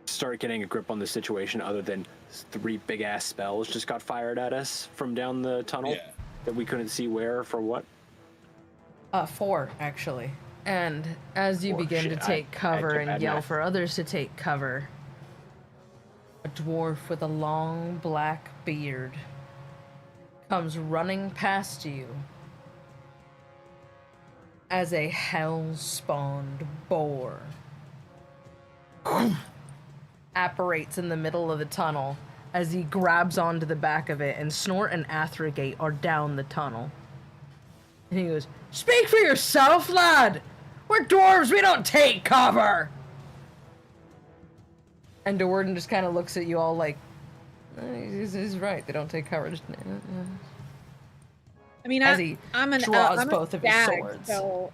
[SPEAKER 3] start getting a grip on the situation, other than 3 big ass spells just got fired at us from down the tunnel
[SPEAKER 2] Yeah.
[SPEAKER 3] that we couldn't see where for what.
[SPEAKER 5] 4 actually. And as you
[SPEAKER 3] 4,
[SPEAKER 5] begin to
[SPEAKER 3] shit,
[SPEAKER 5] take cover
[SPEAKER 3] bad
[SPEAKER 5] and yell
[SPEAKER 3] math.
[SPEAKER 5] for others to take cover, a dwarf with a long black beard comes running past you as a hell-spawned boar apparates in the middle of the tunnel as he grabs onto the back of it, and Snort and Athrogate are down the tunnel. And he goes, "Speak for yourself, lad! We're dwarves, we don't take cover!" And DeWarden just kind of looks at you all like, he's right, they don't take cover. Just,
[SPEAKER 4] I mean,
[SPEAKER 5] As he
[SPEAKER 4] I'm
[SPEAKER 5] draws
[SPEAKER 4] I'm a
[SPEAKER 5] both of his
[SPEAKER 4] stag,
[SPEAKER 5] swords.
[SPEAKER 4] So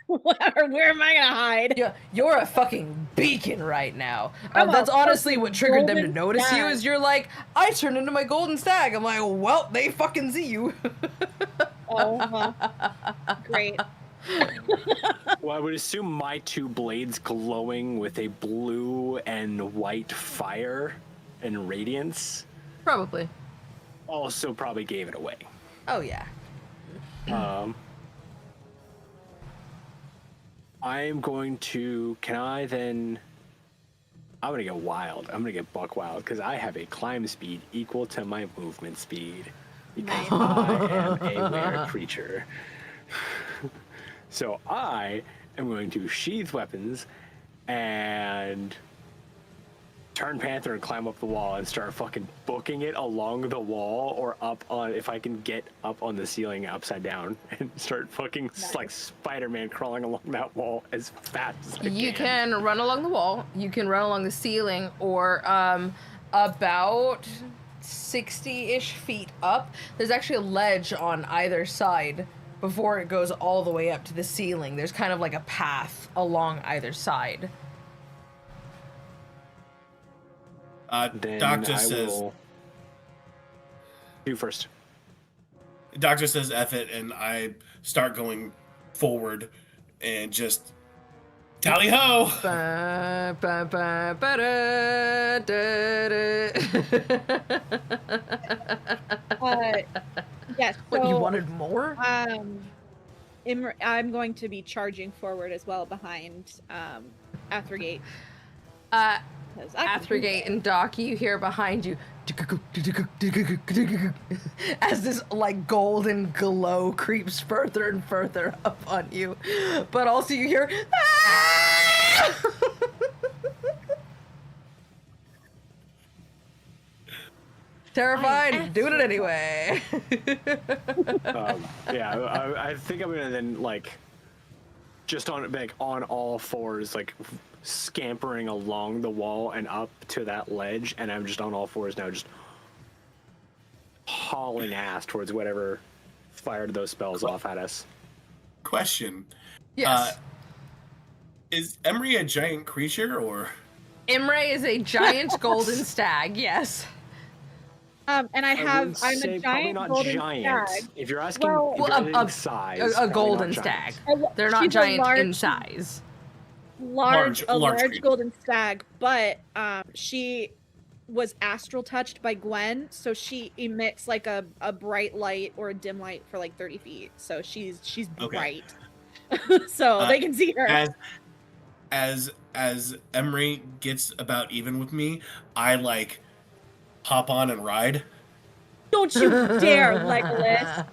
[SPEAKER 4] where am I gonna hide?
[SPEAKER 5] You're a fucking beacon right now.
[SPEAKER 4] I'm a
[SPEAKER 5] That's honestly
[SPEAKER 4] fucking
[SPEAKER 5] what triggered them to
[SPEAKER 4] golden
[SPEAKER 5] notice you,
[SPEAKER 4] stag.
[SPEAKER 5] is you're like, I turned into my golden stag. I'm like, well, they fucking see you.
[SPEAKER 4] Oh, great.
[SPEAKER 3] Well, I would assume my 2 blades glowing with a blue and white fire and radiance
[SPEAKER 5] Probably.
[SPEAKER 3] also probably gave it away.
[SPEAKER 5] Oh, yeah.
[SPEAKER 3] I'm going to, I'm gonna get wild. I'm gonna get buck wild because I have a climb speed equal to my movement speed because I am a rare creature. So I am going to sheath weapons and turn panther and climb up the wall and start fucking booking it along the wall, or up on, if I can get up on the ceiling upside down, and start fucking like Spider-Man crawling along that wall as fast as I
[SPEAKER 5] You can run along the wall, you can run along the ceiling, or about 60-ish feet up, there's actually a ledge on either side before it goes all the way up to the ceiling. There's kind of like a path along either side.
[SPEAKER 3] Then
[SPEAKER 2] Doc just
[SPEAKER 3] I
[SPEAKER 2] says,
[SPEAKER 3] will do first.
[SPEAKER 2] Doctor says F it, and I start going forward and just tally ho.
[SPEAKER 5] Ba, ba, ba, ba, da, da, da.
[SPEAKER 4] Yes.
[SPEAKER 5] What, you
[SPEAKER 4] so,
[SPEAKER 5] wanted more?
[SPEAKER 4] I'm going to be charging forward as well behind Athrogate. 'Cause I can do
[SPEAKER 5] Athrogate and Doc, you hear behind you as this like golden glow creeps further and further up on you, but also you hear "Ah!" Terrified, doing it anyway.
[SPEAKER 3] Yeah, I think I'm gonna then like just on all fours, like scampering along the wall and up to that ledge, and I'm just on all fours now, just hauling ass towards whatever fired those spells off at us.
[SPEAKER 2] Question.
[SPEAKER 5] Yes.
[SPEAKER 2] Is Emery a giant creature, or?
[SPEAKER 5] Imre is a giant golden stag, yes.
[SPEAKER 4] And I'm
[SPEAKER 3] wouldn't
[SPEAKER 4] a
[SPEAKER 3] say
[SPEAKER 4] giant
[SPEAKER 3] probably not
[SPEAKER 4] golden
[SPEAKER 3] giant.
[SPEAKER 4] stag.
[SPEAKER 3] If you're asking,
[SPEAKER 4] Well,
[SPEAKER 3] if you're
[SPEAKER 5] Well,
[SPEAKER 3] asking size,
[SPEAKER 5] a
[SPEAKER 3] probably
[SPEAKER 5] golden
[SPEAKER 3] not
[SPEAKER 5] stag.
[SPEAKER 3] giant.
[SPEAKER 5] They're not
[SPEAKER 4] She's a
[SPEAKER 5] giant in
[SPEAKER 4] large-
[SPEAKER 5] size.
[SPEAKER 4] large
[SPEAKER 2] Large creature.
[SPEAKER 4] golden stag, but she was astral touched by Gwen, so she emits like a bright light or a dim light for like 30 feet. So she's
[SPEAKER 2] Okay.
[SPEAKER 4] bright. So they can see her.
[SPEAKER 2] As Emery gets about even with me, I like hop on and ride.
[SPEAKER 4] Don't you dare, Legolas.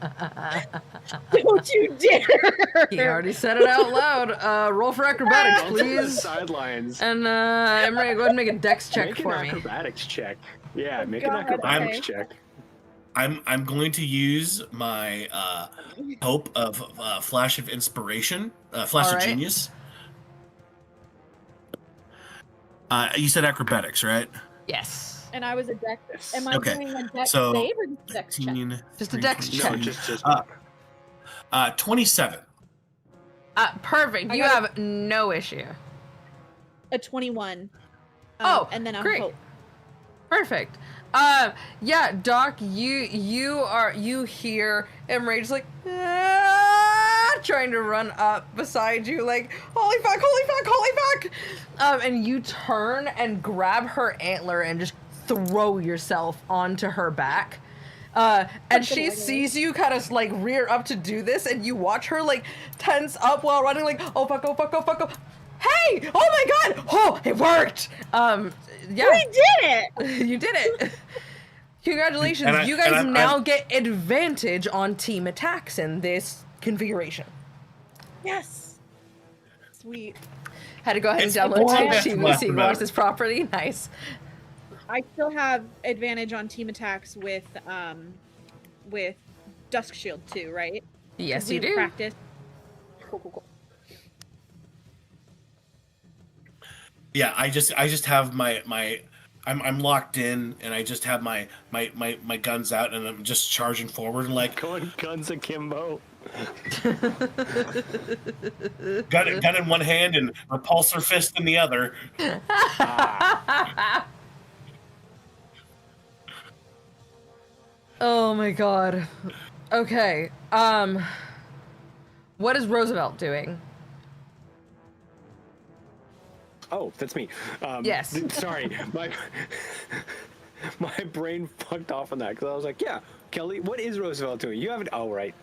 [SPEAKER 4] Don't you dare.
[SPEAKER 5] He already said it out loud. Roll for acrobatics,
[SPEAKER 3] Don't see the
[SPEAKER 5] please.
[SPEAKER 3] sidelines.
[SPEAKER 5] And Imre, go ahead and make a dex check
[SPEAKER 3] Make
[SPEAKER 5] for
[SPEAKER 3] an
[SPEAKER 5] me.
[SPEAKER 3] acrobatics check. Yeah,
[SPEAKER 4] Oh,
[SPEAKER 3] make
[SPEAKER 4] God,
[SPEAKER 3] an acrobatics
[SPEAKER 4] okay.
[SPEAKER 3] check.
[SPEAKER 2] I'm going to use my hope of flash of inspiration, flash
[SPEAKER 5] All
[SPEAKER 2] of
[SPEAKER 5] right.
[SPEAKER 2] genius. You said acrobatics, right?
[SPEAKER 5] Yes.
[SPEAKER 4] And I was a dex. Am I
[SPEAKER 2] Okay,
[SPEAKER 4] doing a dex
[SPEAKER 2] so
[SPEAKER 4] save or dex check?
[SPEAKER 2] 19,
[SPEAKER 5] Just a dex
[SPEAKER 2] 22,
[SPEAKER 5] check.
[SPEAKER 3] No, just
[SPEAKER 2] 27.
[SPEAKER 5] Perfect.
[SPEAKER 4] I
[SPEAKER 5] You
[SPEAKER 4] got
[SPEAKER 5] have no issue.
[SPEAKER 4] A 21.
[SPEAKER 5] Oh,
[SPEAKER 4] and then a
[SPEAKER 5] great.
[SPEAKER 4] hope.
[SPEAKER 5] Perfect. Yeah, Doc, you hear Imre just like trying to run up beside you, like holy fuck, and you turn and grab her antler and just throw yourself onto her back. And she sees you kind of like rear up to do this, and you watch her like tense up while running, like oh fuck. Hey! Oh my god! Oh, it worked! Yeah.
[SPEAKER 4] We did it!
[SPEAKER 5] You did it! Congratulations,
[SPEAKER 2] And
[SPEAKER 5] you guys
[SPEAKER 2] I'm-
[SPEAKER 5] now get advantage on team attacks in this configuration.
[SPEAKER 4] Yes. Sweet.
[SPEAKER 5] Had to go ahead and
[SPEAKER 2] It's
[SPEAKER 5] download
[SPEAKER 2] more
[SPEAKER 5] Team
[SPEAKER 2] or less
[SPEAKER 5] Sheet
[SPEAKER 2] less
[SPEAKER 5] so you can
[SPEAKER 2] better.
[SPEAKER 5] watch this properly. Nice.
[SPEAKER 4] I still have advantage on team attacks with Dusk Shield too, right?
[SPEAKER 5] Yes,
[SPEAKER 4] We
[SPEAKER 5] you do.
[SPEAKER 4] Practice. Cool.
[SPEAKER 2] Yeah, I just have I'm locked in, and I just have my guns out, and I'm just charging forward, and like
[SPEAKER 3] going guns akimbo.
[SPEAKER 2] gun in one hand and repulsor fist in the other.
[SPEAKER 5] Oh my god. Okay. What is Roosevelt doing?
[SPEAKER 3] Oh, that's me.
[SPEAKER 5] Yes.
[SPEAKER 3] Sorry, my brain fucked off on that because I was like, yeah, Kelly, what is Roosevelt doing? You haven't. Oh, right.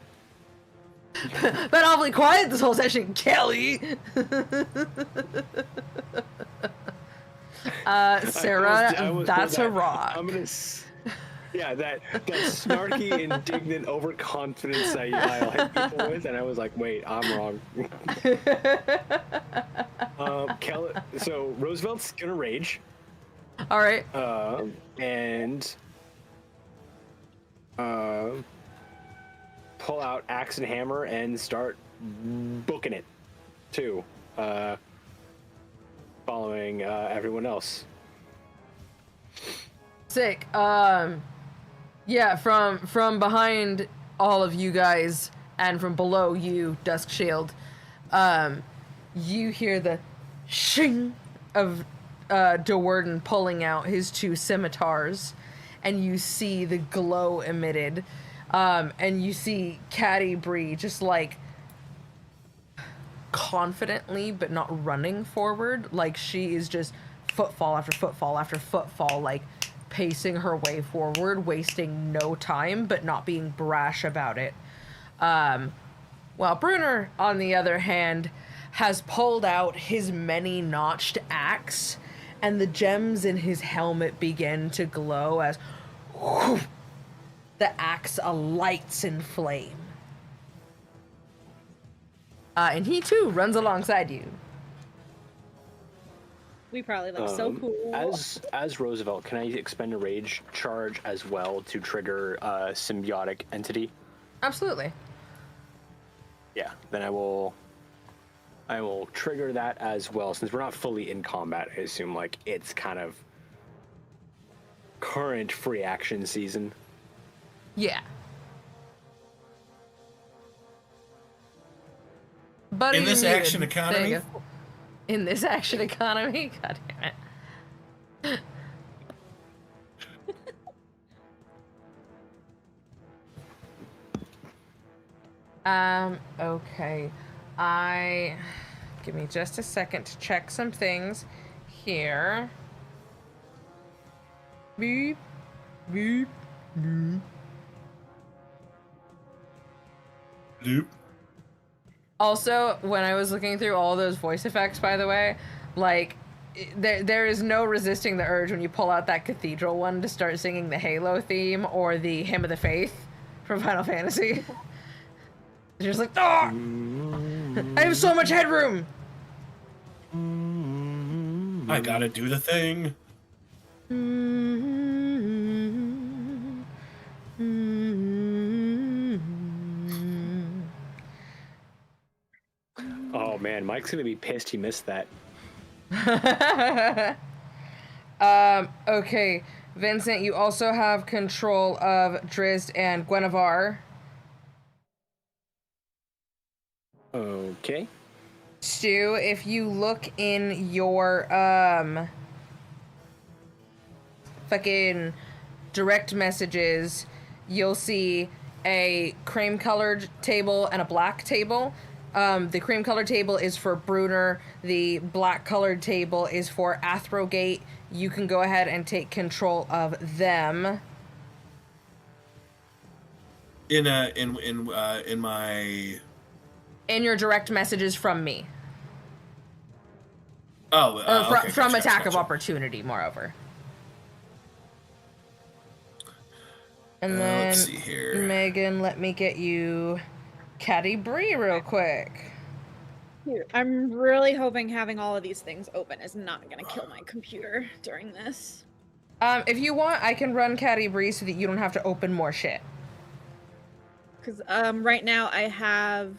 [SPEAKER 5] Been awfully quiet this whole session, Kelly. Sarah,
[SPEAKER 3] I almost
[SPEAKER 5] that's
[SPEAKER 3] pulled
[SPEAKER 5] a
[SPEAKER 3] that.
[SPEAKER 5] rock.
[SPEAKER 3] I'm gonna. Yeah, that snarky, indignant overconfidence I'll hit people with, and I was like, wait, I'm wrong. Kelly, so Roosevelt's gonna rage.
[SPEAKER 5] All right.
[SPEAKER 3] And pull out axe and hammer and start booking it too, following everyone else.
[SPEAKER 5] Sick. Yeah, from behind all of you guys and from below you, Dusk Shield, you hear the shing of Dwarven pulling out his two scimitars, and you see the glow emitted, and you see Caddy Bree just like confidently but not running forward, like she is just footfall after footfall after footfall, like pacing her way forward, wasting no time but not being brash about it. While Brunner, on the other hand, has pulled out his many-notched axe, and the gems in his helmet begin to glow as the axe alights in flame. And he too runs alongside you.
[SPEAKER 4] We probably look so cool.
[SPEAKER 3] As Roosevelt, can I expend a rage charge as well to trigger a symbiotic entity?
[SPEAKER 5] Absolutely.
[SPEAKER 3] Yeah, then I will I will trigger that as well. Since we're not fully in combat, I assume like it's kind of current free action season.
[SPEAKER 5] Yeah. Buddy,
[SPEAKER 2] In this
[SPEAKER 5] you're
[SPEAKER 2] action
[SPEAKER 5] muted. There
[SPEAKER 2] economy?
[SPEAKER 5] you go. In this action economy? God damn it. Okay. Give me just a second to check some things here. Beep. Beep. Beep.
[SPEAKER 2] Doop.
[SPEAKER 5] Also, when I was looking through all those voice effects, by the way, like, there is no resisting the urge when you pull out that cathedral one to start singing the Halo theme or the Hymn of the Faith from Final Fantasy. You're just like, oh! I have so much headroom!
[SPEAKER 2] I gotta do the thing.
[SPEAKER 3] Oh man, Mike's gonna be pissed he missed that.
[SPEAKER 5] Okay. Vincent, you also have control of Drizzt and Guinevere.
[SPEAKER 3] Okay.
[SPEAKER 5] Stu, if you look in your fucking direct messages, you'll see a cream colored table and a black table. The cream colored table is for Brunner. The black colored table is for Athrogate. You can go ahead and take control of them.
[SPEAKER 2] In my
[SPEAKER 5] In your direct messages from me.
[SPEAKER 2] oh
[SPEAKER 5] Or
[SPEAKER 2] okay,
[SPEAKER 5] from
[SPEAKER 2] gotcha,
[SPEAKER 5] Attack of
[SPEAKER 2] gotcha.
[SPEAKER 5] Opportunity, moreover. And then,
[SPEAKER 2] let's see here.
[SPEAKER 5] Megan, let me get you Caddy Bree real quick.
[SPEAKER 4] I'm really hoping having all of these things open is not gonna kill my computer during this.
[SPEAKER 5] If you want, I can run Caddy Bree so that you don't have to open more shit.
[SPEAKER 4] Because right now I have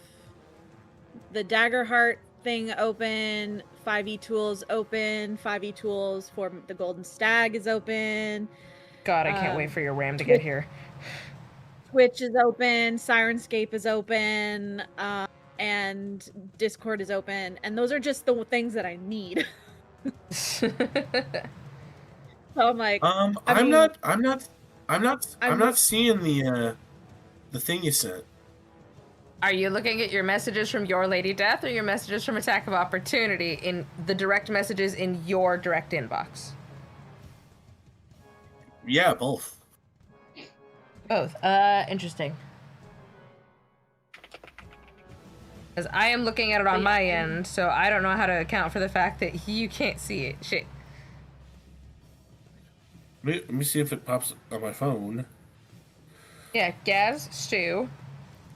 [SPEAKER 4] the Daggerheart thing open, 5e tools open, 5e tools for the Golden Stag is open.
[SPEAKER 5] God, I can't wait for your RAM to get here.
[SPEAKER 4] Twitch is open, Syrinscape is open, and Discord is open, and those are just the things that I need. So I'm like,
[SPEAKER 2] I'm not seeing the thing you sent.
[SPEAKER 5] Are you looking at your messages from Your Lady Death or your messages from Attack of Opportunity in the direct messages in your direct inbox?
[SPEAKER 2] Yeah, both.
[SPEAKER 5] Both. Interesting. Because I am looking at it on my end, so I don't know how to account for the fact that you can't see it. Shit.
[SPEAKER 2] Let me see if it pops on my phone.
[SPEAKER 5] Yeah, Gaz, Stu.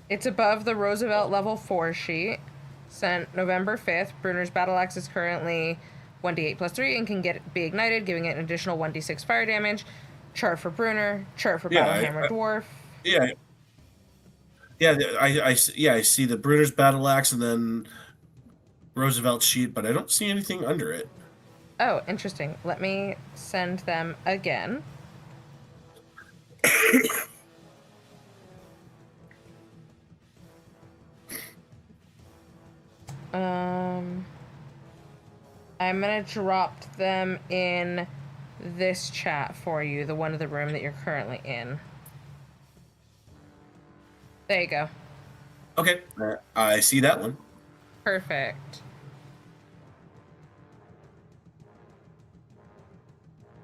[SPEAKER 5] It's above the Roosevelt level 4 sheet. Sent November 5th. Brunner's battle axe is currently 1d8 plus 3 and can be ignited, giving it an additional 1d6 fire damage. Chart for Brunner. Chart for Battlehammer Dwarf.
[SPEAKER 2] Yeah. Yeah, I see the Brunner's battle axe and then Roosevelt sheet, but I don't see anything under it.
[SPEAKER 5] Oh, interesting. Let me send them again. I'm gonna drop them in this chat for you, the one in the room that you're currently in. There you go.
[SPEAKER 2] Okay, I see that one.
[SPEAKER 5] Perfect.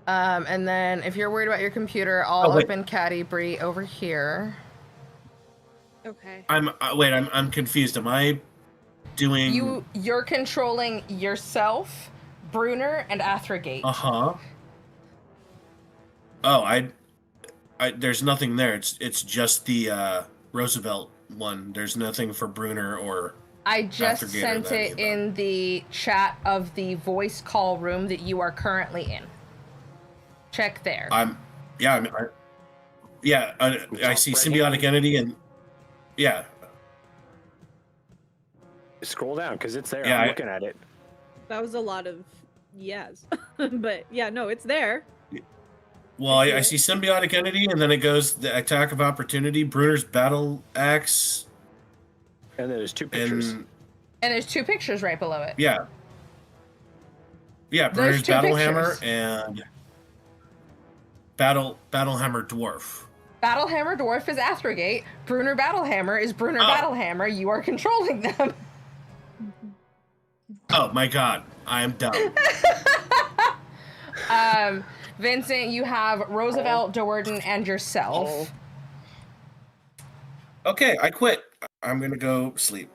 [SPEAKER 5] And then if you're worried about your computer, I'll open Caddy Bree over here.
[SPEAKER 4] okay.
[SPEAKER 2] I'm confused. Am I doing
[SPEAKER 5] You're controlling yourself, Brunner, and Athrogate.
[SPEAKER 2] Oh, I there's nothing there. It's just the Roosevelt one. There's nothing for Brunner or
[SPEAKER 5] I just
[SPEAKER 2] Athrogate
[SPEAKER 5] sent it in the chat of the voice call room that you are currently in. Check there.
[SPEAKER 2] I see symbiotic entity and yeah.
[SPEAKER 3] Scroll down because it's there.
[SPEAKER 2] Yeah,
[SPEAKER 3] I'm looking at it.
[SPEAKER 4] That was a lot of yes. But yeah, no, it's there.
[SPEAKER 2] Well, I see symbiotic entity, and then it goes the attack of opportunity, Bruner's battle axe,
[SPEAKER 3] And then there's 2 pictures.
[SPEAKER 2] and
[SPEAKER 5] there's 2 pictures right below it.
[SPEAKER 2] yeah,
[SPEAKER 5] There's
[SPEAKER 2] Bruner's
[SPEAKER 5] 2
[SPEAKER 2] battle
[SPEAKER 5] pictures.
[SPEAKER 2] hammer and battle hammer dwarf.
[SPEAKER 5] Battlehammer Dwarf is Astrogate. Bruner Battlehammer is Bruner Battlehammer. You are controlling them.
[SPEAKER 2] Oh my god, I am dumb.
[SPEAKER 5] Vincent, you have Roosevelt, Doerden, and yourself.
[SPEAKER 2] Okay, I quit. I'm gonna go sleep.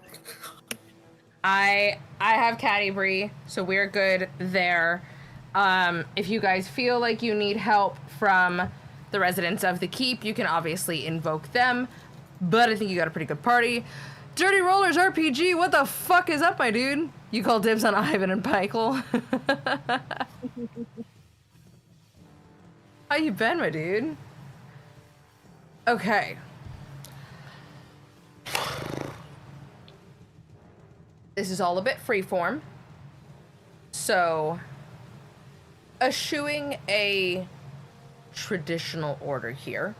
[SPEAKER 5] I have Caddy Bree, so we're good there. If you guys feel like you need help from the residents of the keep, you can obviously invoke them, but I think you got a pretty good party. Dirty Rollers RPG, what the fuck is up, my dude? You call dibs on Ivan and Michael. How you been, my dude? Okay. This is all a bit freeform. So, eschewing a traditional order here,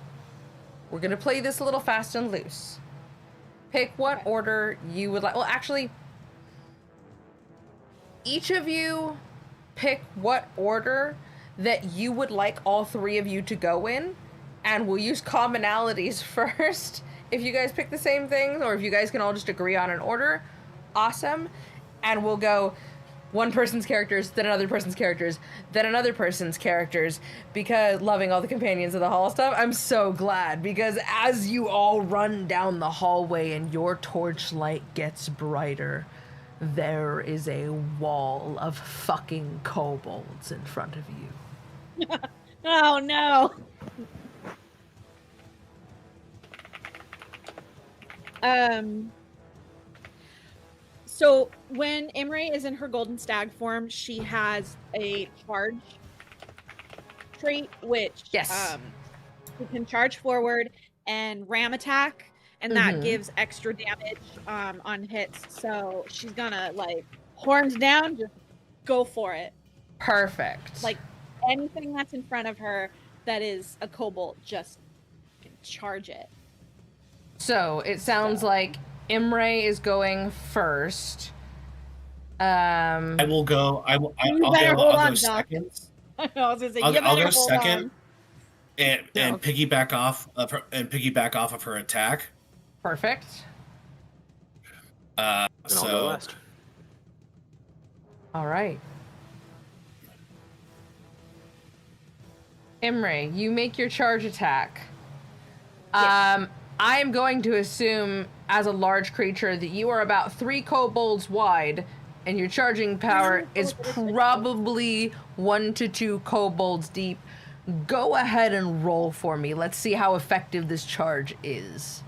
[SPEAKER 5] we're gonna play this a little fast and loose. Pick what order you would like. Well, actually, each of you pick what order that you would like all 3 of you to go in, and we'll use commonalities first. If you guys pick the same things, or if you guys can all just agree on an order, awesome. And we'll go one person's characters, then another person's characters, then another person's characters, because loving all the companions of the hall stuff, I'm so glad, because as you all run down the hallway and your torchlight gets brighter, there is a wall of fucking kobolds in front of you.
[SPEAKER 4] Oh no. So when Imre is in her golden stag form, she has a charge trait, which
[SPEAKER 5] Yes.
[SPEAKER 4] you can charge forward and ram attack, and that gives extra damage on hits. So she's gonna like horns down, just go for it.
[SPEAKER 5] Perfect.
[SPEAKER 4] Like anything that's in front of her that is a kobold, just charge it.
[SPEAKER 5] So it sounds like Imre is going first.
[SPEAKER 2] I will go. I'll
[SPEAKER 4] better hold
[SPEAKER 2] go
[SPEAKER 4] on, Doc.
[SPEAKER 2] second.
[SPEAKER 4] I was gonna say,
[SPEAKER 2] I'll
[SPEAKER 4] you
[SPEAKER 2] go
[SPEAKER 4] better hold
[SPEAKER 2] second,
[SPEAKER 4] on.
[SPEAKER 2] and piggyback off of her attack.
[SPEAKER 5] Perfect.
[SPEAKER 3] And I'll go
[SPEAKER 2] So
[SPEAKER 3] last.
[SPEAKER 5] All right. Imre, you make your charge attack.
[SPEAKER 4] Yes.
[SPEAKER 5] I am going to assume, as a large creature, that you are about 3 kobolds wide, and your charging power is probably 1 to 2 kobolds deep. Go ahead and roll for me. Let's see how effective this charge is.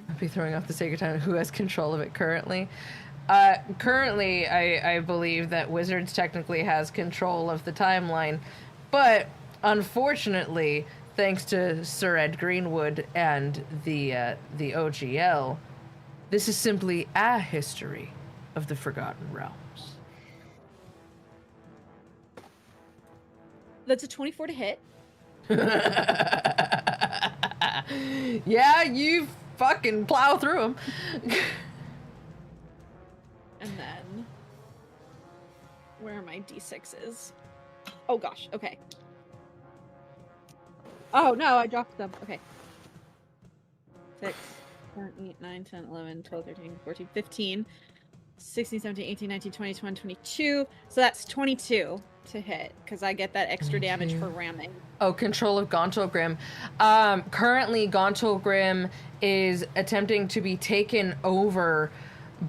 [SPEAKER 5] I'll be throwing off the sacred time. Who has control of it currently? Currently, I believe that Wizards technically has control of the timeline, but unfortunately, thanks to Sir Ed Greenwood and the OGL, this is simply a history of the Forgotten Realms.
[SPEAKER 4] That's a 24 to hit.
[SPEAKER 5] Yeah, you fucking plow through them.
[SPEAKER 4] And then, where are my d6s? Oh gosh, okay. Oh no, I dropped them. Okay. 6, 7, 8, 9, 10, 11, 12, 13, 14, 15, 16, 17, 18, 19, 20, 21, 22. So that's 22 to hit, because I get that extra damage for ramming.
[SPEAKER 5] Oh, control of Gauntlgrym. Currently, Gauntlgrym is attempting to be taken over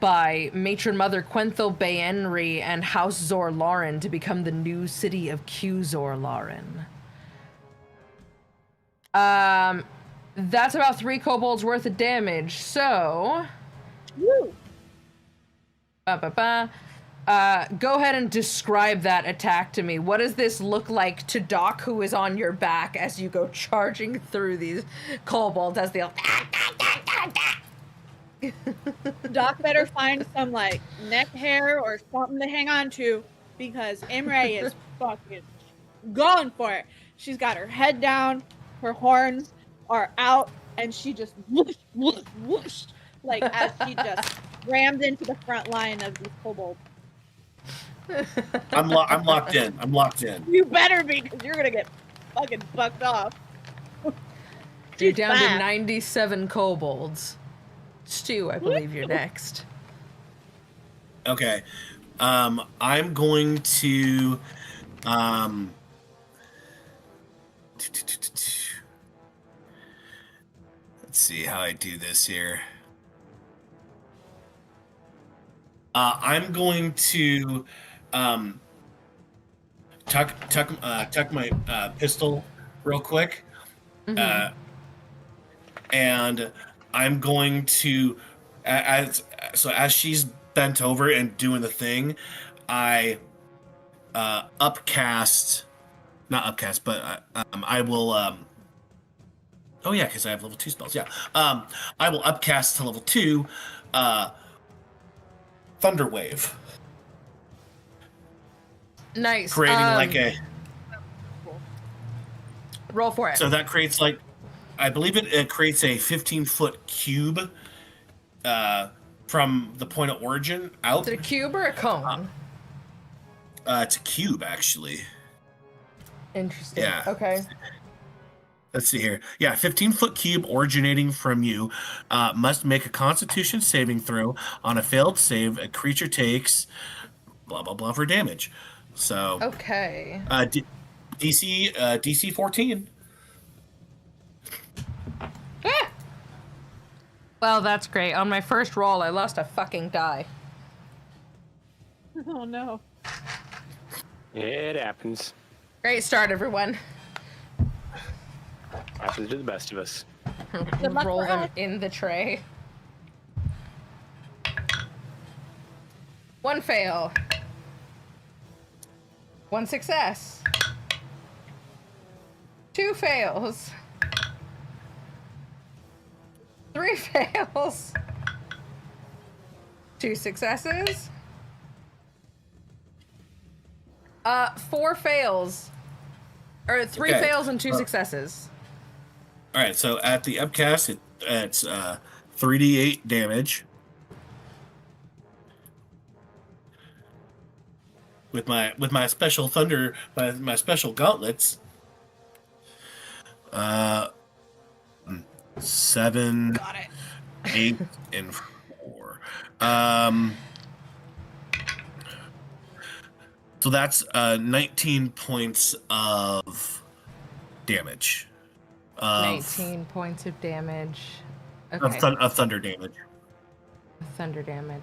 [SPEAKER 5] by Matron Mother Quenthel Baenri and House Zorlaren to become the new city of Q Zorlaren. That's about 3 kobolds worth of damage, so...
[SPEAKER 4] Woo!
[SPEAKER 5] Go ahead and describe that attack to me. What does this look like to Doc, who is on your back, as you go charging through these kobolds as they all...
[SPEAKER 4] Doc better find some like neck hair or something to hang on to because Imre is fucking going for it. She's got her head down, her horns are out, and she just whoosh, whoosh, whoosh, like as she just rammed into the front line of these kobolds.
[SPEAKER 2] I'm locked in. I'm locked in.
[SPEAKER 4] You better be, because you're gonna get fucking fucked off.
[SPEAKER 5] You're
[SPEAKER 4] She's
[SPEAKER 5] down to
[SPEAKER 4] fast.
[SPEAKER 5] 97 kobolds. Stu, I believe you're next.
[SPEAKER 2] Okay. I'm going to let's see how I do this here. I'm going to tuck my pistol real quick, and I'm going to as she's bent over and doing the thing, I upcast, not upcast, but I will. Oh yeah, because I have level 2 spells. Yeah, I will upcast to level 2. Thunder Wave.
[SPEAKER 5] Nice.
[SPEAKER 2] Creating like a.
[SPEAKER 5] Roll for it.
[SPEAKER 2] So that creates like, I believe it creates a 15-foot cube from the point of origin out.
[SPEAKER 5] Is it a cube or a cone?
[SPEAKER 2] It's a cube, actually.
[SPEAKER 5] Interesting.
[SPEAKER 2] Yeah.
[SPEAKER 5] Okay.
[SPEAKER 2] Let's see here. Yeah, 15-foot cube originating from you must make a Constitution saving throw. On a failed save, a creature takes blah blah blah for damage. So
[SPEAKER 5] Okay.
[SPEAKER 2] DC 14.
[SPEAKER 5] Ah! Well, that's great. On my first roll, I lost a fucking die.
[SPEAKER 4] Oh no.
[SPEAKER 3] It happens.
[SPEAKER 5] Great start, everyone.
[SPEAKER 3] Happens to the best of us.
[SPEAKER 4] Good luck
[SPEAKER 5] Roll
[SPEAKER 4] for
[SPEAKER 5] them
[SPEAKER 4] us.
[SPEAKER 5] in the tray. 1 fail. 1 success. 2 fails. 3 fails. 2 successes. 4 fails. Or 3
[SPEAKER 2] Okay.
[SPEAKER 5] fails and 2 successes.
[SPEAKER 2] All right, so at the upcast, it's 3d8 damage. With my special thunder, my special gauntlets. 7,
[SPEAKER 5] Got it.
[SPEAKER 2] 8, and 4. So that's 19 points of damage.
[SPEAKER 5] 19 points of damage.
[SPEAKER 2] Of,
[SPEAKER 5] Okay.
[SPEAKER 2] of thunder damage.
[SPEAKER 5] Thunder damage.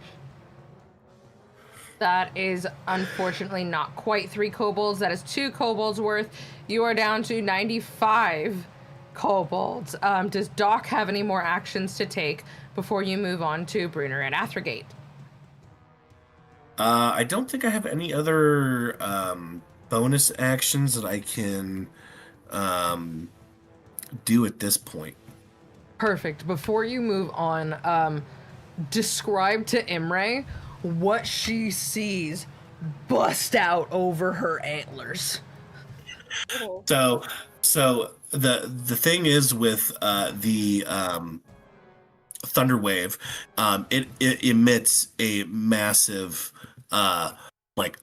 [SPEAKER 5] That is unfortunately not quite 3 kobolds. That is 2 kobolds worth. You are down to 95 kobolds. Does Doc have any more actions to take before you move on to Brunner and Athergate?
[SPEAKER 2] I don't think I have any other bonus actions that I can do at this point.
[SPEAKER 5] Perfect. Before you move on, describe to Imre what she sees bust out over her antlers.
[SPEAKER 2] So the thing is with the thunder wave, it emits a massive like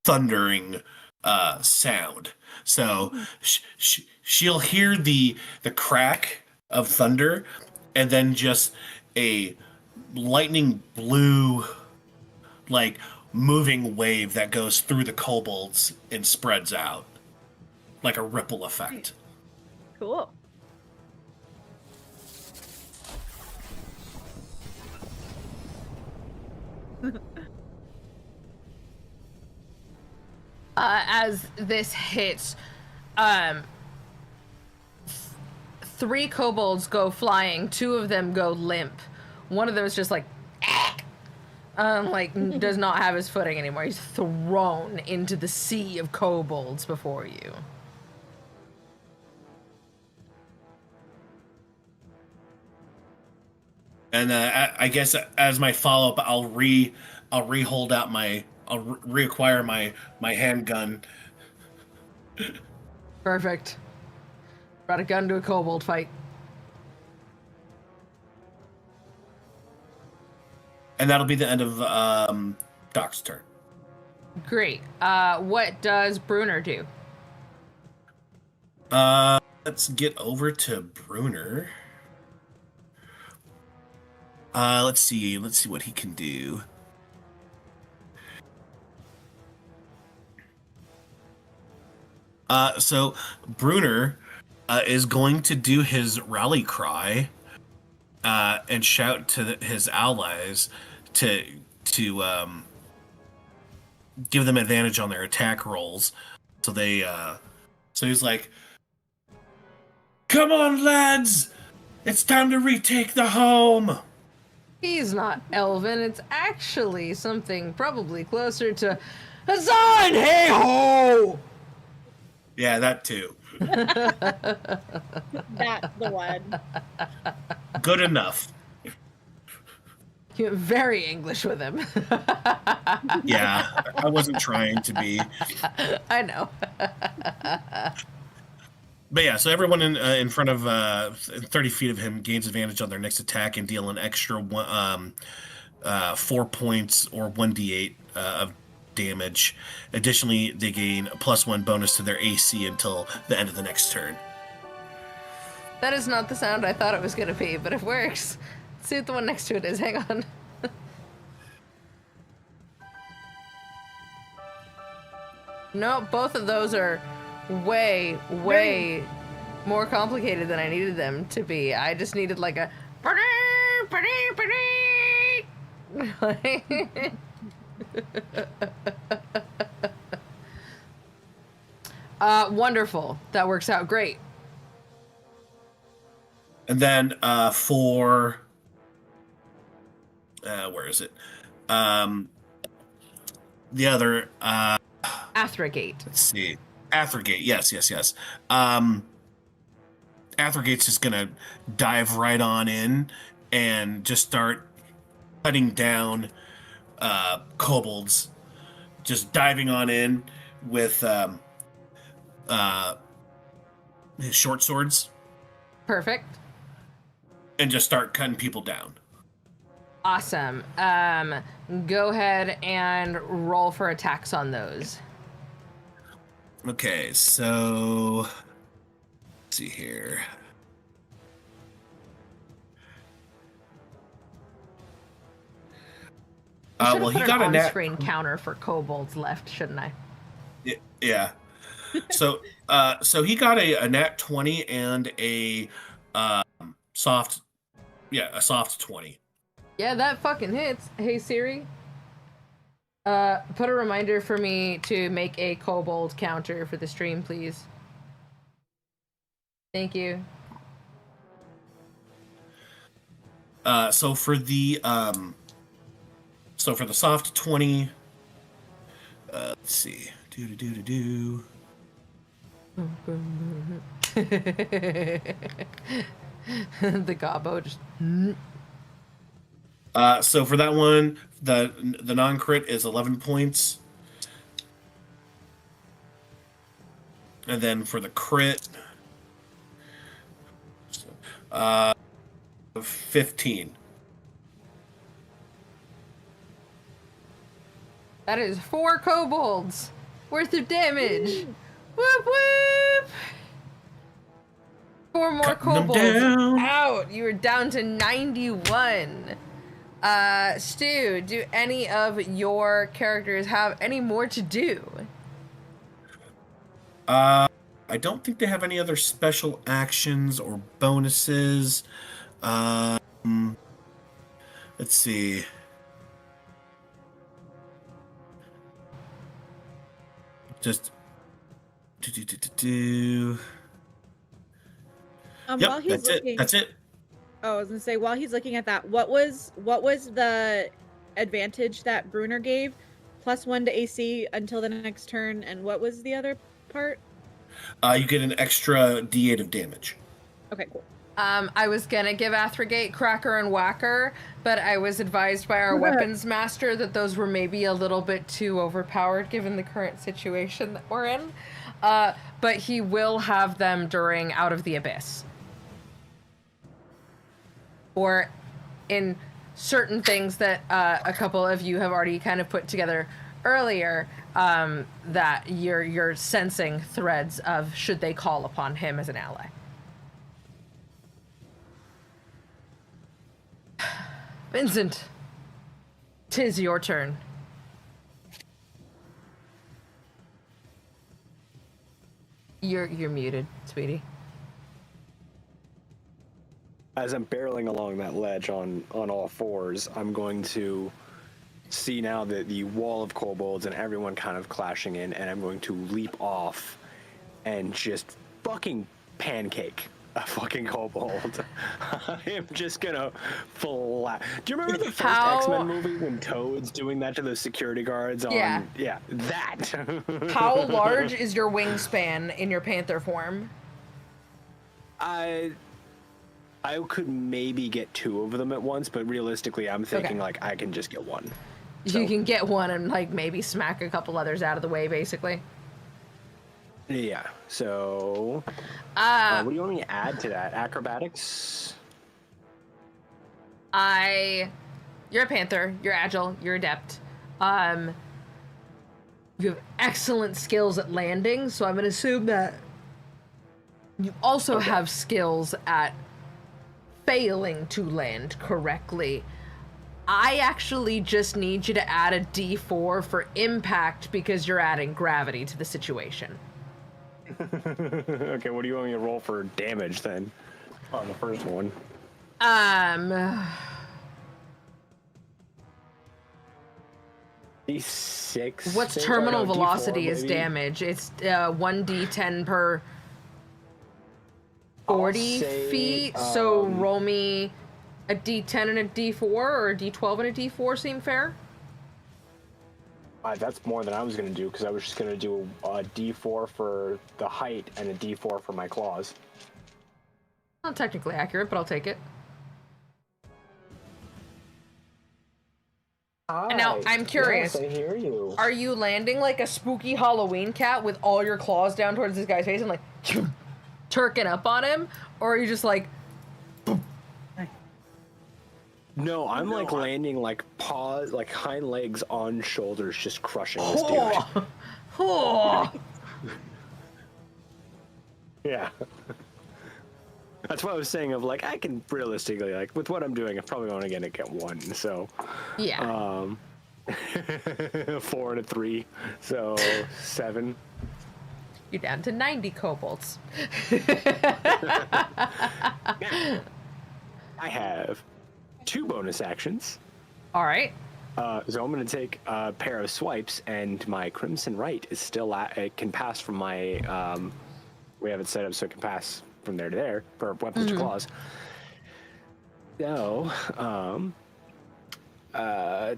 [SPEAKER 2] thundering sound. So she'll hear the crack of thunder, and then just a lightning blue, like moving wave that goes through the kobolds and spreads out like a ripple effect.
[SPEAKER 4] Cool.
[SPEAKER 5] As this hits, 3 kobolds go flying. 2 of them go limp. One of them is just like, does not have his footing anymore. He's thrown into the sea of kobolds before you.
[SPEAKER 2] And I guess as my follow up, I'll reacquire my handgun.
[SPEAKER 5] Perfect. Brought a gun to a kobold fight.
[SPEAKER 2] And that'll be the end of Doc's turn.
[SPEAKER 5] Great. What does Bruner do?
[SPEAKER 2] Let's get over to Bruner. Let's see what he can do. So Bruner is going to do his rally cry and shout to his allies to give them advantage on their attack rolls. So he's like, "Come on, lads! It's time to retake the home!"
[SPEAKER 5] He's not elven. It's actually something probably closer to Huzzah and hey-ho!
[SPEAKER 2] Yeah, that too.
[SPEAKER 4] That's the one.
[SPEAKER 2] Good enough.
[SPEAKER 5] You're very English with him.
[SPEAKER 2] Yeah, I wasn't trying to be.
[SPEAKER 5] I know.
[SPEAKER 2] But yeah, so everyone in front of 30 feet of him gains advantage on their next attack and deal an extra 4 points or 1d8 of damage. Additionally, they gain a +1 bonus to their AC until the end of the next turn.
[SPEAKER 5] That is not the sound I thought it was going to be, but it works. Let's see what the one next to it is. Hang on. No, both of those are way more complicated than I needed them to be. I just needed like a wonderful. That works out great.
[SPEAKER 2] And then for where is it? The other
[SPEAKER 5] Athragate.
[SPEAKER 2] let's see. Athragate, yes. Athragate's just gonna dive right on in and just start cutting down kobolds. Just diving on in with his short swords
[SPEAKER 5] Perfect.
[SPEAKER 2] and just start cutting people down.
[SPEAKER 5] Awesome. Go ahead and roll for attacks on those.
[SPEAKER 2] Okay, so let's see here.
[SPEAKER 5] I
[SPEAKER 2] Well, he
[SPEAKER 5] put
[SPEAKER 2] got
[SPEAKER 5] an
[SPEAKER 2] a nat.
[SPEAKER 5] on-screen counter for kobolds left, shouldn't I?
[SPEAKER 2] Yeah. So he got a nat 20 and a soft 20.
[SPEAKER 5] Yeah, that fucking hits. Hey Siri, put a reminder for me to make a kobold counter for the stream, please. Thank you.
[SPEAKER 2] So for the soft 20, let's see. Do.
[SPEAKER 5] The gobbo just.
[SPEAKER 2] So for that one, the non-crit is 11 points. And then for the crit, 15.
[SPEAKER 5] That is 4 kobolds worth of damage. Whoop whoop! 4 more
[SPEAKER 2] Cutting them
[SPEAKER 5] kobolds
[SPEAKER 2] down.
[SPEAKER 5] out. You are down to 91. Stu, do any of your characters have any more to do?
[SPEAKER 2] I don't think they have any other special actions or bonuses. Let's see. Just do. Yep,
[SPEAKER 4] While he's
[SPEAKER 2] that's
[SPEAKER 4] looking,
[SPEAKER 2] it. That's it.
[SPEAKER 4] Oh, I was gonna say, while he's looking at that, what was the advantage that Bruner gave? +1 to AC until the next turn, and what was the other part?
[SPEAKER 2] You get an extra D8 of damage.
[SPEAKER 4] Okay, cool.
[SPEAKER 1] I was gonna give Athrogate Cracker and Whacker, but I was advised by our weapons master that those were maybe a little bit too overpowered given the current situation that we're in. But he will have them during Out of the Abyss. Or in certain things that a couple of you have already kind of put together earlier, that you're sensing threads of should they call upon him as an ally. Vincent, 'tis your turn. You're muted, sweetie.
[SPEAKER 3] As I'm barreling along that ledge on all fours, I'm going to see now that the wall of kobolds and everyone kind of clashing in, and I'm going to leap off and just fucking pancake a fucking kobold. I am just gonna flat. Do you remember the first X-Men movie when Toad's doing that to those security guards on? Yeah, that.
[SPEAKER 1] How large is your wingspan in your panther form?
[SPEAKER 3] I could maybe get 2 of them at once, but realistically, I'm thinking like I can just get 1. So.
[SPEAKER 1] You can get 1 and like maybe smack a couple others out of the way, basically.
[SPEAKER 3] Yeah. So, what do you want me to add to that? Acrobatics.
[SPEAKER 1] You're a panther. You're agile. You're adept. You have excellent skills at landing, so I'm gonna assume that you also have skills at failing to land correctly. I actually just need you to add a D4 for impact because you're adding gravity to the situation.
[SPEAKER 3] Okay, what do you want me to roll for damage then on the first one? D6.
[SPEAKER 1] What's terminal velocity is damage. It's 1d10 per 40 feet. So roll me a d10 and a d4, or a d12 and a d4 seem fair?
[SPEAKER 3] That's more than I was going to do, because I was just going to do a d4 for the height and a d4 for my claws.
[SPEAKER 1] Not technically accurate, but I'll take it.
[SPEAKER 3] Hi.
[SPEAKER 1] And now, I'm curious.
[SPEAKER 3] Yes, I hear you.
[SPEAKER 1] Are you landing like a spooky Halloween cat with all your claws down towards this guy's face and like turking up on him? Or are you just like...
[SPEAKER 3] No, I'm like landing like paws, like hind legs on shoulders, just crushing this dude. Yeah. That's what I was saying of like, I can realistically, like with what I'm doing, I'm probably only gonna get 1, so.
[SPEAKER 1] Yeah.
[SPEAKER 3] 4 and a 3, so 7.
[SPEAKER 1] You're down to 90 kobolds.
[SPEAKER 3] I have 2 bonus actions.
[SPEAKER 1] All right.
[SPEAKER 3] So I'm going to take a pair of swipes, and my Crimson Right is still it can pass from my, we have it set up so it can pass from there to there for weapons to claws. So,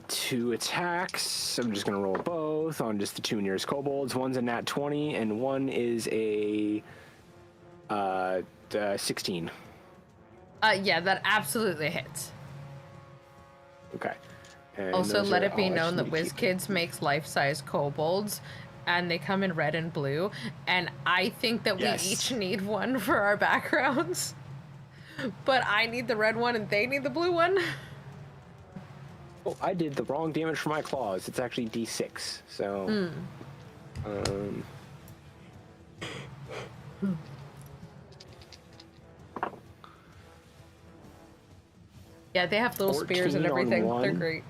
[SPEAKER 3] 2 attacks. I'm just going to roll both on just the 2 nearest kobolds. One's a nat 20, and one is a 16.
[SPEAKER 1] Yeah, that absolutely hits.
[SPEAKER 3] Okay. And
[SPEAKER 1] Also, let it be
[SPEAKER 3] I
[SPEAKER 1] known
[SPEAKER 3] just
[SPEAKER 1] that
[SPEAKER 3] need to keep-
[SPEAKER 1] WizKids makes life-size kobolds, and they come in red and blue, and I think that
[SPEAKER 3] Yes.
[SPEAKER 1] we each need one for our backgrounds. But I need the red one, and they need the blue one.
[SPEAKER 3] Oh, I did the wrong damage for my claws. It's actually D6. So,
[SPEAKER 1] Yeah, they have little spears and
[SPEAKER 3] 14 on
[SPEAKER 1] everything. They're
[SPEAKER 3] one.
[SPEAKER 1] great.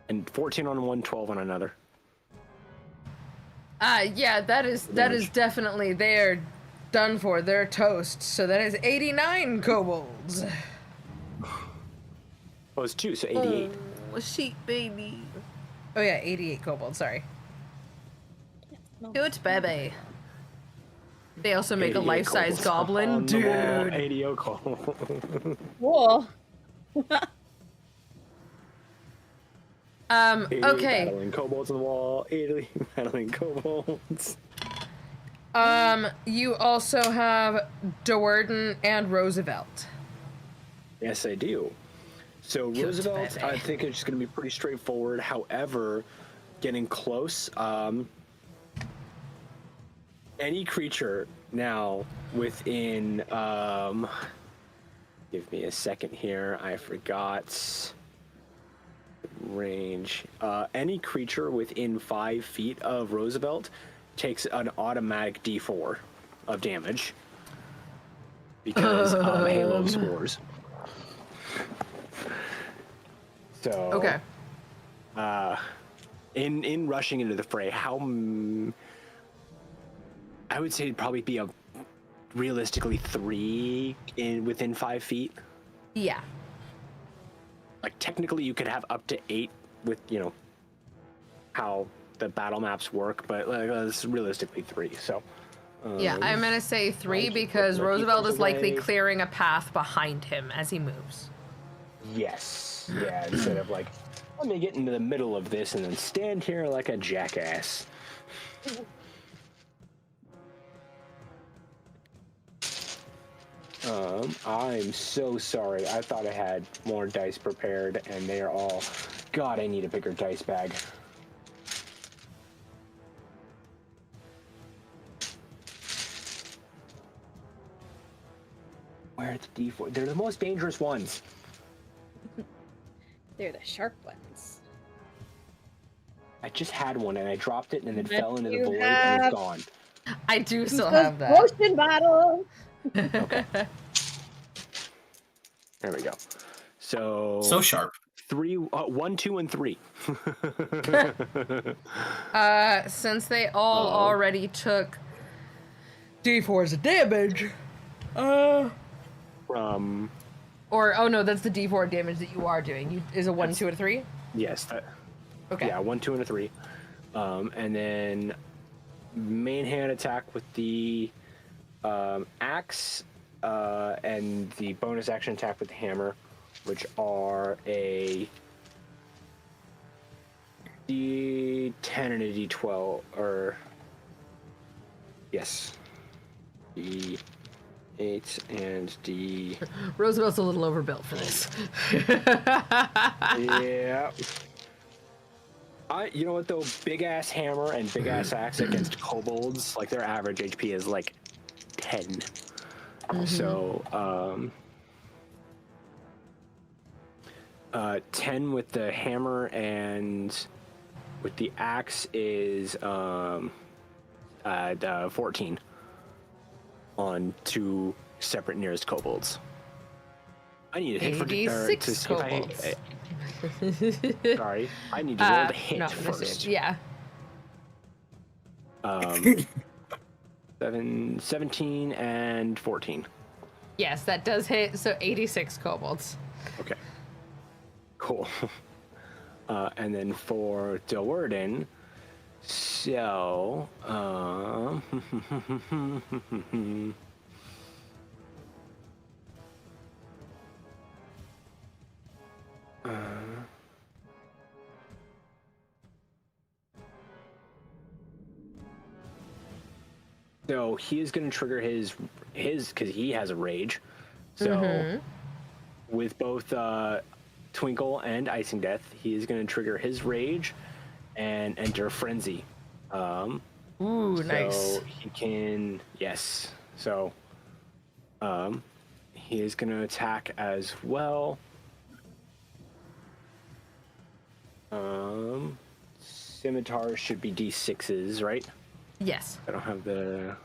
[SPEAKER 3] and 14 on one, 12 on another.
[SPEAKER 1] Yeah, that is definitely, they're done for. They're toast. So that is 89 kobolds.
[SPEAKER 3] Oh, it's 2, so 88.
[SPEAKER 1] Oh, sheep baby. Oh yeah, 88 kobolds, sorry. Cute baby. They also make a
[SPEAKER 3] 88
[SPEAKER 1] life-size
[SPEAKER 3] kobolds
[SPEAKER 1] goblin,
[SPEAKER 3] on the wall,
[SPEAKER 1] dude.
[SPEAKER 3] 88 kobolds.
[SPEAKER 4] Cool.
[SPEAKER 3] 88
[SPEAKER 1] Okay.
[SPEAKER 3] battling kobolds on the wall. 88 battling kobolds.
[SPEAKER 5] You also have Dwarven and Roosevelt.
[SPEAKER 3] Yes, I do. So
[SPEAKER 5] Cute
[SPEAKER 3] Roosevelt,
[SPEAKER 5] baby.
[SPEAKER 3] I think it's going to be pretty straightforward. However, getting close, any creature now within, give me a second here. I forgot range. Any creature within 5 feet of Roosevelt takes an automatic D4 of damage because Halo scores. So
[SPEAKER 5] Okay.
[SPEAKER 3] In rushing into the fray, I would say it'd probably be a realistically 3 within 5 feet.
[SPEAKER 5] Yeah.
[SPEAKER 3] Like technically you could have up to 8 with, how the battle maps work, but it's realistically 3. So
[SPEAKER 5] Yeah, I'm gonna say 3
[SPEAKER 3] like,
[SPEAKER 5] because
[SPEAKER 3] like,
[SPEAKER 5] Roosevelt is likely
[SPEAKER 3] away.
[SPEAKER 5] clearing a path behind him as he moves.
[SPEAKER 3] Yes. Yeah, instead of like, let me get into the middle of this and then stand here like a jackass. I'm so sorry. I thought I had more dice prepared and they are all, God, I need a bigger dice bag. Where are the D4? They're the most dangerous ones.
[SPEAKER 4] They're the sharp ones.
[SPEAKER 3] I just had one and I dropped it and it
[SPEAKER 4] But
[SPEAKER 3] fell into the
[SPEAKER 4] you
[SPEAKER 3] void and
[SPEAKER 4] have-
[SPEAKER 3] it's gone.
[SPEAKER 5] I do still
[SPEAKER 4] Those
[SPEAKER 5] have that.
[SPEAKER 4] Potion bottle.
[SPEAKER 3] Okay. There we go.
[SPEAKER 2] So sharp.
[SPEAKER 3] 1, 2, and 3.
[SPEAKER 5] Since they all already took D4s of damage,
[SPEAKER 3] From
[SPEAKER 5] or oh no, that's the D4 damage that you are doing. Is a 1, 2, and 3?
[SPEAKER 3] yes,
[SPEAKER 5] Okay.
[SPEAKER 3] yeah, 1, 2, and a 3, and then main hand attack with the axe, and the bonus action attack with the hammer, which are a D10 and a D12, or yes, D8 and D.
[SPEAKER 5] Roosevelt's a little overbuilt for this.
[SPEAKER 3] Yeah. You know what though? Big ass hammer and big ass axe against kobolds, like their average HP is like 10. So 10 with the hammer and with the axe is 14 on 2 separate nearest kobolds. I need a hit for
[SPEAKER 5] 86
[SPEAKER 3] to see if
[SPEAKER 5] kobolds.
[SPEAKER 3] Sorry, I need to roll the hit
[SPEAKER 5] no,
[SPEAKER 3] first.
[SPEAKER 5] Yeah.
[SPEAKER 3] 17 and 14.
[SPEAKER 5] Yes, that does hit. So 86 kobolds.
[SPEAKER 3] Okay. Cool. And then for Delzoun, so so he is going to trigger his because he has a rage. So with both Twinkle and Icing Death, he is going to trigger his rage and enter Frenzy.
[SPEAKER 5] Ooh,
[SPEAKER 3] So
[SPEAKER 5] nice.
[SPEAKER 3] he can, yes. So he is going to attack as well. Scimitars should be D6s, right?
[SPEAKER 5] Yes.
[SPEAKER 3] I don't have the.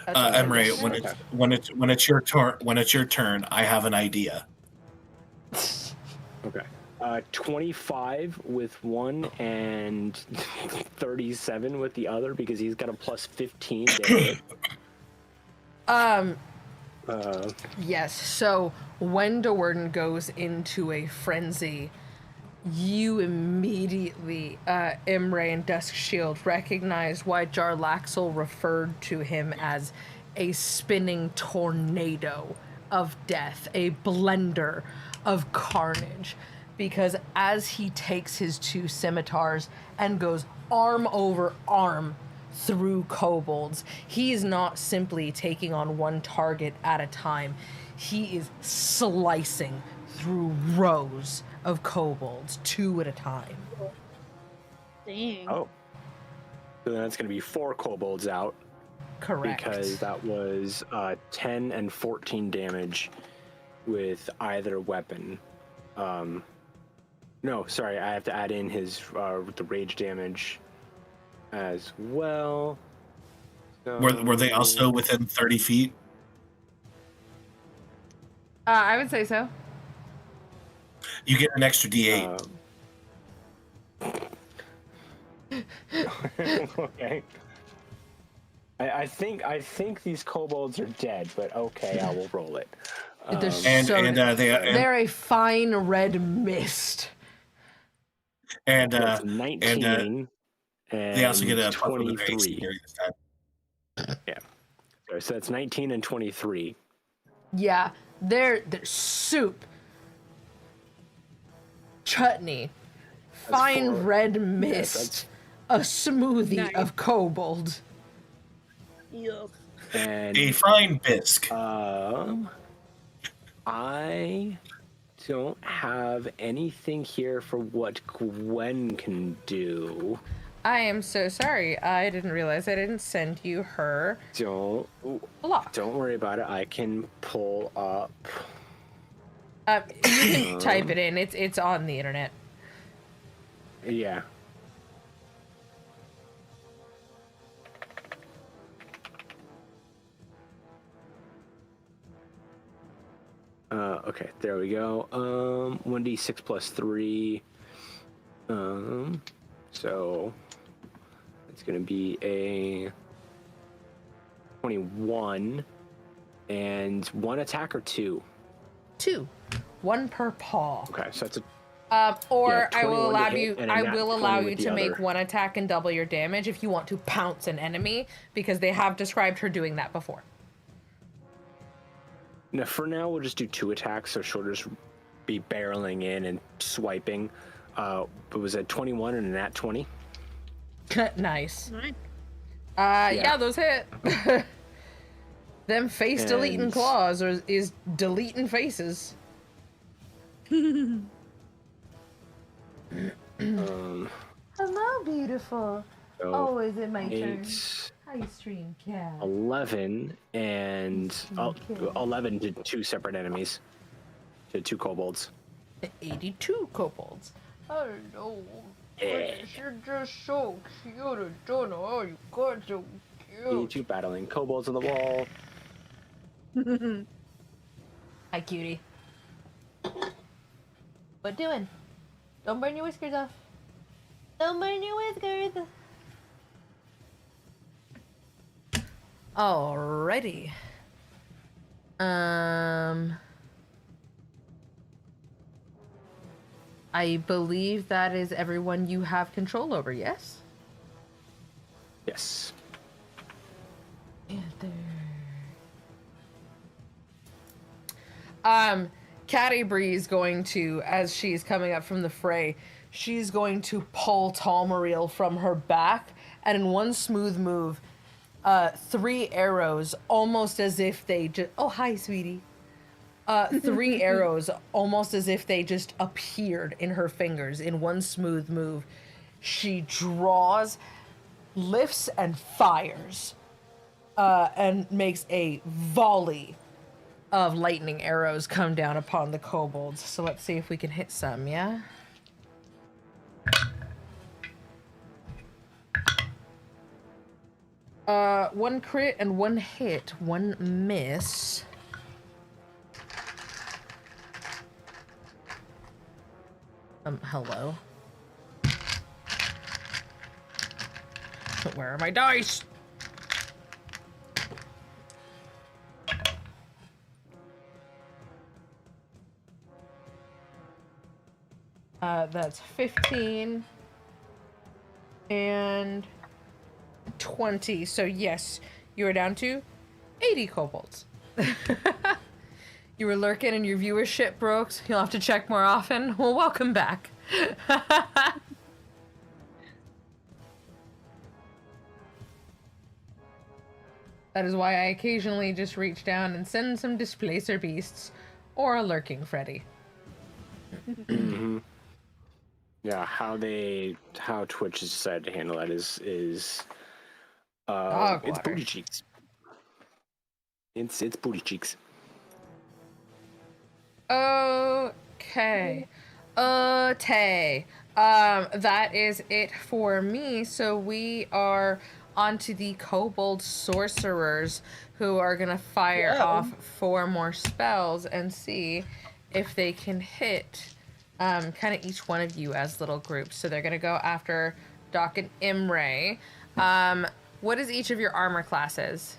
[SPEAKER 2] Emre, when it's your turn, I have an idea.
[SPEAKER 3] Okay. 25 with one and 37 with the other because he's got a plus 15 to hit.
[SPEAKER 5] Yes. So when Delzoun goes into a frenzy, you immediately, Imre and Dusk Shield, recognize why Jarlaxle referred to him as a spinning tornado of death, a blender of carnage. Because as he takes his two scimitars and goes arm over arm through kobolds, he is not simply taking on one target at a time. He is slicing through rows of kobolds, two at a time.
[SPEAKER 4] Dang.
[SPEAKER 3] Oh. So then it's going to be 4 kobolds out.
[SPEAKER 5] Correct.
[SPEAKER 3] Because that was 10 and 14 damage with either weapon. No, sorry, I have to add in his the rage damage as well. So...
[SPEAKER 2] Were they also within 30 feet?
[SPEAKER 5] I would say so.
[SPEAKER 2] You get an extra D8.
[SPEAKER 3] Okay. I think these kobolds are dead, but okay, I will roll it.
[SPEAKER 5] They're a fine red mist.
[SPEAKER 2] And
[SPEAKER 3] that's 19 and
[SPEAKER 2] they also get a
[SPEAKER 3] 23.
[SPEAKER 2] This time.
[SPEAKER 3] Yeah. So that's 19 and 23.
[SPEAKER 5] Yeah, they're soup, chutney, fine red mist, a smoothie of kobold.
[SPEAKER 4] Yuck.
[SPEAKER 3] And
[SPEAKER 2] a fine bisque.
[SPEAKER 3] I don't have anything here for what Gwen can do.
[SPEAKER 5] I am so sorry. I didn't realize I didn't send you her block.
[SPEAKER 3] Don't worry about it. I can pull up.
[SPEAKER 5] You can type it in. It's on the internet.
[SPEAKER 3] Yeah. Okay, there we go. 1d6 plus 3. So it's gonna be a 21 and 1 attack or 2?
[SPEAKER 5] 2. 1 per paw.
[SPEAKER 3] Okay, so that's a
[SPEAKER 5] I will
[SPEAKER 3] 21 to
[SPEAKER 5] allow
[SPEAKER 3] hit
[SPEAKER 5] you.
[SPEAKER 3] and a
[SPEAKER 5] I
[SPEAKER 3] nat
[SPEAKER 5] will allow
[SPEAKER 3] 20
[SPEAKER 5] you
[SPEAKER 3] with the
[SPEAKER 5] to make
[SPEAKER 3] other.
[SPEAKER 5] 1 attack and double your damage if you want to pounce an enemy, because they have described her doing that before.
[SPEAKER 3] No, for now we'll just do 2 attacks, so she'll just be barreling in and swiping. It was a 21 and a nat 20.
[SPEAKER 5] Nice.
[SPEAKER 4] Nice.
[SPEAKER 5] Yeah, those hit. Them face deleting
[SPEAKER 3] And-
[SPEAKER 5] claws is deleting faces. Hello, beautiful.
[SPEAKER 3] So
[SPEAKER 5] is it my
[SPEAKER 3] 8,
[SPEAKER 5] Hi, stream cat.
[SPEAKER 3] 11, and 11 to 2 separate enemies. To 2 kobolds.
[SPEAKER 5] 82 kobolds. Hello.
[SPEAKER 3] Yeah.
[SPEAKER 5] You're just so cute. I don't know how you got so cute.
[SPEAKER 3] 82 battling kobolds on the wall.
[SPEAKER 5] Hi, cutie. What doing? Don't burn your whiskers off. Don't burn your whiskers. Alrighty. I believe that is everyone you have control over, yes?
[SPEAKER 3] Yes.
[SPEAKER 5] Catty Bree's going to, as she's coming up from the fray, she's going to pull Talmariel from her back, and in one smooth move, 3 arrows, almost as if they just... Oh, hi, sweetie. 3 arrows, almost as if they just appeared in her fingers in one smooth move. She draws, lifts, and fires, and makes a volley of lightning arrows come down upon the kobolds. So let's see if we can hit some, yeah? One crit and 1 hit, 1 miss. Hello. Where are my dice? That's 15 and 20. So yes, you are down to 80 kobolds. You were lurking and your viewership broke. So you'll have to check more often. Well, welcome back. That is why I occasionally just reach down and send some displacer beasts or a lurking Freddy.
[SPEAKER 3] Mm-hmm. Yeah, how Twitch has decided to handle that is it's booty cheeks. It's booty cheeks.
[SPEAKER 5] Okay. That is it for me. So we are onto the kobold sorcerers, who are gonna fire off 4 more spells and see if they can hit kind of each one of you as little groups. So they're gonna go after Doc and Imre. What is each of your armor classes?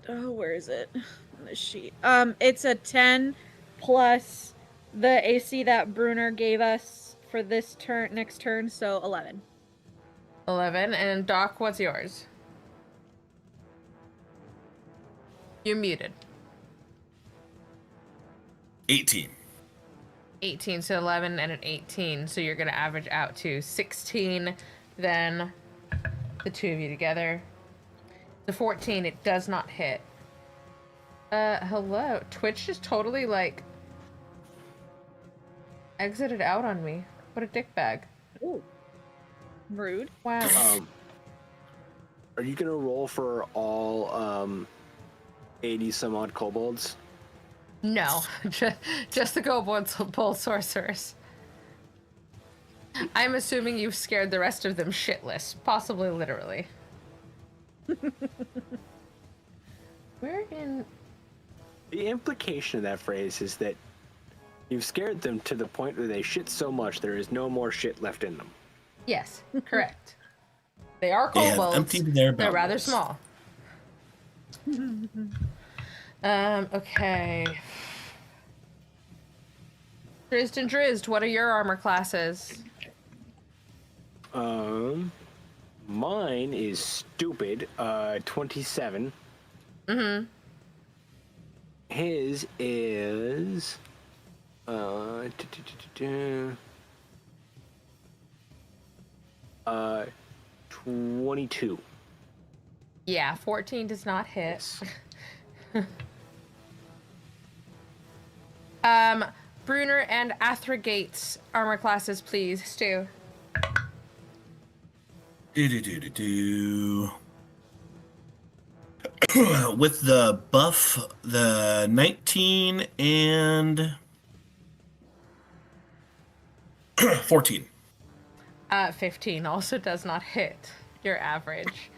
[SPEAKER 4] Where is it on the sheet? It's a 10 plus the AC that Brunner gave us for this next turn, so 11.
[SPEAKER 5] 11. And Doc, what's yours? You're muted.
[SPEAKER 2] 18.
[SPEAKER 5] 18, so 11 and an 18, so you're gonna average out to 16, then the two of you together. The 14, it does not hit. Hello. Twitch just totally, like, exited out on me. What a dickbag.
[SPEAKER 4] Ooh. Rude.
[SPEAKER 5] Wow.
[SPEAKER 3] Are you gonna roll for all 80 some odd kobolds?
[SPEAKER 5] No, just the kobold sorcerers. I'm assuming you've scared the rest of them shitless, possibly literally. Where in...
[SPEAKER 3] The implication of that phrase is that you've scared them to the point where they shit so much there is no more shit left in them.
[SPEAKER 5] Yes, correct. They are
[SPEAKER 2] They have
[SPEAKER 5] kobolds.
[SPEAKER 2] emptied their
[SPEAKER 5] They're rather
[SPEAKER 2] bowels.
[SPEAKER 5] small. Okay. Drizzt and Drizzt, what are your armor classes?
[SPEAKER 3] Mine is stupid, 27.
[SPEAKER 5] Mm-hmm.
[SPEAKER 3] His is 22.
[SPEAKER 5] Yeah, 14 does not hit. Brunner and Athrogate's armor classes, please, Stu.
[SPEAKER 2] With the buff, the 19 and 14.
[SPEAKER 5] 15 also does not hit your average.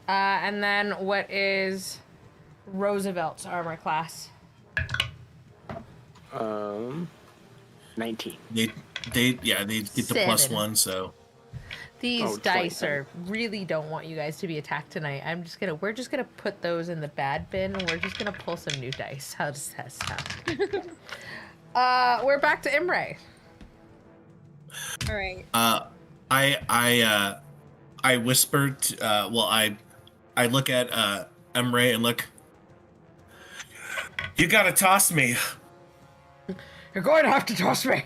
[SPEAKER 5] And then what is Roosevelt's armor class?
[SPEAKER 3] 19.
[SPEAKER 2] They get the plus 1, so
[SPEAKER 5] These dice really don't want you guys to be attacked tonight. We're just gonna put those in the bad bin, and we're just gonna pull some new dice. How does that sound? We're back to Imre.
[SPEAKER 4] All right.
[SPEAKER 2] I whispered. I look at Emre and look. You gotta toss me.
[SPEAKER 5] You're going to have to toss me.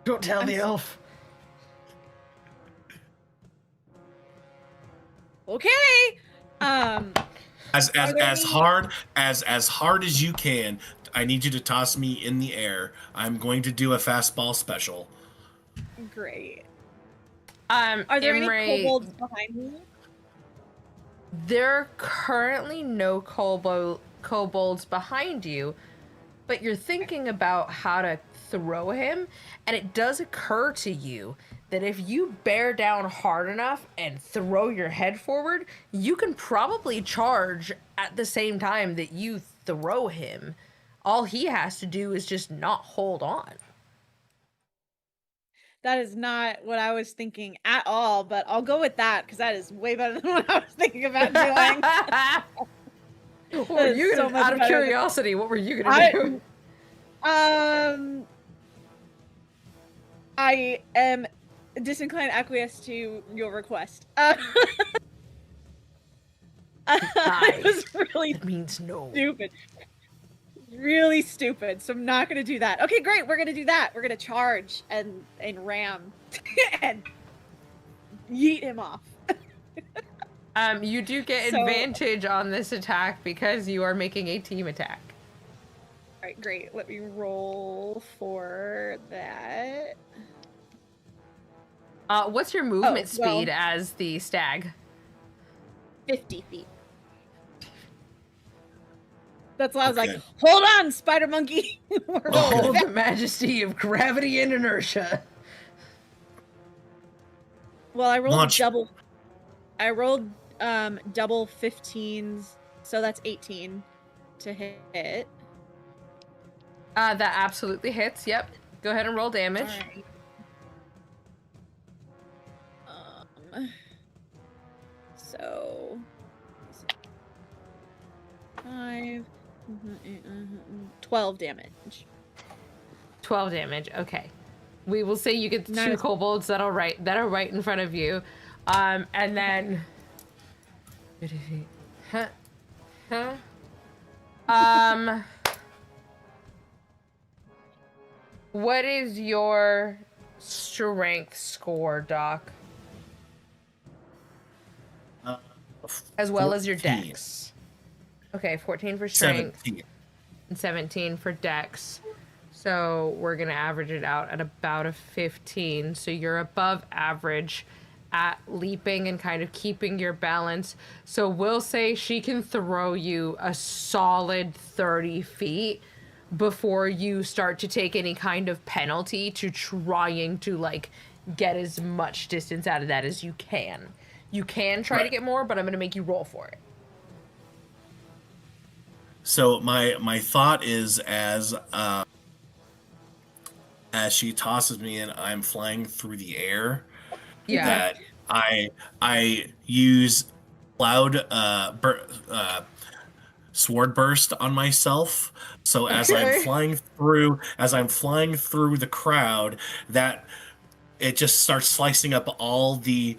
[SPEAKER 5] Don't tell the elf.
[SPEAKER 4] Okay.
[SPEAKER 2] As hard as you can. I need you to toss me in the air. I'm going to do a fastball special.
[SPEAKER 4] Great. Are there any kobolds behind me?
[SPEAKER 5] There are currently no kobolds behind you, but you're thinking about how to throw him, and it does occur to you that if you bear down hard enough and throw your head forward, you can probably charge at the same time that you throw him. All he has to do is just not hold on.
[SPEAKER 4] That is not what I was thinking at all, but I'll go with that because that is way better than what I was thinking about doing.
[SPEAKER 5] What were you gonna, out of curiosity, what were you gonna do?
[SPEAKER 4] I am disinclined acquiesce to your request.
[SPEAKER 5] Aye.
[SPEAKER 4] It was really
[SPEAKER 5] It means no.
[SPEAKER 4] stupid. Really stupid. So I'm not gonna do that. Okay, great. We're gonna do that. We're gonna charge and ram and yeet him off.
[SPEAKER 5] You do get
[SPEAKER 4] So-
[SPEAKER 5] advantage on this attack because you are making a team attack.
[SPEAKER 4] All right, great. Let me roll for that.
[SPEAKER 5] What's your movement
[SPEAKER 4] well-
[SPEAKER 5] speed as the stag?
[SPEAKER 4] 50 feet. That's why I was like,
[SPEAKER 2] Okay.
[SPEAKER 4] hold on, spider monkey. We're
[SPEAKER 2] Okay.
[SPEAKER 4] rolling
[SPEAKER 5] Oh,
[SPEAKER 4] back.
[SPEAKER 5] the majesty of gravity and inertia.
[SPEAKER 4] Well, I rolled
[SPEAKER 2] Launch.
[SPEAKER 4] double. I rolled double 15s, so that's 18 to hit.
[SPEAKER 5] That absolutely hits. Yep. Go ahead and roll damage.
[SPEAKER 4] Alright. So 5, 12 damage.
[SPEAKER 5] 12 damage. Okay. We will say you get the two
[SPEAKER 4] Nice.
[SPEAKER 5] kobolds that are right in front of you. And then what is your strength score, Doc? As well as your
[SPEAKER 2] 14.
[SPEAKER 5] dex. Okay, 14 for strength
[SPEAKER 2] 17.
[SPEAKER 5] and 17 for dex. So we're gonna average it out at about a 15. So you're above average at leaping and kind of keeping your balance. So we'll say she can throw you a solid 30 feet before you start to take any kind of penalty to trying to like get as much distance out of that as you can. You can try to
[SPEAKER 2] Right.
[SPEAKER 5] get more, but I'm gonna make you roll for it.
[SPEAKER 2] So my thought is as she tosses me in, I'm flying through the air.
[SPEAKER 5] Yeah.
[SPEAKER 2] That I use cloud sword burst on myself. So as
[SPEAKER 5] Okay.
[SPEAKER 2] I'm flying through the crowd, that it just starts slicing up all the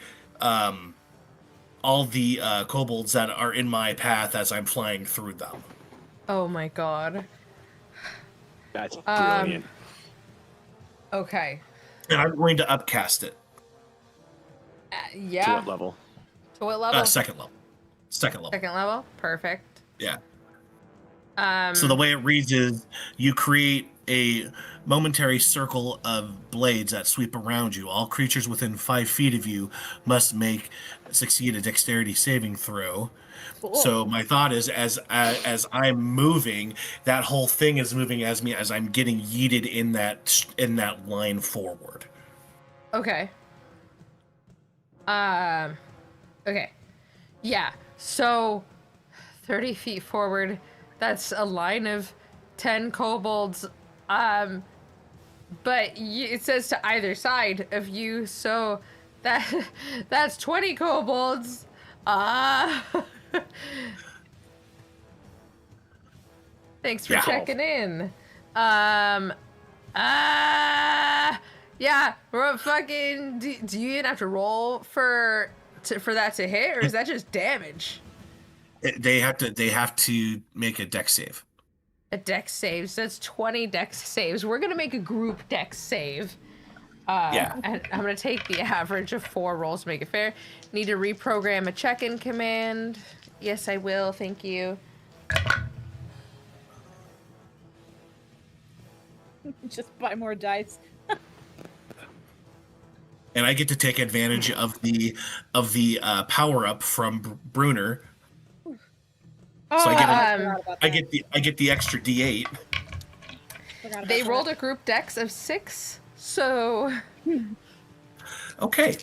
[SPEAKER 2] kobolds that are in my path as I'm flying through them.
[SPEAKER 5] Oh my god.
[SPEAKER 3] That's brilliant.
[SPEAKER 5] Okay.
[SPEAKER 2] And I'm going to upcast it.
[SPEAKER 3] To
[SPEAKER 5] Yeah.
[SPEAKER 3] what level?
[SPEAKER 5] To what level?
[SPEAKER 2] Second level. Second level.
[SPEAKER 5] Second level? Perfect.
[SPEAKER 2] Yeah.
[SPEAKER 5] Um,
[SPEAKER 2] So the way it reads is you create a momentary circle of blades that sweep around you. All creatures within 5 feet of you must succeed a dexterity saving throw.
[SPEAKER 4] Cool.
[SPEAKER 2] So my thought is, as I'm moving, that whole thing is moving as I'm getting yeeted in that line forward.
[SPEAKER 5] Okay. Okay. Yeah. So 30 feet forward, that's a line of 10 kobolds. But it says to either side of you, so that's 20 kobolds. Thanks for
[SPEAKER 2] Yeah.
[SPEAKER 5] checking in. Yeah, we're fucking. Do you even have to roll for that to hit, or is that just damage?
[SPEAKER 2] They have to make a dex save.
[SPEAKER 5] A dex save. So that's 20 dex saves. We're gonna make a group dex save.
[SPEAKER 2] Yeah.
[SPEAKER 5] And I'm gonna take the average of 4 rolls to make it fair. Need to reprogram a check-in command. Yes, I will. Thank you.
[SPEAKER 4] Just buy more dice.
[SPEAKER 2] And I get to take advantage of the power up from Bruner.
[SPEAKER 4] Oh,
[SPEAKER 2] So I get
[SPEAKER 4] I forgot about
[SPEAKER 2] I
[SPEAKER 4] that.
[SPEAKER 2] get the extra D8.
[SPEAKER 4] Forgot about
[SPEAKER 5] They
[SPEAKER 4] that.
[SPEAKER 5] rolled a group dex of 6, so
[SPEAKER 2] Okay.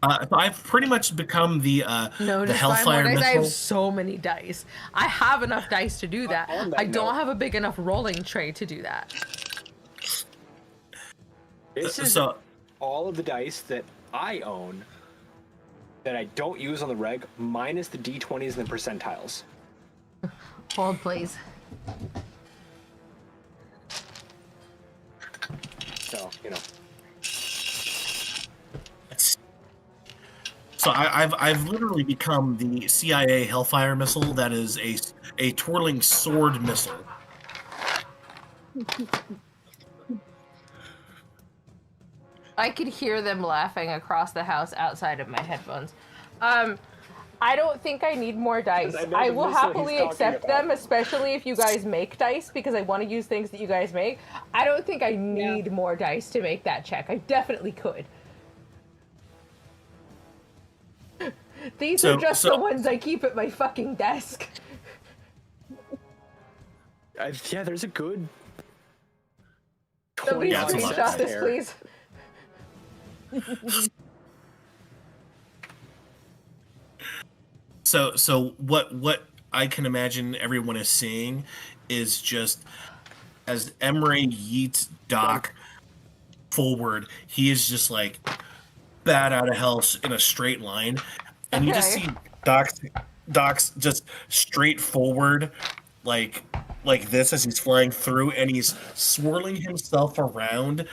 [SPEAKER 2] So I've pretty much become the
[SPEAKER 5] no,
[SPEAKER 2] the
[SPEAKER 5] just buy more
[SPEAKER 2] Hellfire
[SPEAKER 5] dice. I have
[SPEAKER 2] missile.
[SPEAKER 5] so many dice. I have enough dice to do that.
[SPEAKER 3] on that
[SPEAKER 5] I don't
[SPEAKER 3] note-
[SPEAKER 5] have a big enough rolling tray to do that.
[SPEAKER 3] This is
[SPEAKER 2] So
[SPEAKER 3] all of the dice that I own that I don't use on the reg, minus the d20s and the percentiles.
[SPEAKER 5] Hold, please.
[SPEAKER 3] So, you know.
[SPEAKER 2] So I've literally become the CIA Hellfire missile that is a twirling sword missile.
[SPEAKER 5] I could hear them laughing across the house outside of my headphones. I don't think I need more dice. I will happily accept them, especially if you guys make dice, because I want to use things that you guys make. I don't think I need more dice to make that check. I definitely could. These are just the ones I keep at my fucking desk.
[SPEAKER 3] Yeah, there's a good.
[SPEAKER 5] Somebody
[SPEAKER 2] Yeah,
[SPEAKER 5] screenshot this,
[SPEAKER 3] there.
[SPEAKER 5] please.
[SPEAKER 2] So what I can imagine everyone is seeing is just as Emre yeets Doc forward, he is just like bat out of hell in a straight line, and you just see Doc's just straight forward like this as he's flying through, and he's swirling himself around,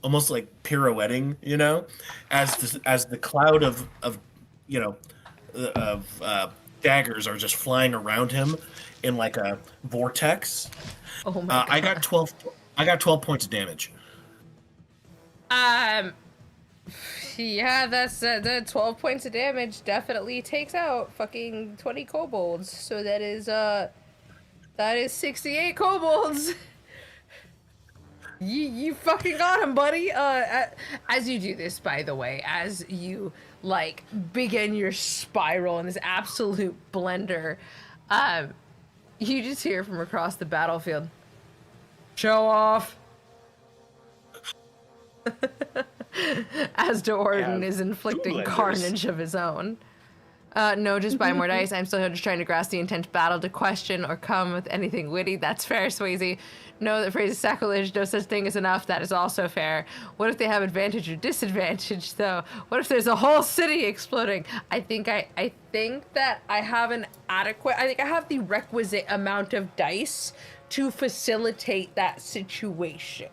[SPEAKER 2] almost like pirouetting, as the cloud of daggers are just flying around him in like a vortex.
[SPEAKER 5] Oh my God.
[SPEAKER 2] I got 12 points of damage.
[SPEAKER 5] Yeah, that's the 12 points of damage definitely takes out fucking 20 kobolds. So that is 68 kobolds. You fucking got him, buddy. As you do this, by the way, as you like begin your spiral in this absolute blender, you just hear from across the battlefield, "Show off." As Dwarven is inflicting carnage of his own. No, just buy more dice. I'm still just trying to grasp the intent of battle to question or come with anything witty. That's fair, Swayze. No, that phrase is sacrilege. No such thing as enough. That is also fair. What if they have advantage or disadvantage, though? What if there's a whole city exploding? I think that I have I think I have the requisite amount of dice to facilitate that situation.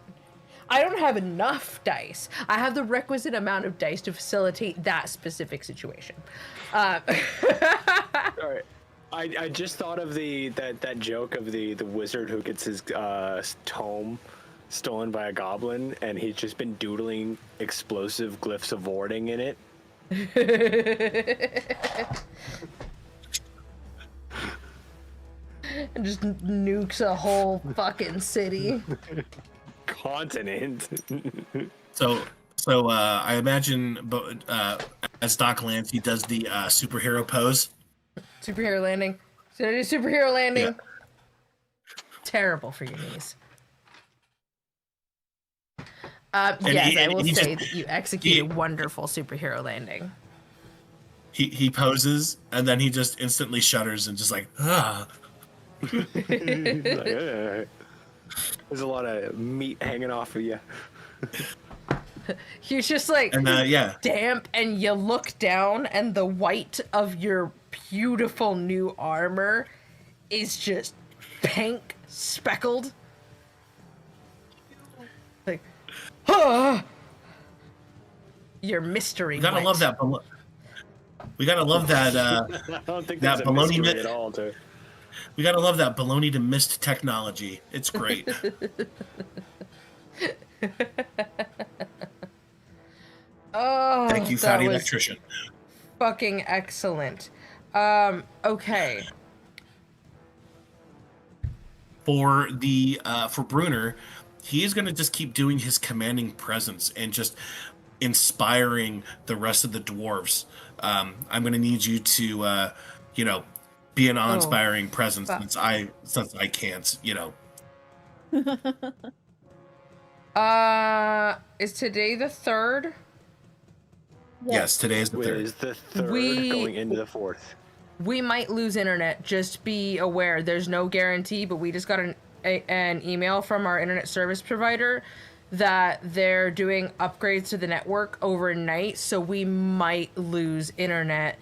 [SPEAKER 5] I don't have enough dice. I have the requisite amount of dice to facilitate that specific situation.
[SPEAKER 3] All right. I just thought of that joke of the wizard who gets his tome stolen by a goblin, and he's just been doodling explosive glyphs of warding in it.
[SPEAKER 5] And just nukes a whole fucking city.
[SPEAKER 3] Continent.
[SPEAKER 2] So I imagine, as Doc lands, he does the superhero pose.
[SPEAKER 5] Superhero landing. So do superhero landing.
[SPEAKER 2] Yeah.
[SPEAKER 5] Terrible for your knees. Yes, I will say that you execute a wonderful superhero landing.
[SPEAKER 2] He poses, and then he just instantly shudders and just like, ah.
[SPEAKER 3] There's a lot of meat hanging off of you.
[SPEAKER 5] You're just like damp, and you look down, and the white of your beautiful new armor is just pink speckled. Like, your mystery.
[SPEAKER 2] We gotta love that. We gotta love that.
[SPEAKER 3] I don't think
[SPEAKER 2] that
[SPEAKER 3] that's a
[SPEAKER 2] baloney
[SPEAKER 3] mystery at all.
[SPEAKER 2] We gotta love that baloney to mist technology. It's great.
[SPEAKER 5] Oh,
[SPEAKER 2] thank you, fatty electrician.
[SPEAKER 5] Fucking excellent. Okay.
[SPEAKER 2] For Brunner, he is gonna just keep doing his commanding presence and just inspiring the rest of the dwarves. I'm gonna need you to, be an awe-inspiring presence since I can't,
[SPEAKER 5] Is today the 3rd?
[SPEAKER 2] Yes, today is the 3rd.
[SPEAKER 3] Is the 3rd going into the 4th?
[SPEAKER 5] We might lose internet. Just be aware. There's no guarantee, but we just got an email from our internet service provider that they're doing upgrades to the network overnight, so we might lose internet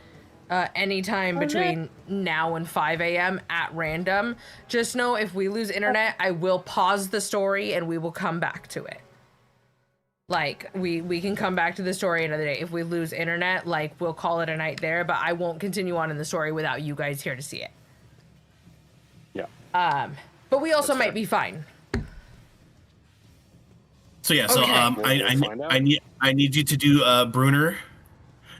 [SPEAKER 5] anytime between now and 5 a.m. at random. Just know if we lose internet, I will pause the story and we will come back to it. Like, we can come back to the story another day. If we lose internet, like, we'll call it a night there, but I won't continue on in the story without you guys here to see it.
[SPEAKER 3] Yeah.
[SPEAKER 5] But we also
[SPEAKER 3] That's
[SPEAKER 5] might
[SPEAKER 3] fair.
[SPEAKER 5] be fine.
[SPEAKER 2] So yeah, so
[SPEAKER 5] Okay.
[SPEAKER 2] I need you to do Bruner,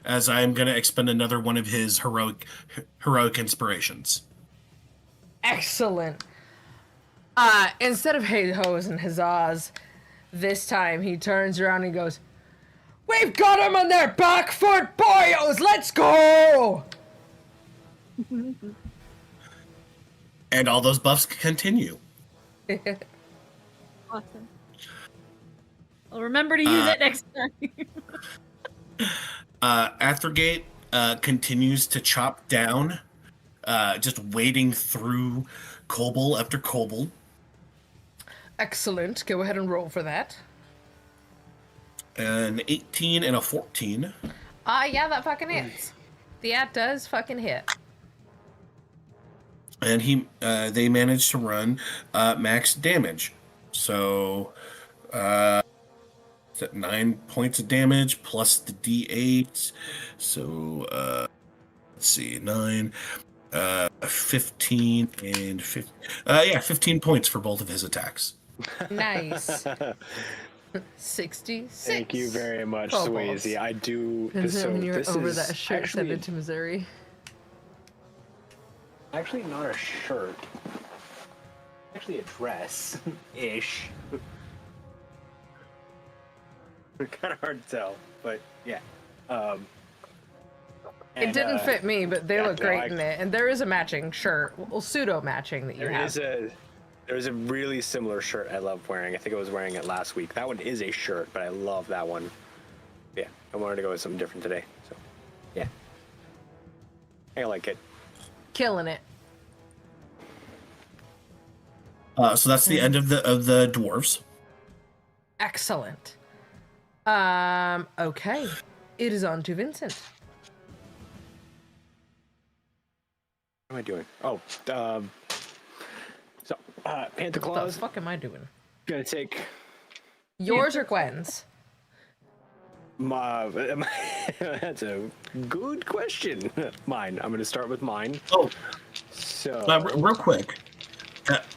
[SPEAKER 2] as I am gonna expend another one of his heroic inspirations.
[SPEAKER 5] Excellent. Instead of hey hoes and huzzahs, this time he turns around and goes, "We've got them on their back foot, boyos! Let's go!"
[SPEAKER 2] And all those buffs continue.
[SPEAKER 4] Awesome. I'll remember to use it next time.
[SPEAKER 2] Athergate continues to chop down, just wading through kobold after kobold.
[SPEAKER 5] Excellent. Go ahead and roll for that.
[SPEAKER 2] An 18 and a 14.
[SPEAKER 5] Yeah, that fucking hits. The ad does fucking hit.
[SPEAKER 2] And they managed to run max damage. So it's at 9 points of damage plus the D8. So let's see, 9, 15, and 15. 15 points for both of his attacks.
[SPEAKER 5] Nice. 66.
[SPEAKER 3] Thank you very much,
[SPEAKER 5] kobolds.
[SPEAKER 3] Swayze. I do.
[SPEAKER 5] And
[SPEAKER 3] So
[SPEAKER 5] when you're
[SPEAKER 3] this
[SPEAKER 5] over
[SPEAKER 3] is
[SPEAKER 5] that shirt, send
[SPEAKER 3] actually,
[SPEAKER 5] it to Missouri.
[SPEAKER 3] actually not a shirt. Actually, a dress ish. Kind of hard to tell, but yeah.
[SPEAKER 5] It didn't fit me, but they
[SPEAKER 3] yeah,
[SPEAKER 5] look
[SPEAKER 3] no,
[SPEAKER 5] great in it. And there is a matching shirt, well, pseudo matching that you have.
[SPEAKER 3] There's a really similar shirt I love wearing. I think I was wearing it last week. That one is a shirt, but I love that one. Yeah, I wanted to go with something different today. So, yeah. I like it.
[SPEAKER 5] Killing it.
[SPEAKER 2] So that's the end of the dwarves.
[SPEAKER 5] Excellent. Okay. It is on to Vincent.
[SPEAKER 3] What am I doing? Oh, so Panther
[SPEAKER 5] What the
[SPEAKER 3] Claws
[SPEAKER 5] fuck am I doing?
[SPEAKER 3] gonna take
[SPEAKER 5] Yours or Gwen's?
[SPEAKER 3] my. That's a good question. Mine. I'm gonna start with mine.
[SPEAKER 2] Oh,
[SPEAKER 3] So
[SPEAKER 2] real quick,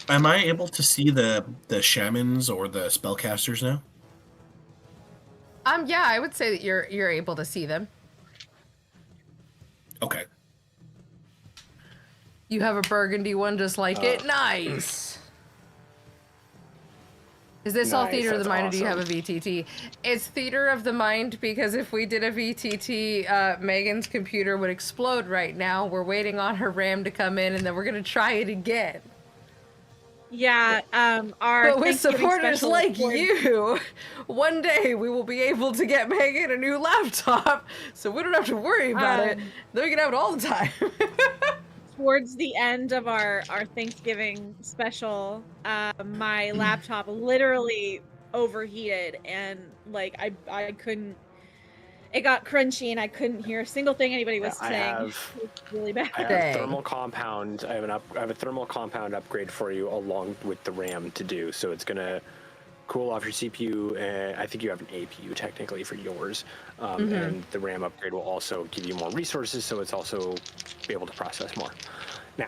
[SPEAKER 2] am I able to see the shamans or the spellcasters now?
[SPEAKER 5] Yeah, I would say that you're able to see them.
[SPEAKER 2] Okay.
[SPEAKER 5] You have a burgundy one just like it. Nice. Is this all
[SPEAKER 3] Nice,
[SPEAKER 5] theater of the
[SPEAKER 3] that's
[SPEAKER 5] mind, or do you have a
[SPEAKER 3] awesome.
[SPEAKER 5] VTT? It's theater of the mind because if we did a VTT, Megan's computer would explode right now. We're waiting on her RAM to come in, and then we're gonna try it again.
[SPEAKER 4] Yeah, our
[SPEAKER 5] But with
[SPEAKER 4] Thanksgiving
[SPEAKER 5] supporters
[SPEAKER 4] special
[SPEAKER 5] like
[SPEAKER 4] for-
[SPEAKER 5] you, one day we will be able to get Megan a new laptop, so we don't have to worry about it. Then we can have it all the time.
[SPEAKER 4] towards the end of our Thanksgiving special, my laptop literally overheated and like I couldn't. It got crunchy and I couldn't hear a single thing anybody was
[SPEAKER 3] I
[SPEAKER 4] saying.
[SPEAKER 3] have-
[SPEAKER 4] It was really bad.
[SPEAKER 3] I have
[SPEAKER 5] Dang.
[SPEAKER 3] a thermal compound. I have a thermal compound upgrade for you along with the RAM to do. So it's gonna cool off your CPU, and I think you have an APU technically for yours. And the RAM upgrade will also give you more resources, so it's also be able to process more. Now,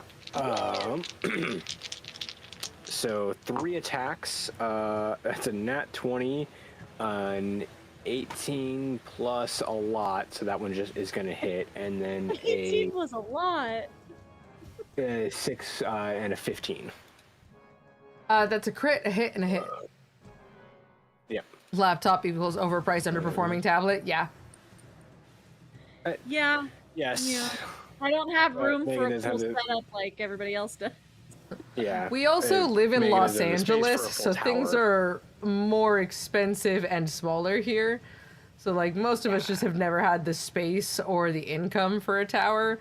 [SPEAKER 3] so 3 attacks. That's a nat 20, an 18 plus a lot, so that one just is going to hit, and then
[SPEAKER 4] 18 was a lot.
[SPEAKER 3] a 6 and a 15.
[SPEAKER 5] That's a crit, a hit, and a hit.
[SPEAKER 3] Yep.
[SPEAKER 5] Laptop equals overpriced underperforming tablet. Yeah.
[SPEAKER 4] Yeah,
[SPEAKER 3] Yes.
[SPEAKER 4] yeah. I don't have room
[SPEAKER 3] Megan
[SPEAKER 4] for a
[SPEAKER 3] does have
[SPEAKER 4] full
[SPEAKER 3] the-
[SPEAKER 4] setup like everybody else does.
[SPEAKER 3] Yeah.
[SPEAKER 5] We also live in
[SPEAKER 3] Megan
[SPEAKER 5] Los
[SPEAKER 3] is in the space for a
[SPEAKER 5] Angeles,
[SPEAKER 3] full
[SPEAKER 5] so things
[SPEAKER 3] tower.
[SPEAKER 5] are more expensive and smaller here. So, like, most of us just have never had the space or the income for a tower.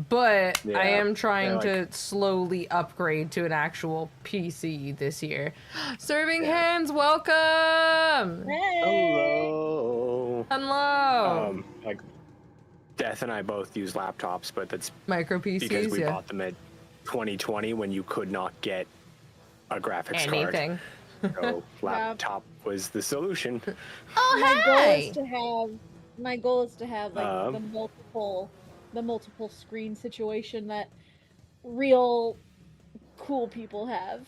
[SPEAKER 5] But I
[SPEAKER 3] Yeah,
[SPEAKER 5] am trying
[SPEAKER 3] yeah,
[SPEAKER 5] to slowly upgrade to an actual PC this year. Serving Hands, welcome!
[SPEAKER 4] Hey!
[SPEAKER 3] Hello.
[SPEAKER 5] Hello!
[SPEAKER 3] Like, Death and I both use laptops, but that's
[SPEAKER 5] Micro PCs,
[SPEAKER 3] because we
[SPEAKER 5] yeah.
[SPEAKER 3] bought them at 2020 when you could not get a graphics card.
[SPEAKER 5] Anything.
[SPEAKER 3] So laptop was the solution.
[SPEAKER 5] Oh,
[SPEAKER 4] My goal
[SPEAKER 5] hey!
[SPEAKER 4] is to have like the
[SPEAKER 3] Um,
[SPEAKER 4] multiple screen situation that real cool people have.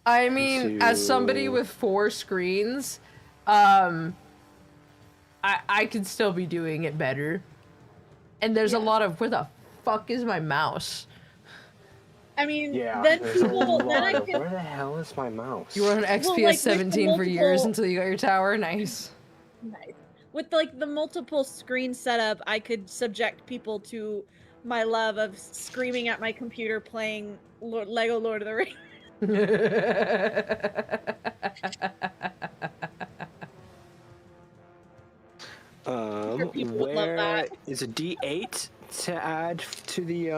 [SPEAKER 5] I mean, as somebody
[SPEAKER 3] To-
[SPEAKER 5] with 4 screens, I could still be doing it better. And there's a
[SPEAKER 4] Yeah.
[SPEAKER 5] lot of, where the fuck is my mouse?
[SPEAKER 4] I mean,
[SPEAKER 3] Yeah,
[SPEAKER 4] then
[SPEAKER 3] there's a
[SPEAKER 4] people, then I
[SPEAKER 3] lot of-
[SPEAKER 4] can.
[SPEAKER 3] Where the hell is my mouse?
[SPEAKER 5] You were on
[SPEAKER 4] Well,
[SPEAKER 5] XPS
[SPEAKER 4] like, with the
[SPEAKER 5] 17 for years
[SPEAKER 4] multiple-
[SPEAKER 5] until you got your tower? Nice.
[SPEAKER 4] Nice. With like the multiple screen setup, I could subject people to my love of screaming at my computer playing Lego Lord of the Rings. sure people would love
[SPEAKER 3] Where
[SPEAKER 4] that.
[SPEAKER 3] is a D8 to add to the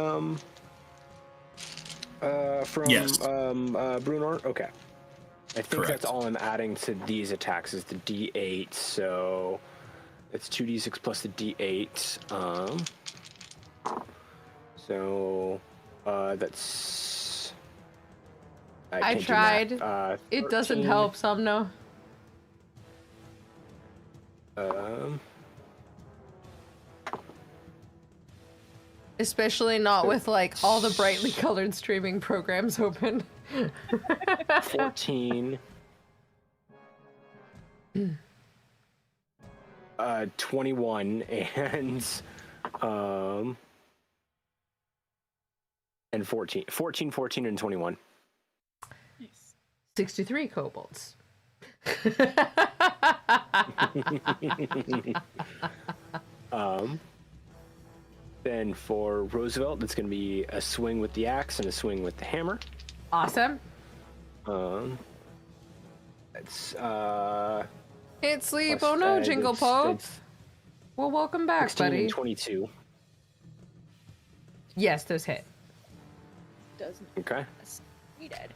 [SPEAKER 3] from
[SPEAKER 2] Yes.
[SPEAKER 3] Brunar? Okay. I think
[SPEAKER 2] Correct.
[SPEAKER 3] that's all I'm adding to these attacks is the D8, so it's 2d6 plus the D8. So that's
[SPEAKER 5] I
[SPEAKER 3] can't do
[SPEAKER 5] tried.
[SPEAKER 3] math.
[SPEAKER 5] It doesn't
[SPEAKER 3] 13,
[SPEAKER 5] help, Somno. Especially not with, like, all the brightly colored streaming programs open.
[SPEAKER 3] 14. 21 and 14. 14, 14, and 21.
[SPEAKER 4] Nice.
[SPEAKER 5] 63 kobolds.
[SPEAKER 3] Then for Roosevelt, it's going to be a swing with the axe and a swing with the hammer.
[SPEAKER 5] Awesome.
[SPEAKER 3] That's
[SPEAKER 5] Can't sleep.
[SPEAKER 3] plus-
[SPEAKER 5] Oh no,
[SPEAKER 3] it's-
[SPEAKER 5] Jingle Pope.
[SPEAKER 3] it's
[SPEAKER 5] Well, welcome back,
[SPEAKER 3] 16
[SPEAKER 5] buddy.
[SPEAKER 3] and 22.
[SPEAKER 5] Yes, those hit.
[SPEAKER 4] Doesn't
[SPEAKER 3] Okay.
[SPEAKER 4] he dead?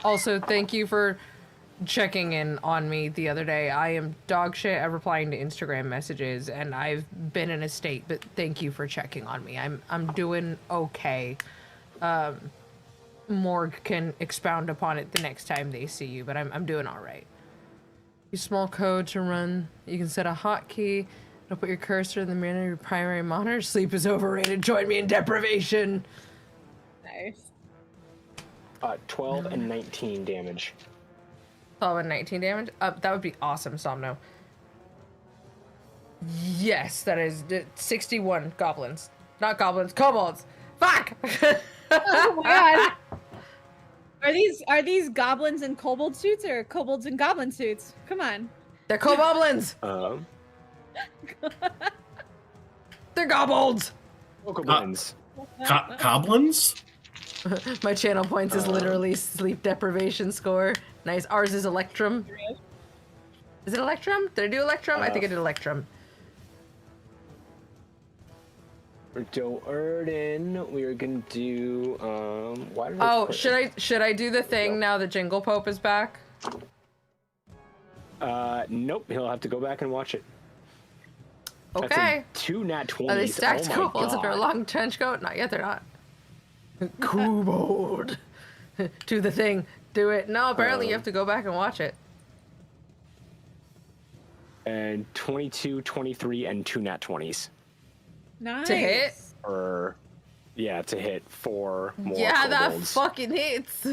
[SPEAKER 5] Also, thank you for checking in on me the other day. I am dog shit at replying to Instagram messages, and I've been in a state, but thank you for checking on me. I'm doing okay. Morg can expound upon it the next time they see you, but I'm doing all right. Use small code to run. You can set a hotkey. It'll put your cursor in the middle of your primary monitor. Sleep is overrated. Join me in deprivation.
[SPEAKER 4] Nice.
[SPEAKER 3] 12 and 19 damage.
[SPEAKER 5] 12 and 19 damage? That would be awesome, Somno. Yes, that is 61 goblins. Not goblins, kobolds. Fuck!
[SPEAKER 4] Oh my god. Are these goblins in kobold suits or kobolds in goblin suits? Come on.
[SPEAKER 5] They're koboblins! They're goblins!
[SPEAKER 3] Goblins.
[SPEAKER 2] Goblins?
[SPEAKER 5] My channel points is literally sleep deprivation score. Nice. Ours is Electrum. Is it Electrum? Did I do Electrum? I think I did Electrum.
[SPEAKER 3] For Doerden, we are gonna do why did
[SPEAKER 5] Oh,
[SPEAKER 3] put
[SPEAKER 5] should I do the thing now that Jingle Pope is back?
[SPEAKER 3] Nope, he'll have to go back and watch it. That's
[SPEAKER 5] Okay.
[SPEAKER 3] a 2 nat 20s.
[SPEAKER 5] Are they stacked
[SPEAKER 3] oh my
[SPEAKER 5] kobolds
[SPEAKER 3] God.
[SPEAKER 5] under a long trench coat? Not yet, they're not. Kobold. Do the thing. Do it. No, apparently you have to go back and watch it.
[SPEAKER 3] And 22, 23, and 2 nat 20s.
[SPEAKER 4] Nice.
[SPEAKER 5] To hit?
[SPEAKER 3] Or yeah, to hit 4 more
[SPEAKER 5] Yeah, that
[SPEAKER 3] kobolds.
[SPEAKER 5] fucking hits.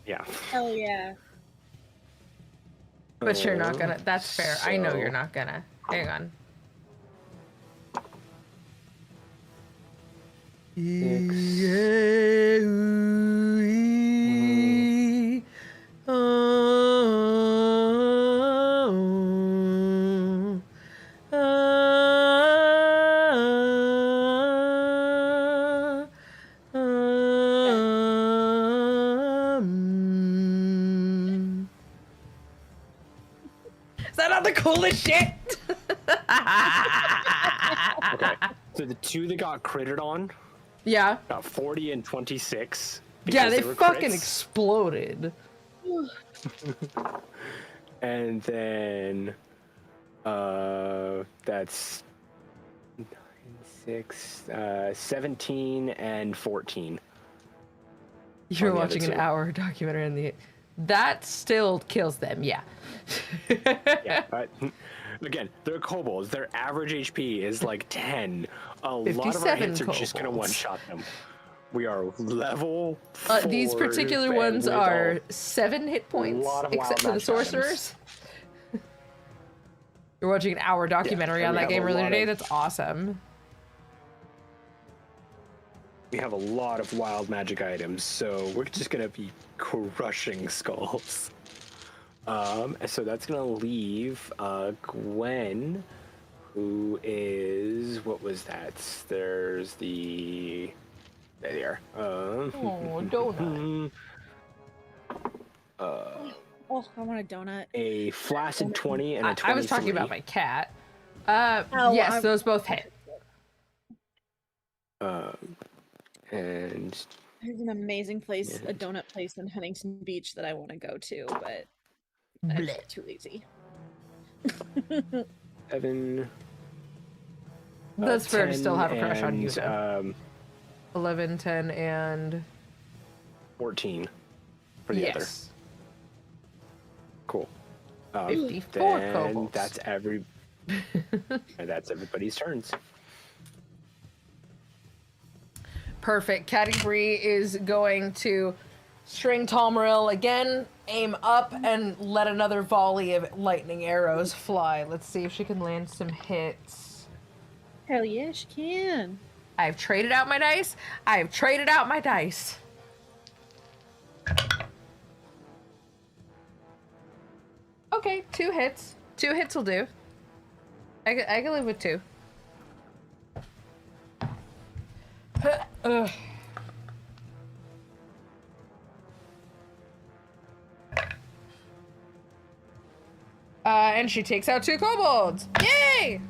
[SPEAKER 3] Yeah.
[SPEAKER 4] Hell yeah.
[SPEAKER 5] But you're not gonna. That's fair. I know you're
[SPEAKER 3] So-
[SPEAKER 5] not gonna. Hang on. Is that not the coolest shit?
[SPEAKER 3] Okay. So the 2 that got critted on
[SPEAKER 5] Yeah.
[SPEAKER 3] got 40 and 26.
[SPEAKER 5] Yeah,
[SPEAKER 3] because
[SPEAKER 5] they
[SPEAKER 3] were
[SPEAKER 5] fucking
[SPEAKER 3] crits.
[SPEAKER 5] exploded.
[SPEAKER 3] And then that's 9, 6, 17 and 14.
[SPEAKER 5] You're
[SPEAKER 3] on the other
[SPEAKER 5] watching an
[SPEAKER 3] two.
[SPEAKER 5] hour documentary on the. That still kills them, yeah.
[SPEAKER 3] Yeah, but again, they're kobolds. Their average HP is like 10. A lot of our
[SPEAKER 5] 57
[SPEAKER 3] hits are just gonna
[SPEAKER 5] kobolds.
[SPEAKER 3] one-shot them. We are level 4.
[SPEAKER 5] These particular ones
[SPEAKER 3] with
[SPEAKER 5] are 7 hit points,
[SPEAKER 3] lot of
[SPEAKER 5] except
[SPEAKER 3] wild
[SPEAKER 5] for the
[SPEAKER 3] magic items.
[SPEAKER 5] sorcerers. You're watching an hour documentary
[SPEAKER 3] and
[SPEAKER 5] on
[SPEAKER 3] we
[SPEAKER 5] that
[SPEAKER 3] have
[SPEAKER 5] game
[SPEAKER 3] a
[SPEAKER 5] earlier
[SPEAKER 3] lot
[SPEAKER 5] today.
[SPEAKER 3] of-
[SPEAKER 5] That's awesome.
[SPEAKER 3] We have a lot of wild magic items, so we're just gonna be crushing skulls. So that's gonna leave Gwen, who is, what was that? There's the, there they are.
[SPEAKER 5] Oh, donut.
[SPEAKER 4] Oh, I want a donut.
[SPEAKER 3] A flaccid 20 and a 23.
[SPEAKER 5] I was talking about my cat.
[SPEAKER 4] Oh,
[SPEAKER 5] Yes, those both hit.
[SPEAKER 3] And
[SPEAKER 4] There's an amazing place,
[SPEAKER 3] Yeah.
[SPEAKER 4] a donut place in Huntington Beach that I want to go to, but I'm
[SPEAKER 5] Blech.
[SPEAKER 4] too lazy.
[SPEAKER 3] 7.
[SPEAKER 5] That's fair to still have a
[SPEAKER 3] 10
[SPEAKER 5] crush on you,
[SPEAKER 3] and,
[SPEAKER 5] though. 11, 10, and
[SPEAKER 3] 14 for the other.
[SPEAKER 5] yes.
[SPEAKER 3] Cool.
[SPEAKER 5] 54
[SPEAKER 3] then
[SPEAKER 5] kobolds.
[SPEAKER 3] That's that's everybody's turns.
[SPEAKER 5] Perfect. Caddy Bree is going to string Tomrill again, aim up, and let another volley of lightning arrows fly. Let's see if she can land some hits.
[SPEAKER 4] Hell yeah, she can.
[SPEAKER 5] I've traded out my dice. I've traded out my dice. Okay, 2 hits. 2 hits will do. I can live with 2. Ugh. And she takes out 2 kobolds. Yay!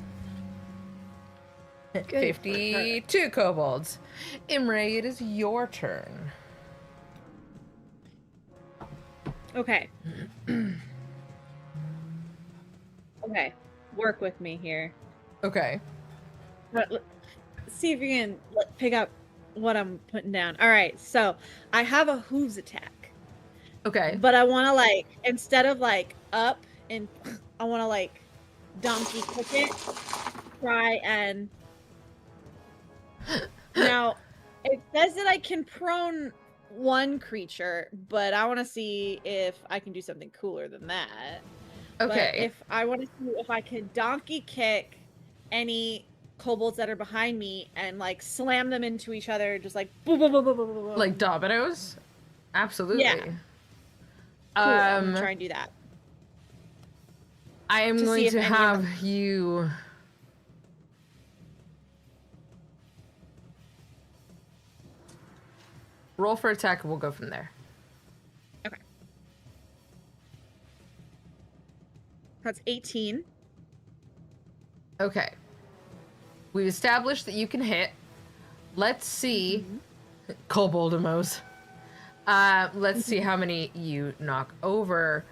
[SPEAKER 5] 52 kobolds. Imre, it is your turn.
[SPEAKER 4] Okay. Okay, work with me here.
[SPEAKER 5] Okay.
[SPEAKER 4] See if you can pick up what I'm putting down. All right, so I have a hooves attack,
[SPEAKER 5] Okay.
[SPEAKER 4] but I want to like, instead of like up and I want to like donkey kick it, try and now it says that I can prone one creature, but I want to see if I can do something cooler than that.
[SPEAKER 5] Okay.
[SPEAKER 4] But if I want to see if I could donkey kick any kobolds that are behind me and like slam them into each other, just like boom, boom, boom, boom, boom, boom, boom.
[SPEAKER 5] Like dominoes? Absolutely.
[SPEAKER 4] Yeah. Cool, I'm gonna try and do that.
[SPEAKER 5] I am
[SPEAKER 4] To see
[SPEAKER 5] going
[SPEAKER 4] if
[SPEAKER 5] to
[SPEAKER 4] any of
[SPEAKER 5] have
[SPEAKER 4] them-
[SPEAKER 5] you roll for attack and we'll go from there.
[SPEAKER 4] Okay. That's 18.
[SPEAKER 5] Okay. We've established that you can hit. Let's see. Koboldemos. Let's see how many you knock over.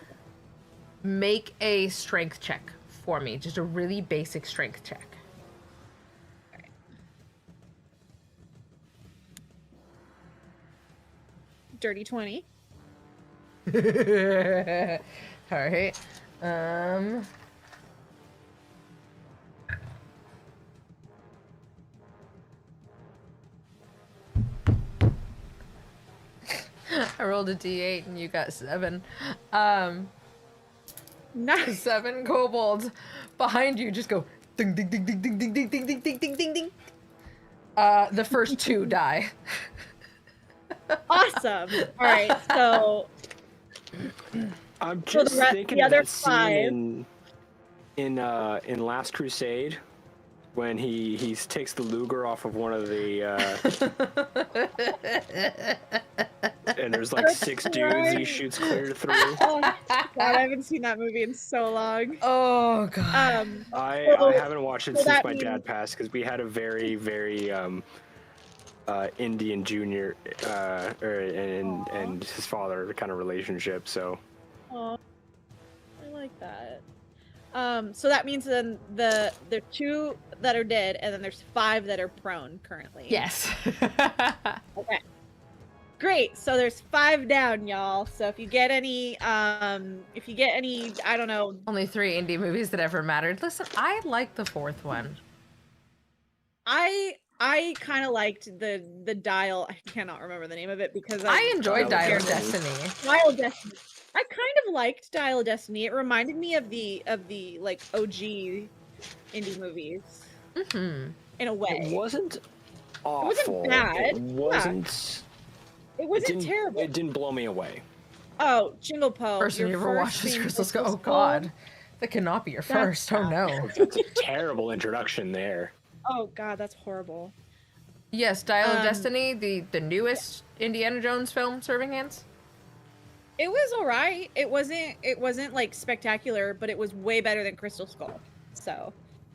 [SPEAKER 5] Make a strength check for me. Just a really basic strength check.
[SPEAKER 4] Alright. Dirty 20.
[SPEAKER 5] Alright. I rolled a d8 and you got 7.
[SPEAKER 4] Nice.
[SPEAKER 5] 7 kobolds behind you just go ding ding ding ding ding ding ding ding ding ding ding ding ding. The first 2 die.
[SPEAKER 4] Awesome. All right, so
[SPEAKER 3] I'm
[SPEAKER 4] So
[SPEAKER 3] just
[SPEAKER 4] the
[SPEAKER 3] thinking
[SPEAKER 4] other
[SPEAKER 3] of that
[SPEAKER 4] five-
[SPEAKER 3] scene in Last Crusade when he takes the Luger off of one of the and there's like 6 dudes he shoots clear through.
[SPEAKER 4] oh god, I haven't seen that movie in so long.
[SPEAKER 5] Oh god.
[SPEAKER 3] I haven't watched it
[SPEAKER 4] so
[SPEAKER 3] since
[SPEAKER 4] that
[SPEAKER 3] my dad
[SPEAKER 4] means-
[SPEAKER 3] passed because we had a very Indian junior and his father kind of relationship. So
[SPEAKER 4] Oh, I like that. So that means then there are 2 that are dead, and then there's 5 that are prone currently.
[SPEAKER 5] Yes.
[SPEAKER 4] Okay. Great. So there's 5 down, y'all. So if you get any, I don't know.
[SPEAKER 5] Only 3 indie movies that ever mattered. Listen, I like the 4th one.
[SPEAKER 4] I kind of liked the Dial. I cannot remember the name of it because
[SPEAKER 5] I enjoyed Dial of
[SPEAKER 3] Destiny.
[SPEAKER 5] Destiny.
[SPEAKER 4] Dial of Destiny. I kind of liked Dial of Destiny. It reminded me of the like OG indie movies
[SPEAKER 5] Mm-hmm.
[SPEAKER 4] in a way.
[SPEAKER 3] It wasn't awful.
[SPEAKER 4] It wasn't bad.
[SPEAKER 3] It wasn't.
[SPEAKER 4] It wasn't
[SPEAKER 3] didn't-
[SPEAKER 4] terrible.
[SPEAKER 3] It didn't blow me away.
[SPEAKER 4] Oh, Jingle Po.
[SPEAKER 5] First one you ever watched was
[SPEAKER 4] being
[SPEAKER 5] Crystal Skull. Oh
[SPEAKER 4] Skull.
[SPEAKER 5] god. That cannot be your first. Oh no.
[SPEAKER 3] That's a terrible introduction there.
[SPEAKER 4] Oh god, that's horrible.
[SPEAKER 5] Yes, Dial of Destiny, the newest Indiana Jones film, Serving Hands.
[SPEAKER 4] It was alright. It wasn't like spectacular, but it was way better than Crystal Skull. So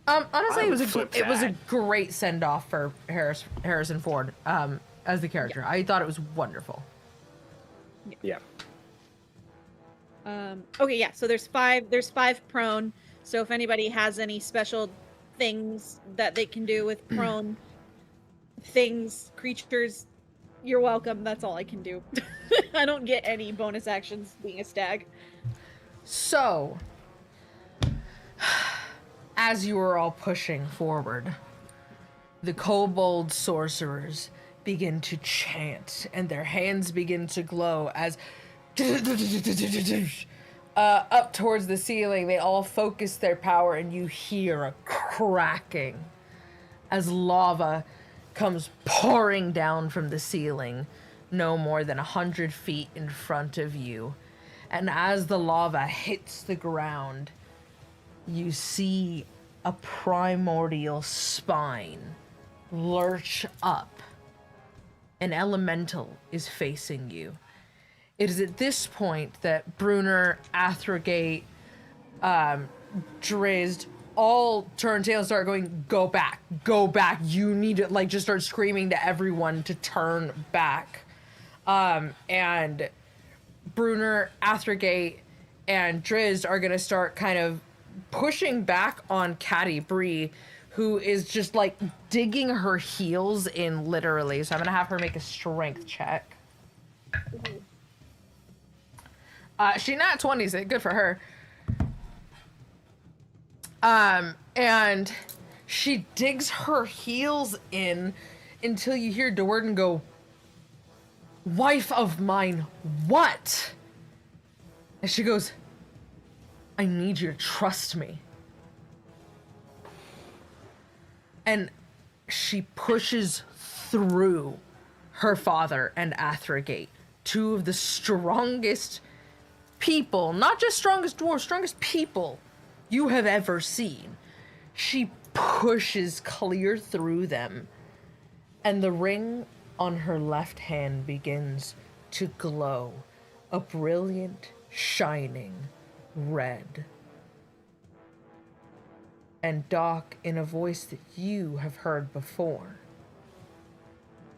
[SPEAKER 5] Honestly,
[SPEAKER 3] I
[SPEAKER 5] it was
[SPEAKER 3] would
[SPEAKER 5] a
[SPEAKER 3] flip
[SPEAKER 5] it was a
[SPEAKER 3] that.
[SPEAKER 5] great send off for Harrison Ford as the character. I thought it was wonderful.
[SPEAKER 3] Yeah.
[SPEAKER 4] okay, yeah, so there's 5 prone. So if anybody has any special things that they can do with prone things, creatures, you're welcome. That's all I can do. I don't get any bonus actions being a stag.
[SPEAKER 5] So, as you are all pushing forward, the kobold sorcerers begin to chant, and their hands begin to glow as up towards the ceiling. They all focus their power, and you hear a cracking as lava comes pouring down from the ceiling, no more than 100 feet in front of you. And as the lava hits the ground, you see a primordial spine lurch up. An elemental is facing you. It is at this point that Brunner, Athrogate, Drizzt all turn tail and start going, go back, you need to, like, just start screaming to everyone to turn back. And Brunner, Athrogate, and Drizzt are gonna start kind of pushing back on Caddy Bree, who is just like digging her heels in, literally. So I'm gonna have her make a strength check. She nat 20's it, good for her. And she digs her heels in until you hear Dewarden go, wife of mine, what? And she goes, I need you to trust me. And she pushes through her father and Athrogate, 2 of the strongest people, not just strongest dwarves, strongest people you have ever seen. She pushes clear through them, and the ring on her left hand begins to glow a brilliant, shining red. And Doc, in a voice that you have heard before,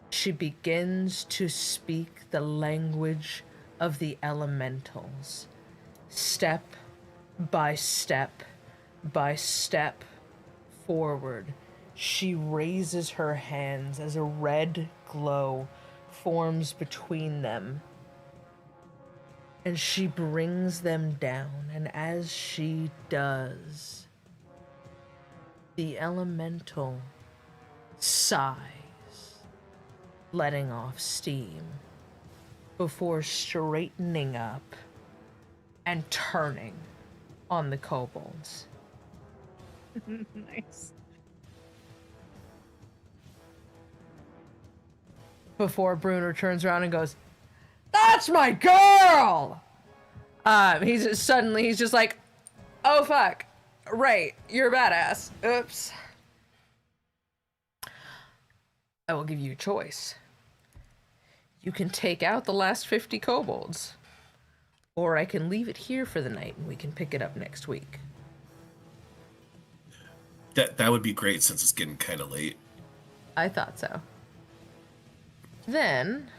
[SPEAKER 5] she begins to speak the language of the elementals, step by step by step forward. She raises her hands as a red glow forms between them, and she brings them down. And as she does, the elemental sighs, letting off steam, before straightening up and turning on the kobolds.
[SPEAKER 4] Nice.
[SPEAKER 5] Before Brunner turns around and goes, that's my girl! He's just like, oh fuck, right, you're a badass. Oops. I will give you a choice. You can take out the last 50 kobolds, or I can leave it here for the night and we can pick it up next week.
[SPEAKER 2] That would be great since it's getting kind of late.
[SPEAKER 5] I thought so. Then,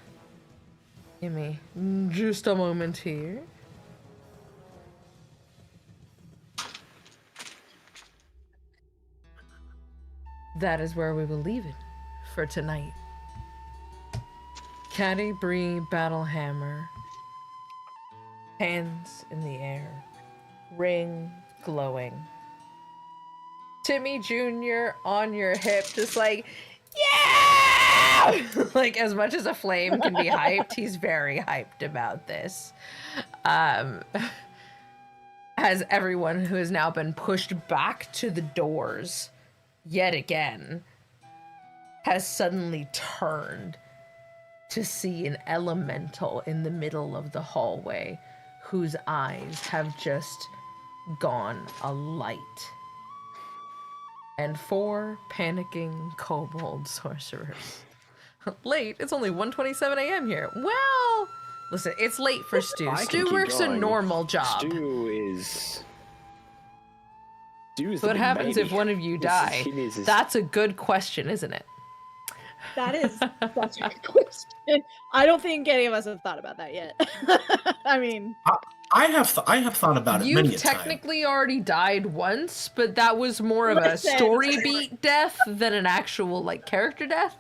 [SPEAKER 5] give me just a moment here. That is where we will leave it for tonight. Caddy Bree Battlehammer. Hands in the air. Ring glowing. Timmy Jr. on your hip, just like, yeah! Like, as much as a flame can be hyped, he's very hyped about this. As everyone who has now been pushed back to the doors yet again has suddenly turned to see an elemental in the middle of the hallway whose eyes have just gone alight. And 4 panicking kobold sorcerers. Late? It's only 1:27 a.m. here. Well, listen, it's late for Stu.
[SPEAKER 3] I can
[SPEAKER 5] Stu
[SPEAKER 3] keep
[SPEAKER 5] works
[SPEAKER 3] going.
[SPEAKER 5] a normal job.
[SPEAKER 3] Stew's
[SPEAKER 5] So what happens if one of you die?
[SPEAKER 3] He needs his...
[SPEAKER 5] That's a good question, isn't it?
[SPEAKER 4] That's a good question. I don't think any of us have thought about that yet. I mean,
[SPEAKER 2] I have thought about it many
[SPEAKER 5] You
[SPEAKER 2] a time.
[SPEAKER 5] technically already died once, but that was more of a
[SPEAKER 4] Listen.
[SPEAKER 5] story beat death than an actual like character death.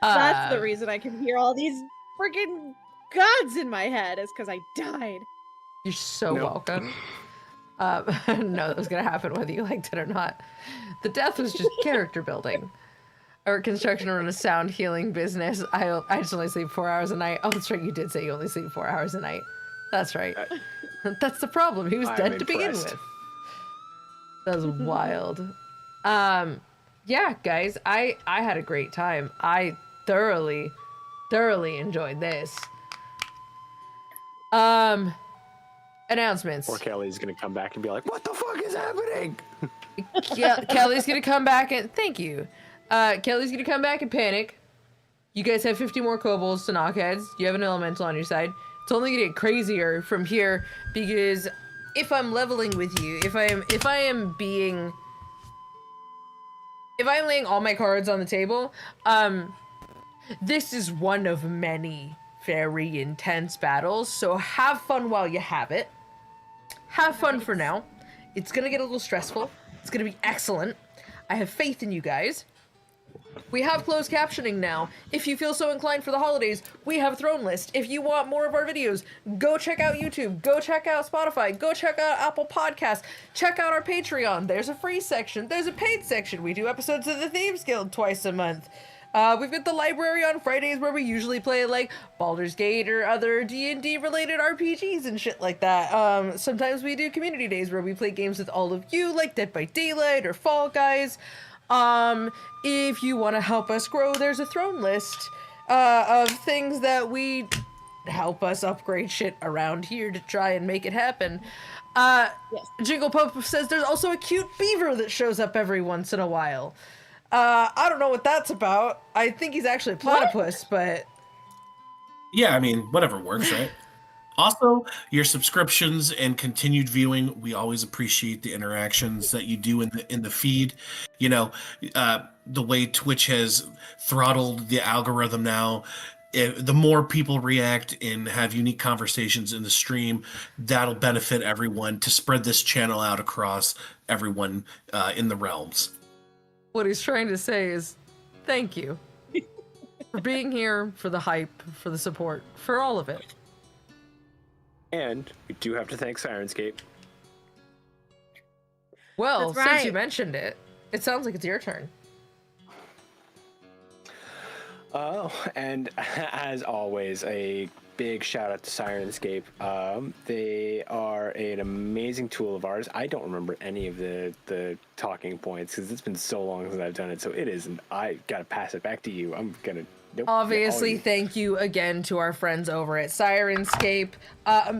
[SPEAKER 4] that's the reason I can hear all these freaking gods in my head, is because I died.
[SPEAKER 5] You're so
[SPEAKER 3] Nope.
[SPEAKER 5] welcome. No, that was gonna happen whether you liked it or not. The death was just character building. Or construction run a sound healing business. I just only sleep 4 hours a night. Oh, that's right. You did say you only sleep 4 hours a night. That's right. That's the problem. He was
[SPEAKER 3] I'm
[SPEAKER 5] dead to begin
[SPEAKER 3] impressed.
[SPEAKER 5] with. That was wild. Yeah, guys, I had a great time. I thoroughly enjoyed this. Announcements.
[SPEAKER 3] Or Kelly's gonna come back and be like, "What the fuck is happening?"
[SPEAKER 5] Kelly's gonna come back and thank you. Kelly's gonna come back and panic. You guys have 50 more kobolds to knock heads. You have an elemental on your side. It's only gonna get crazier from here because if I'm leveling with you, if I am laying all my cards on the table, this is one of many very intense battles. So have fun while you have it. Have fun for now. It's gonna get a little stressful. It's gonna be excellent. I have faith in you guys. We have closed captioning now. If you feel so inclined for the holidays, we have a throne list. If you want more of our videos, go check out YouTube, go check out Spotify, go check out Apple Podcasts, check out our Patreon. There's a free section, there's a paid section. We do episodes of the Thieves Guild twice a month. We've got the library on Fridays where we usually play like Baldur's Gate or other D&D related RPGs and shit like that. Sometimes we do community days where we play games with all of you like Dead by Daylight or Fall Guys. If you want to help us grow, there's a throne list of things that we help us upgrade shit around here to try and make it happen.
[SPEAKER 4] Yes.
[SPEAKER 5] Jingle Pope says there's also a cute beaver that shows up every once in a while. I don't know what that's about. I think he's actually a platypus, but
[SPEAKER 2] Yeah, I mean, whatever works, right? Also, your subscriptions and continued viewing, we always appreciate the interactions that you do in the feed. You know, the way Twitch has throttled the algorithm now, the more people react and have unique conversations in the stream, that'll benefit everyone to spread this channel out across everyone in the realms.
[SPEAKER 5] what he's trying to say is thank you for being here, for the hype, for the support, for all of it.
[SPEAKER 3] And we do have to thank Syrinscape.
[SPEAKER 5] Well,
[SPEAKER 4] That's
[SPEAKER 5] since you
[SPEAKER 4] right.
[SPEAKER 5] mentioned it, it sounds like it's your turn.
[SPEAKER 3] Oh, and as always, a big shout out to Syrinscape. They are an amazing tool of ours. I don't remember any of the talking points because it's been so long since I've done it. So it isn't. I gotta pass it back to you. I'm gonna. Nope,
[SPEAKER 5] Obviously,
[SPEAKER 3] yeah,
[SPEAKER 5] thank you again to our friends over at Syrinscape.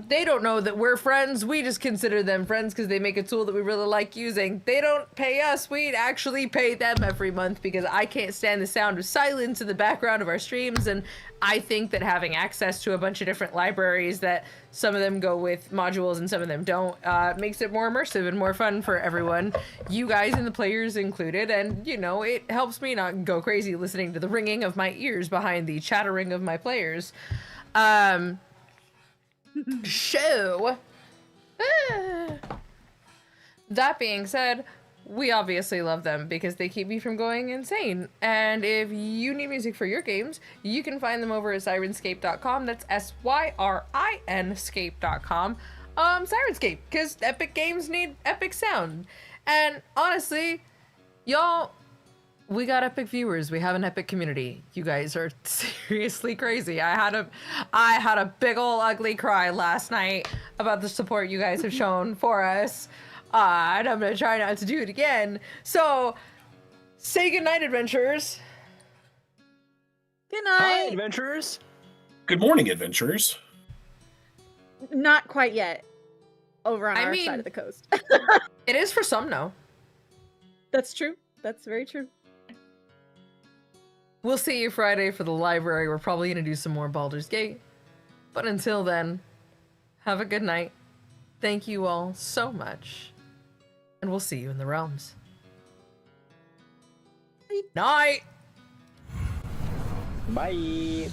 [SPEAKER 5] They don't know that we're friends. We just consider them friends because they make a tool that we really like using. They don't pay us. We actually pay them every month because I can't stand the sound of silence in the background of our streams. And I think that having access to a bunch of different libraries that some of them go with modules and some of them don't makes it more immersive and more fun for everyone, you guys and the players included. And, you know, it helps me not go crazy listening to the ringing of my ears behind the chattering of my players. That being said, we obviously love them because they keep me from going insane. And if you need music for your games, you can find them over at Syrinscape.com. That's Syrinscape.com. Syrinscape, because epic games need epic sound. And honestly, y'all, we got epic viewers. We have an epic community. You guys are seriously crazy. I had a big ol' ugly cry last night about the support you guys have shown for us. And I'm gonna try not to do it again. So, say goodnight, adventurers.
[SPEAKER 4] Good
[SPEAKER 3] Hi,
[SPEAKER 4] night.
[SPEAKER 3] adventurers.
[SPEAKER 2] Good morning, adventurers.
[SPEAKER 4] Not quite yet. Over on
[SPEAKER 5] I
[SPEAKER 4] our
[SPEAKER 5] mean-
[SPEAKER 4] side of the coast.
[SPEAKER 5] It is for some now.
[SPEAKER 4] That's true. That's very true.
[SPEAKER 5] We'll see you Friday for the library. We're probably gonna do some more Baldur's Gate. But until then, have a good night. Thank you all so much. And we'll see you in the realms. Night!
[SPEAKER 3] Bye.